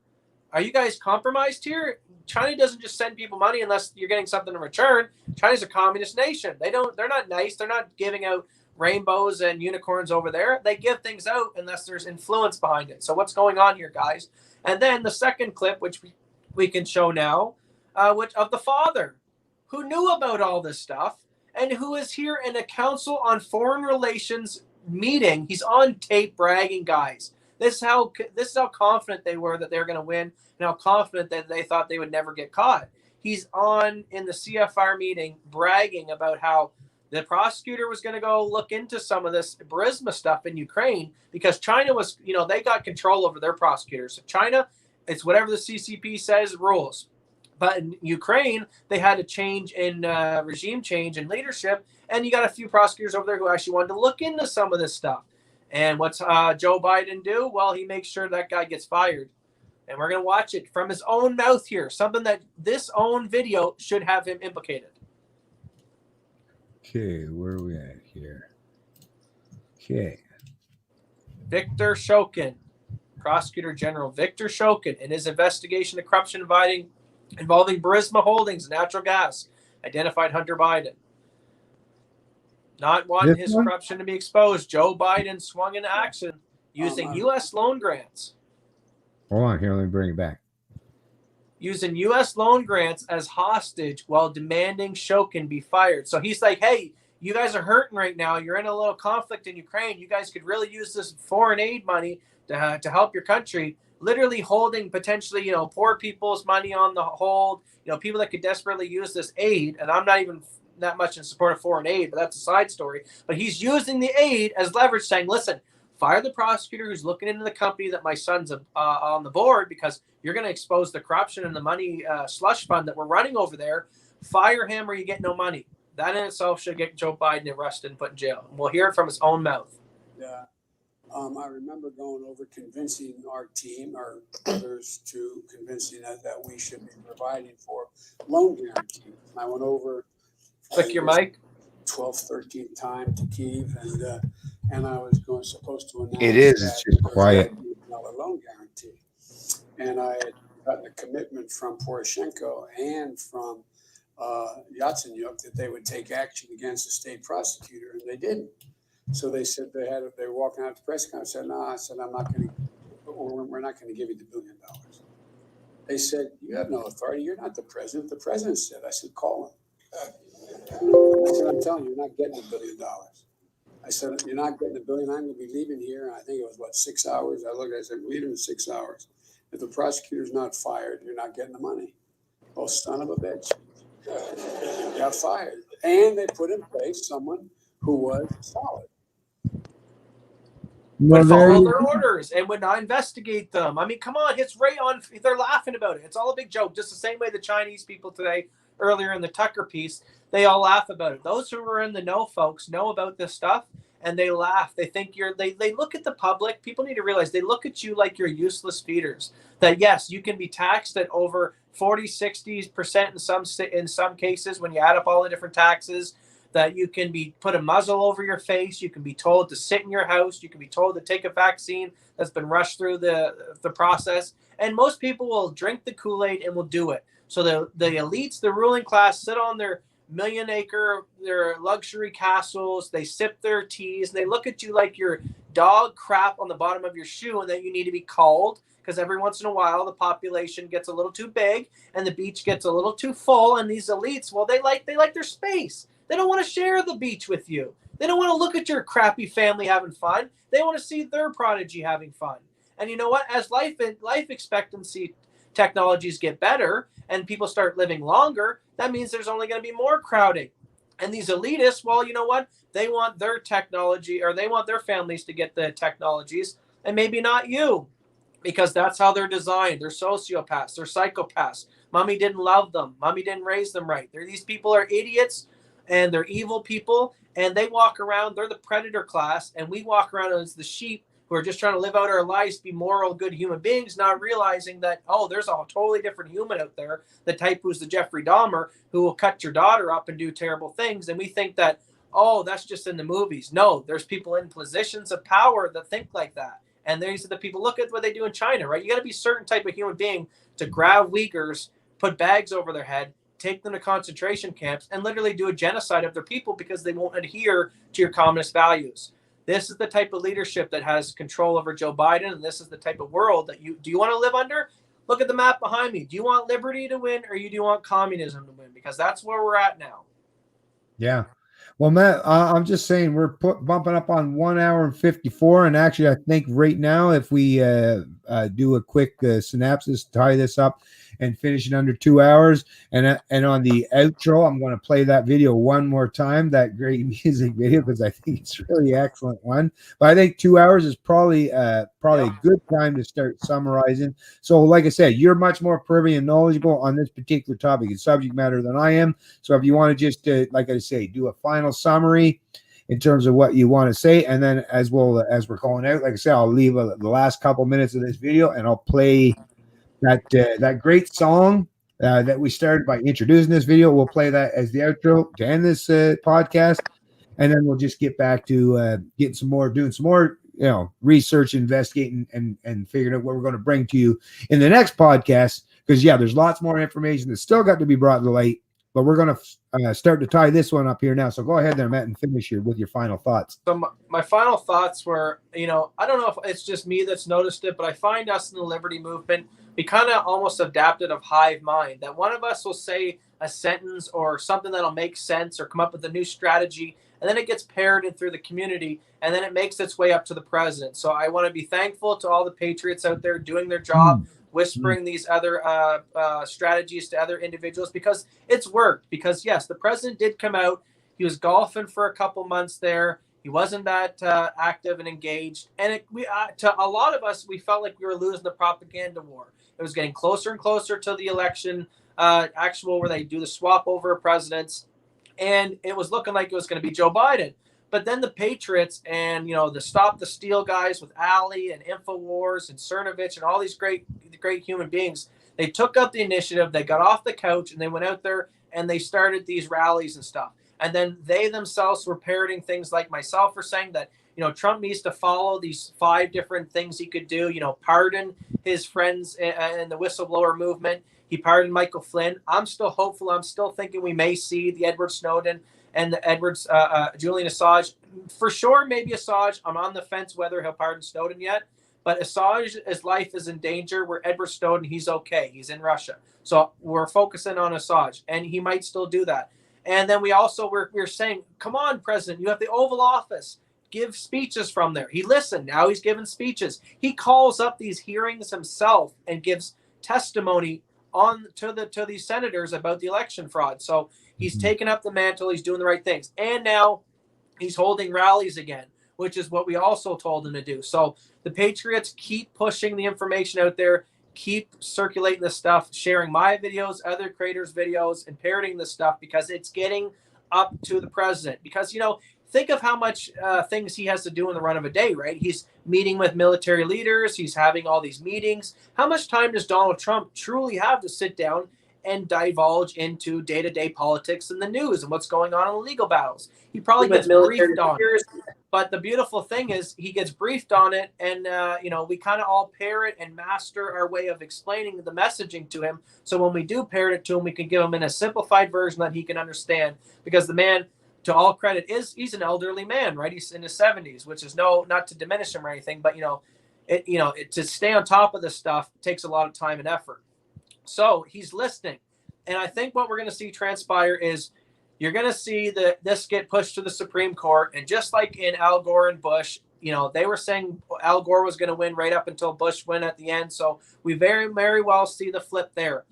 Are you guys compromised here? China doesn't just send people money unless you're getting something in return. China's a communist nation. They're not nice. They're not giving out rainbows and unicorns over there. They give things out unless there's influence behind it. So what's going on here, guys? And then the second clip, which we can show now, which of the father who knew about all this stuff and who is here in a Council on Foreign Relations meeting. He's on tape bragging, guys. This is how confident they were that they were going to win, and how confident that they thought they would never get caught. He's on in the CFR meeting bragging about how the prosecutor was going to go look into some of this Burisma stuff in Ukraine because China was, they got control over their prosecutors. So China, it's whatever the CCP says rules. But in Ukraine, they had a change in regime change in leadership, and you got a few prosecutors over there who actually wanted to look into some of this stuff. And what's Joe Biden do? Well, he makes sure that guy gets fired. And we're going to watch it from his own mouth here, something that this own video should have him implicated. Okay, where are we at here? Okay. Victor Shokin, Prosecutor General Victor Shokin, in his investigation of corruption involving Burisma Holdings and natural gas, identified Hunter Biden. Not wanting his corruption to be exposed, Joe Biden swung into action using U.S. loan grants. Hold on here, let me bring it back. Using U.S. loan grants as hostage while demanding Shokin be fired. So he's like, hey, you guys are hurting right now. You're in a little conflict in Ukraine. You guys could really use this foreign aid money to help your country. Literally holding potentially, poor people's money on the hold, people that could desperately use this aid. And I'm not even that much in support of foreign aid, but that's a side story. But he's using the aid as leverage, saying, listen, fire the prosecutor who's looking into the company that my son's on the board because you're going to expose the corruption and the money slush fund that we're running over there. Fire him or you get no money. That in itself should get Joe Biden arrested and put in jail. And we'll hear it from his own mouth. Yeah. I remember going over convincing our team or others to convincing us that we should be providing for loan guarantees. I went over Click your mic. 12th, 13th time to Kyiv, and I was supposed to announce it's just quiet. $1 loan guarantee. And I had gotten a commitment from Poroshenko and from Yatsenyuk that they would take action against the state prosecutor, and they didn't. So they said they were walking out to the press conference. I said, no, we're not going to give you the $1 billion. They said, you have no authority. You're not the president. The president said. I said, call him. I said, I'm telling you, you're not getting $1 billion. I said, you're not getting $1 billion. I'm going to be leaving here. And I think it was 6 hours. I looked, I said, leaving in 6 hours. If the prosecutor's not fired, you're not getting the money. Oh, son of a bitch. Got fired. And they put in place someone who was solid. Would follow their orders and would not investigate them. I mean, come on, it's right on. They're laughing about it. It's all a big joke. Just the same way the Chinese people today, earlier in the Tucker piece, they all laugh about it. Those who are in the know, folks, know about this stuff, and they laugh. They think they look at the public. People need to realize they look at you like you're useless feeders. That yes, you can be taxed at over 40, 60% in some cases when you add up all the different taxes. That you can be put a muzzle over your face. You can be told to sit in your house. You can be told to take a vaccine that's been rushed through the process. And most people will drink the Kool-Aid and will do it. So the elites, the ruling class, sit on their their luxury castles. They sip their teas. They look at you like you're dog crap on the bottom of your shoe and that you need to be culled. Because every once in a while, the population gets a little too big and the beach gets a little too full. And these elites, well, they like their space. They don't want to share the beach with you. They don't want to look at your crappy family having fun. They want to see their prodigy having fun. And you know what? As life expectancy technologies get better and people start living longer, that means there's only going to be more crowding. And these elitists, well, you know what? They want their technology, or they want their families to get the technologies, and maybe not you, because that's how they're designed. They're sociopaths. They're psychopaths. Mommy didn't love them. Mommy didn't raise them right. These people are idiots. And they're evil people, and they walk around. They're the predator class, and we walk around as the sheep who are just trying to live out our lives, be moral, good human beings, not realizing that, oh, there's a totally different human out there, the type who's the Jeffrey Dahmer, who will cut your daughter up and do terrible things. And we think that, oh, that's just in the movies. No, there's people in positions of power that think like that. And these are the people, look at what they do in China, right? You got to be a certain type of human being to grab Uyghurs, put bags over their head, take them to concentration camps, and literally do a genocide of their people because they won't adhere to your communist values. This is the type of leadership that has control over Joe Biden, and this is the type of world that do you want to live under? Look at the map behind me. Do you want liberty to win, or do you want communism to win? Because that's where we're at now. Yeah. Well, Matt, I'm just saying we're bumping up on 1 hour and 54. And actually, I think right now, if we do a quick synopsis, tie this up and finish it under 2 hours. And on the outro, I'm going to play that video one more time, that great music video, because I think it's a really excellent one. But I think 2 hours is probably a good time to start summarizing. So like I said, you're much more privy and knowledgeable on this particular topic and subject matter than I am. So if you want to just, like I say, do a final summary in terms of what you want to say, and then as well as we're going out, like I said, I'll leave the last couple minutes of this video and I'll play that great song that we started by introducing this video. We'll play that as the outro to end this podcast, and then we'll just get back to doing some more research, investigating, and figuring out what we're going to bring to you in the next podcast. Because there's lots more information that's still got to be brought to light, but we're going to start to tie this one up here now. So go ahead there, Matt, and finish with your final thoughts. So my final thoughts were, I don't know if it's just me that's noticed it, but I find us in the liberty movement, we kind of almost adapted a hive mind, that one of us will say a sentence or something that'll make sense or come up with a new strategy, and then it gets parroted through the community, and then it makes its way up to the president. So I want to be thankful to all the patriots out there doing their job, whispering these other strategies to other individuals, because it's worked. Because yes, the president did come out. He was golfing for a couple months there. He wasn't that active and engaged. And to a lot of us, we felt like we were losing the propaganda war. It was getting closer and closer to the election actual where they do the swap over presidents. And it was looking like it was going to be Joe Biden. But then the Patriots and, the Stop the Steal guys with Ali and InfoWars and Cernovich and all these great human beings, they took up the initiative. They got off the couch and they went out there and they started these rallies and stuff. And then they themselves were parroting things like myself were saying that, Trump needs to follow these 5 different things he could do, pardon his friends in the whistleblower movement. He pardoned Michael Flynn. I'm still hopeful. I'm still thinking we may see the Edward Snowden and the Julian Assange. For sure, maybe Assange. I'm on the fence whether he'll pardon Snowden yet. But Assange's life is in danger, where Edward Snowden, he's okay. He's in Russia. So we're focusing on Assange, and he might still do that. And then we're saying, come on, President, you have the Oval Office. Give speeches from there. He listened. Now he's giving speeches. He calls up these hearings himself and gives testimony to these senators about the election fraud. So he's taken up the mantle. He's doing the right things. And now he's holding rallies again, which is what we also told him to do. So the Patriots keep pushing the information out there, keep circulating this stuff, sharing my videos, other creators' videos, and parroting this stuff, because it's getting up to the president. Because, think of how much things he has to do in the run of a day, right? He's meeting with military leaders. He's having all these meetings. How much time does Donald Trump truly have to sit down and divulge into day-to-day politics and the news and what's going on in the legal battles? He probably gets briefed on it. But the beautiful thing is he gets briefed on it, and, we kind of all parrot and master our way of explaining the messaging to him. So when we do parrot it to him, we can give him in a simplified version that he can understand, because the man, to all credit, he's an elderly man, right? He's in his 70s, which is not to diminish him or anything, but to stay on top of this stuff takes a lot of time and effort. So he's listening, and I think what we're going to see transpire is you're going to see this get pushed to the Supreme Court, and just like in Al Gore and Bush, they were saying Al Gore was going to win right up until Bush win at the end. So we very, very well see the flip there.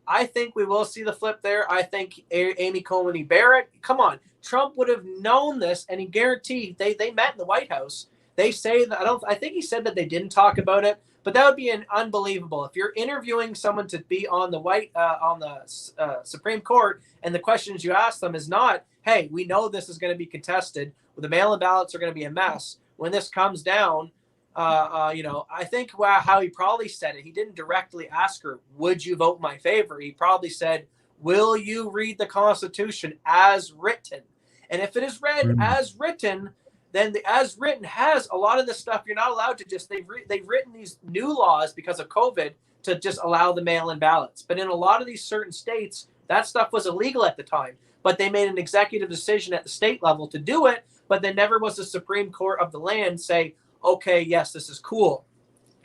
I think we will see the flip there. I think Amy Coney Barrett, come on, Trump would have known this, and he guaranteed they met in the White House. They say that I think he said that they didn't talk about it, but that would be an unbelievable. If you're interviewing someone to be on the Supreme Court, and the questions you ask them is not, "Hey, we know this is going to be contested. The mail-in ballots are going to be a mess. When this comes down, I think how he probably said it. He didn't directly ask her, "Would you vote in my favor?" He probably said, "Will you read the Constitution as written?" And if it is read as written, then the as written has a lot of the stuff you're not allowed to just. They've written these new laws because of COVID to just allow the mail-in ballots. But in a lot of these certain states, that stuff was illegal at the time. But they made an executive decision at the state level to do it. But there never was a Supreme Court of the land say, "Okay, yes, this is cool."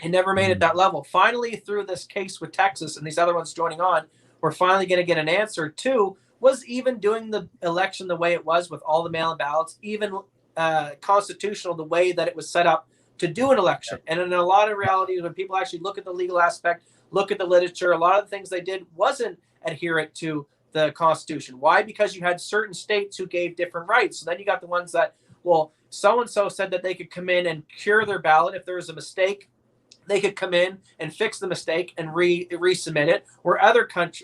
It never made it that level. Finally, through this case with Texas and these other ones joining on, we're finally going to get an answer to, was even doing the election the way it was with all the mail-in ballots, even constitutional the way that it was set up to do an election. And in a lot of realities, when people actually look at the legal aspect, look at the literature, a lot of the things they did wasn't adherent to the Constitution. Why? Because you had certain states who gave different rights. So then you got the ones that, well, so-and-so said that they could come in and cure their ballot if there was a mistake. They could come in and fix the mistake and resubmit it, where other parts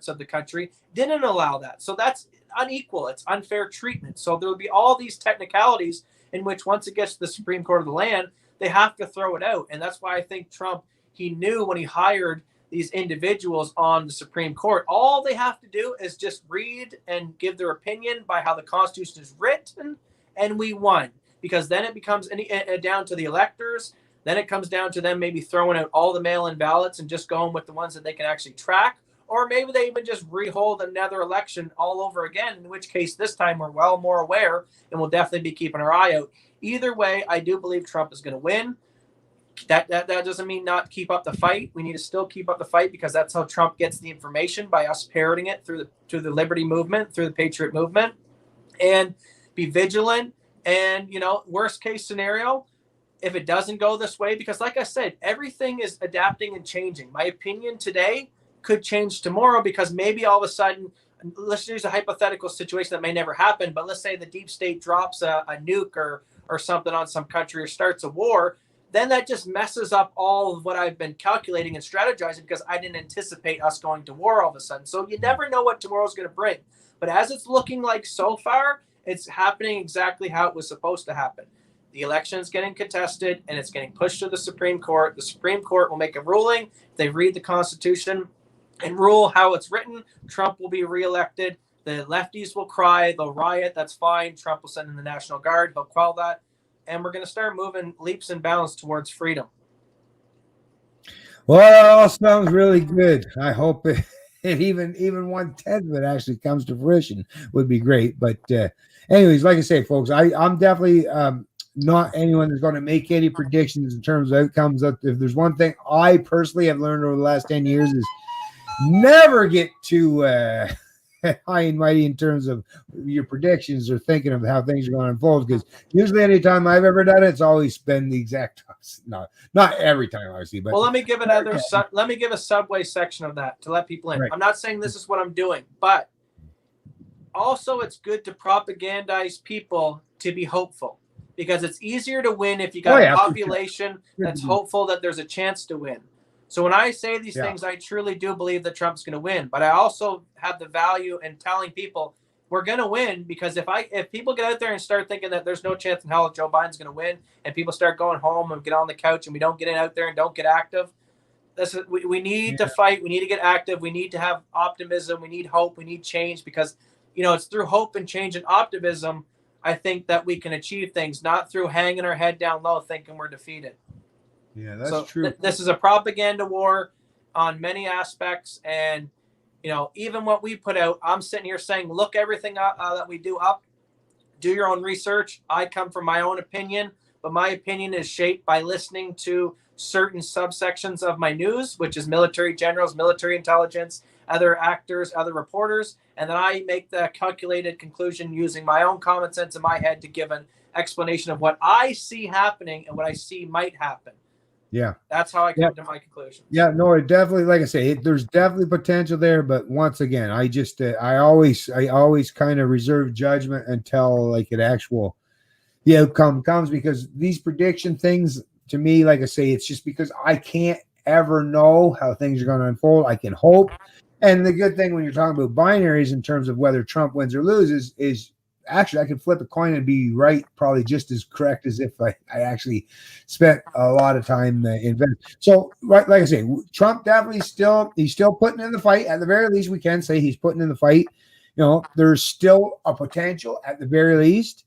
of the country didn't allow that. So that's unequal. It's unfair treatment. So there will be all these technicalities in which once it gets to the Supreme Court of the land, they have to throw it out. And that's why I think Trump, he knew when he hired these individuals on the Supreme Court, all they have to do is just read and give their opinion by how the Constitution is written, and we won. Because then it becomes down to the electors. Then it comes down to them maybe throwing out all the mail-in ballots and just going with the ones that they can actually track. Or maybe they even just rehold another election all over again, in which case this time we're well more aware and we'll definitely be keeping our eye out. Either way, I do believe Trump is going to win. That doesn't mean not keep up the fight. We need to still keep up the fight because that's how Trump gets the information, by us parroting it through the Liberty movement, through the Patriot movement, and be vigilant. And, worst case scenario, if it doesn't go this way, because like I said, everything is adapting and changing. My opinion today could change tomorrow because maybe all of a sudden, let's use a hypothetical situation that may never happen, but let's say the deep state drops a nuke or something on some country or starts a war. Then that just messes up all of what I've been calculating and strategizing because I didn't anticipate us going to war all of a sudden. So you never know what tomorrow's going to bring. But as it's looking like so far, it's happening exactly how it was supposed to happen. The election is getting contested and it's getting pushed to the Supreme Court. The Supreme Court will make a ruling. If they read the Constitution and rule how it's written, Trump will be reelected. The lefties will cry. They'll riot. That's fine. Trump will send in the National Guard. He'll quell that. And we're going to start moving leaps and bounds towards freedom. Well, that all sounds really good. I hope it even 1/10 of it actually comes to fruition would be great. But anyways, like I say, folks, I'm definitely not anyone that's going to make any predictions in terms of outcomes. If there's one thing I personally have learned over the last 10 years is never get too high and mighty in terms of your predictions or thinking of how things are going to unfold, because usually anytime I've ever done it, it's always been the exact opposite. Not every time, obviously, but let me give a subway section of that to let people in. Right. I'm not saying this is what I'm doing, but also it's good to propagandize people to be hopeful, because it's easier to win if you got a population that's hopeful that there's a chance to win. So when I say these things, I truly do believe that Trump's going to win. But I also have the value in telling people we're going to win, because if people get out there and start thinking that there's no chance in hell Joe Biden's going to win, and people start going home and get on the couch and we don't get out there and don't get active, we need to fight. We need to get active. We need to have optimism. We need hope. We need change, because it's through hope and change and optimism, I think, that we can achieve things, not through hanging our head down low thinking we're defeated. Yeah, that's true. This is a propaganda war on many aspects. And, even what we put out, I'm sitting here saying, look everything up, that we do up. Do your own research. I come from my own opinion, but my opinion is shaped by listening to certain subsections of my news, which is military generals, military intelligence, other actors, other reporters. And then I make the calculated conclusion using my own common sense in my head to give an explanation of what I see happening and what I see might happen. Yeah, that's how I come to my conclusion. Yeah, no, it definitely, like I say, there's definitely potential there. But once again, I just, I always kind of reserve judgment until like an actual, the outcome comes, because these prediction things, to me, like I say, it's just because I can't ever know how things are going to unfold. I can hope. And the good thing when you're talking about binaries in terms of whether Trump wins or loses is actually I can flip a coin and be right, probably just as correct as if I actually spent a lot of time investing. So, right, like I say, Trump definitely he's still putting in the fight. At the very least, we can say he's putting in the fight. You know, there's still a potential at the very least.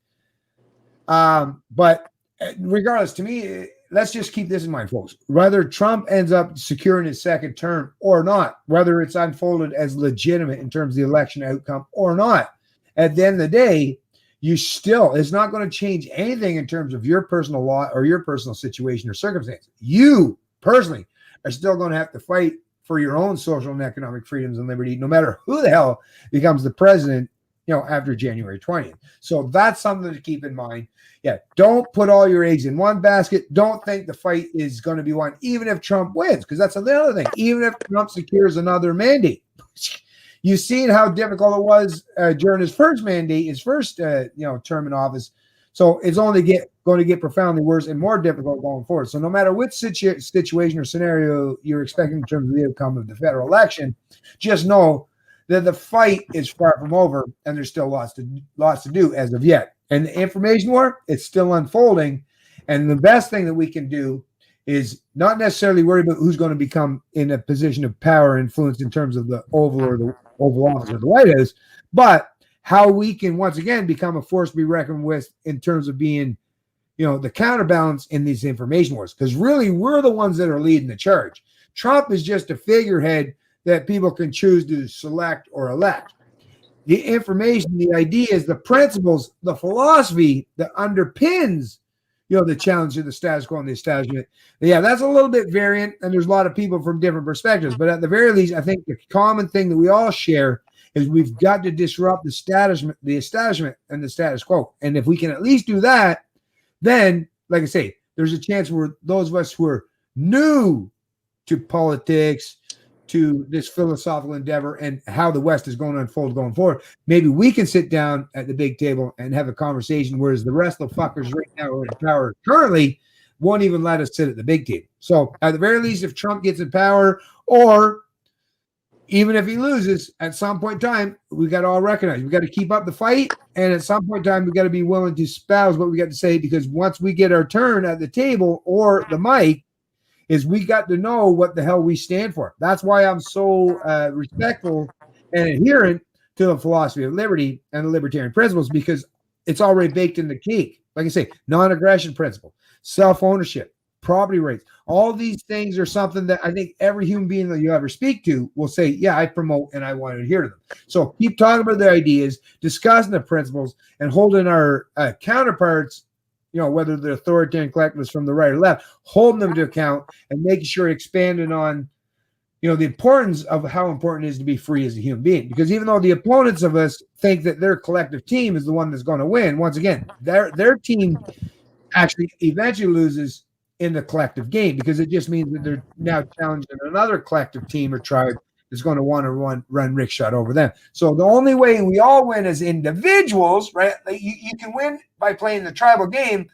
But regardless, to me, let's just keep this in mind, folks. Whether Trump ends up securing his second term or not, whether it's unfolded as legitimate in terms of the election outcome or not, at the end of the day, it's not going to change anything in terms of your personal law or your personal situation or circumstance. You personally are still going to have to fight for your own social and economic freedoms and liberty, no matter who the hell becomes the president, after January 20th. So that's something to keep in mind. Yeah, don't put all your eggs in one basket. Don't think the fight is going to be won, even if Trump wins, because that's the other thing. Even if Trump secures another mandate, you've seen how difficult it was during his first mandate, his first term in office. So it's only going to get profoundly worse and more difficult going forward. So no matter which situation or scenario you're expecting in terms of the outcome of the federal election, just know that the fight is far from over, and there's still lots to do as of yet. And the information war, it's still unfolding. And the best thing that we can do is not necessarily worry about who's going to become in a position of power and influence in terms of the Oval or the Oval Office or the White House, but how we can once again become a force to be reckoned with in terms of being, the counterbalance in these information wars. Because really, we're the ones that are leading the charge. Trump is just a figurehead that people can choose to select or elect. The information, the ideas, the principles, the philosophy that underpins, the challenge of the status quo and the establishment. Yeah, that's a little bit variant, and there's a lot of people from different perspectives. But at the very least, I think the common thing that we all share is we've got to disrupt the establishment and the status quo. And if we can at least do that, then, like I say, there's a chance where those of us who are new to politics, to this philosophical endeavor and how the West is going to unfold going forward, maybe we can sit down at the big table and have a conversation, whereas the rest of the fuckers right now who are in power currently won't even let us sit at the big table. So at the very least, if Trump gets in power, or even if he loses, at some point in time, we got to all recognize we got to keep up the fight. And at some point in time, we got to be willing to espouse what we got to say, because once we get our turn at the table or the mic, is we got to know what the hell we stand for. That's why I'm so respectful and adherent to the philosophy of liberty and the libertarian principles, because it's already baked in the cake. Like I say, non-aggression principle, self-ownership, property rights. All these things are something that I think every human being that you ever speak to will say, yeah, I promote and I want to adhere to them. So keep talking about the ideas, discussing the principles, and holding our counterparts, whether they're authoritarian collectivists from the right or left, holding them to account and making sure expanding on, the importance of how important it is to be free as a human being. Because even though the opponents of us think that their collective team is the one that's going to win, once again, their team actually eventually loses in the collective game, because it just means that they're now challenging another collective team or tribe is going to want to run rickshot over them. So the only way we all win as individuals, right? You can win by playing the tribal game,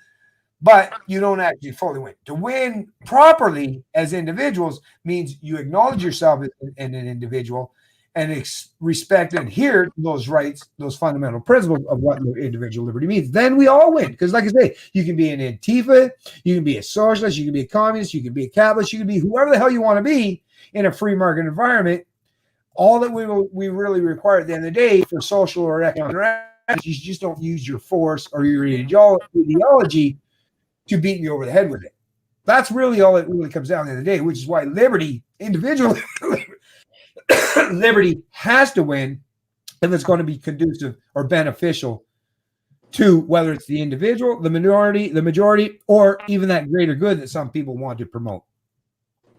but you don't actually fully win. To win properly as individuals means you acknowledge yourself as an individual and respect and adhere to those rights, those fundamental principles of what individual liberty means. Then we all win. Because like I say, you can be an Antifa, you can be a socialist, you can be a communist, you can be a capitalist, you can be whoever the hell you want to be in a free market environment. All that we really require at the end of the day for social or economic, you just don't use your force or your ideology to beat me over the head with it. That's really all it really comes down to the end of the day, which is why liberty, individual liberty, has to win if it's going to be conducive or beneficial to whether it's the individual, the majority, or even that greater good that some people want to promote.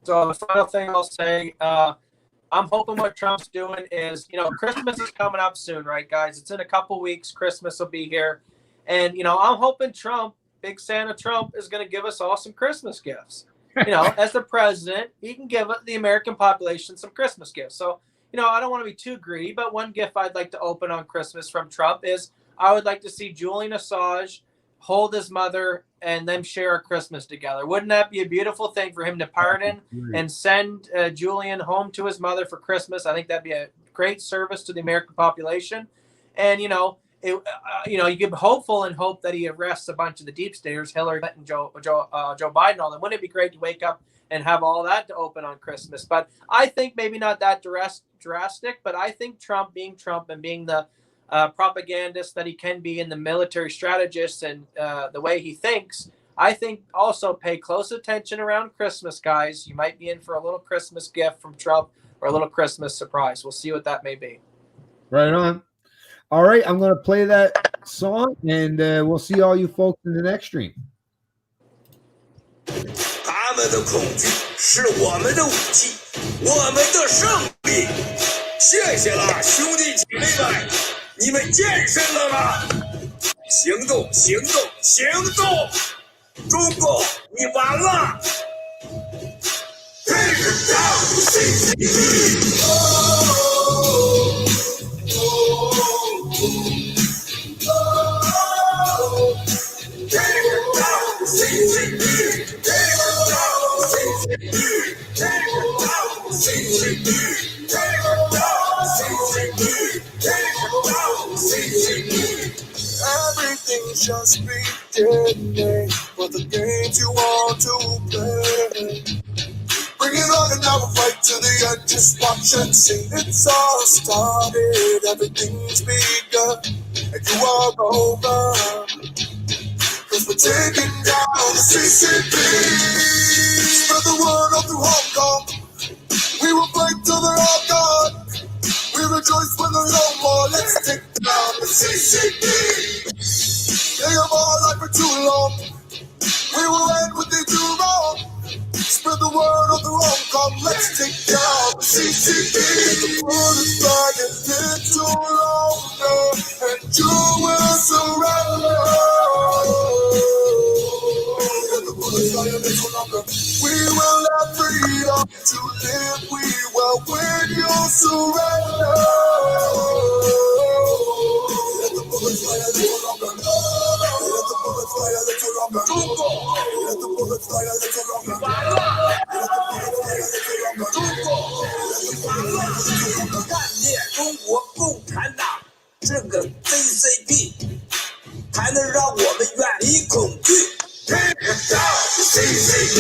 So the final thing I'll say, I'm hoping what Trump's doing is, Christmas is coming up soon, right, guys? It's in a couple weeks. Christmas will be here. And, I'm hoping Trump, Big Santa Trump, is going to give us all some Christmas gifts. As the president, he can give the American population some Christmas gifts. So, I don't want to be too greedy, but one gift I'd like to open on Christmas from Trump is I would like to see Julian Assange hold his mother, and then share a Christmas together. Wouldn't that be a beautiful thing for him to pardon and send Julian home to his mother for Christmas? I think that'd be a great service to the American population. And, you know, you get hopeful and hope that he arrests a bunch of the deep staters, Hillary Clinton, Joe Biden, all that. Wouldn't it be great to wake up and have all that to open on Christmas? But I think maybe not that drastic, but I think Trump being Trump and being the propagandist that he can be, and the military strategist and the way he thinks, I think also pay close attention around Christmas, guys. You might be in for a little Christmas gift from Trump or a little Christmas surprise. We'll see what that may be. Right on. All right, I'm going to play that song, and we'll see all you folks in the next stream. 他们的恐惧是我们的武器，我们的胜利。谢谢了，兄弟姐妹们，你们健身了吗？行动，行动，行动！中国，你完了！ Take it down, CCP! Take it down, CCP! Take it down, CCP! Take it down, CCP! Take it down, CCP! Take it down, CCP! Everything's just beginning for the games you want to play. Bring it on and now we'll fight to the end. Just watch and see. It's all started, everything's begun, and you are over. Cause we're taking down the CCP. Spread the word all through Hong Kong. We will fight till they're all gone. We rejoice when there's no more. Let's take down the CCP. They have all life for too long. We will end what they do wrong. Spread the word of the Hong Kong. Let's take down the CCP. The world is flying little longer, and you will surrender. The bullets fly a little longer. We will have freedom to live. We will win. You surrender. Let the bullets fly a little longer. Let the bullets fly a little longer. Let the bullets fly a little longer. Let the bullets fly a little longer. 干灭中国共产党这个 CCP， 才能让我们远离恐惧。Take it down, CCP.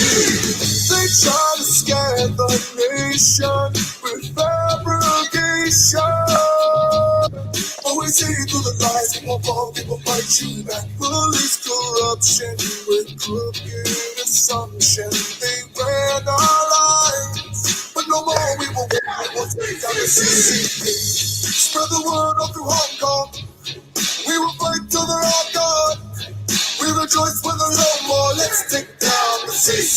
They try to scare the nation with fabrication. But we see through the lies, people fall, people fight you back. Police corruption with crooked assumption. They ran our lives, but no more we will win. We'll take down the CCP. Spread the word all through Hong Kong. We will fight till they're all gone. We rejoice when there's no more. Let's take down the CCP.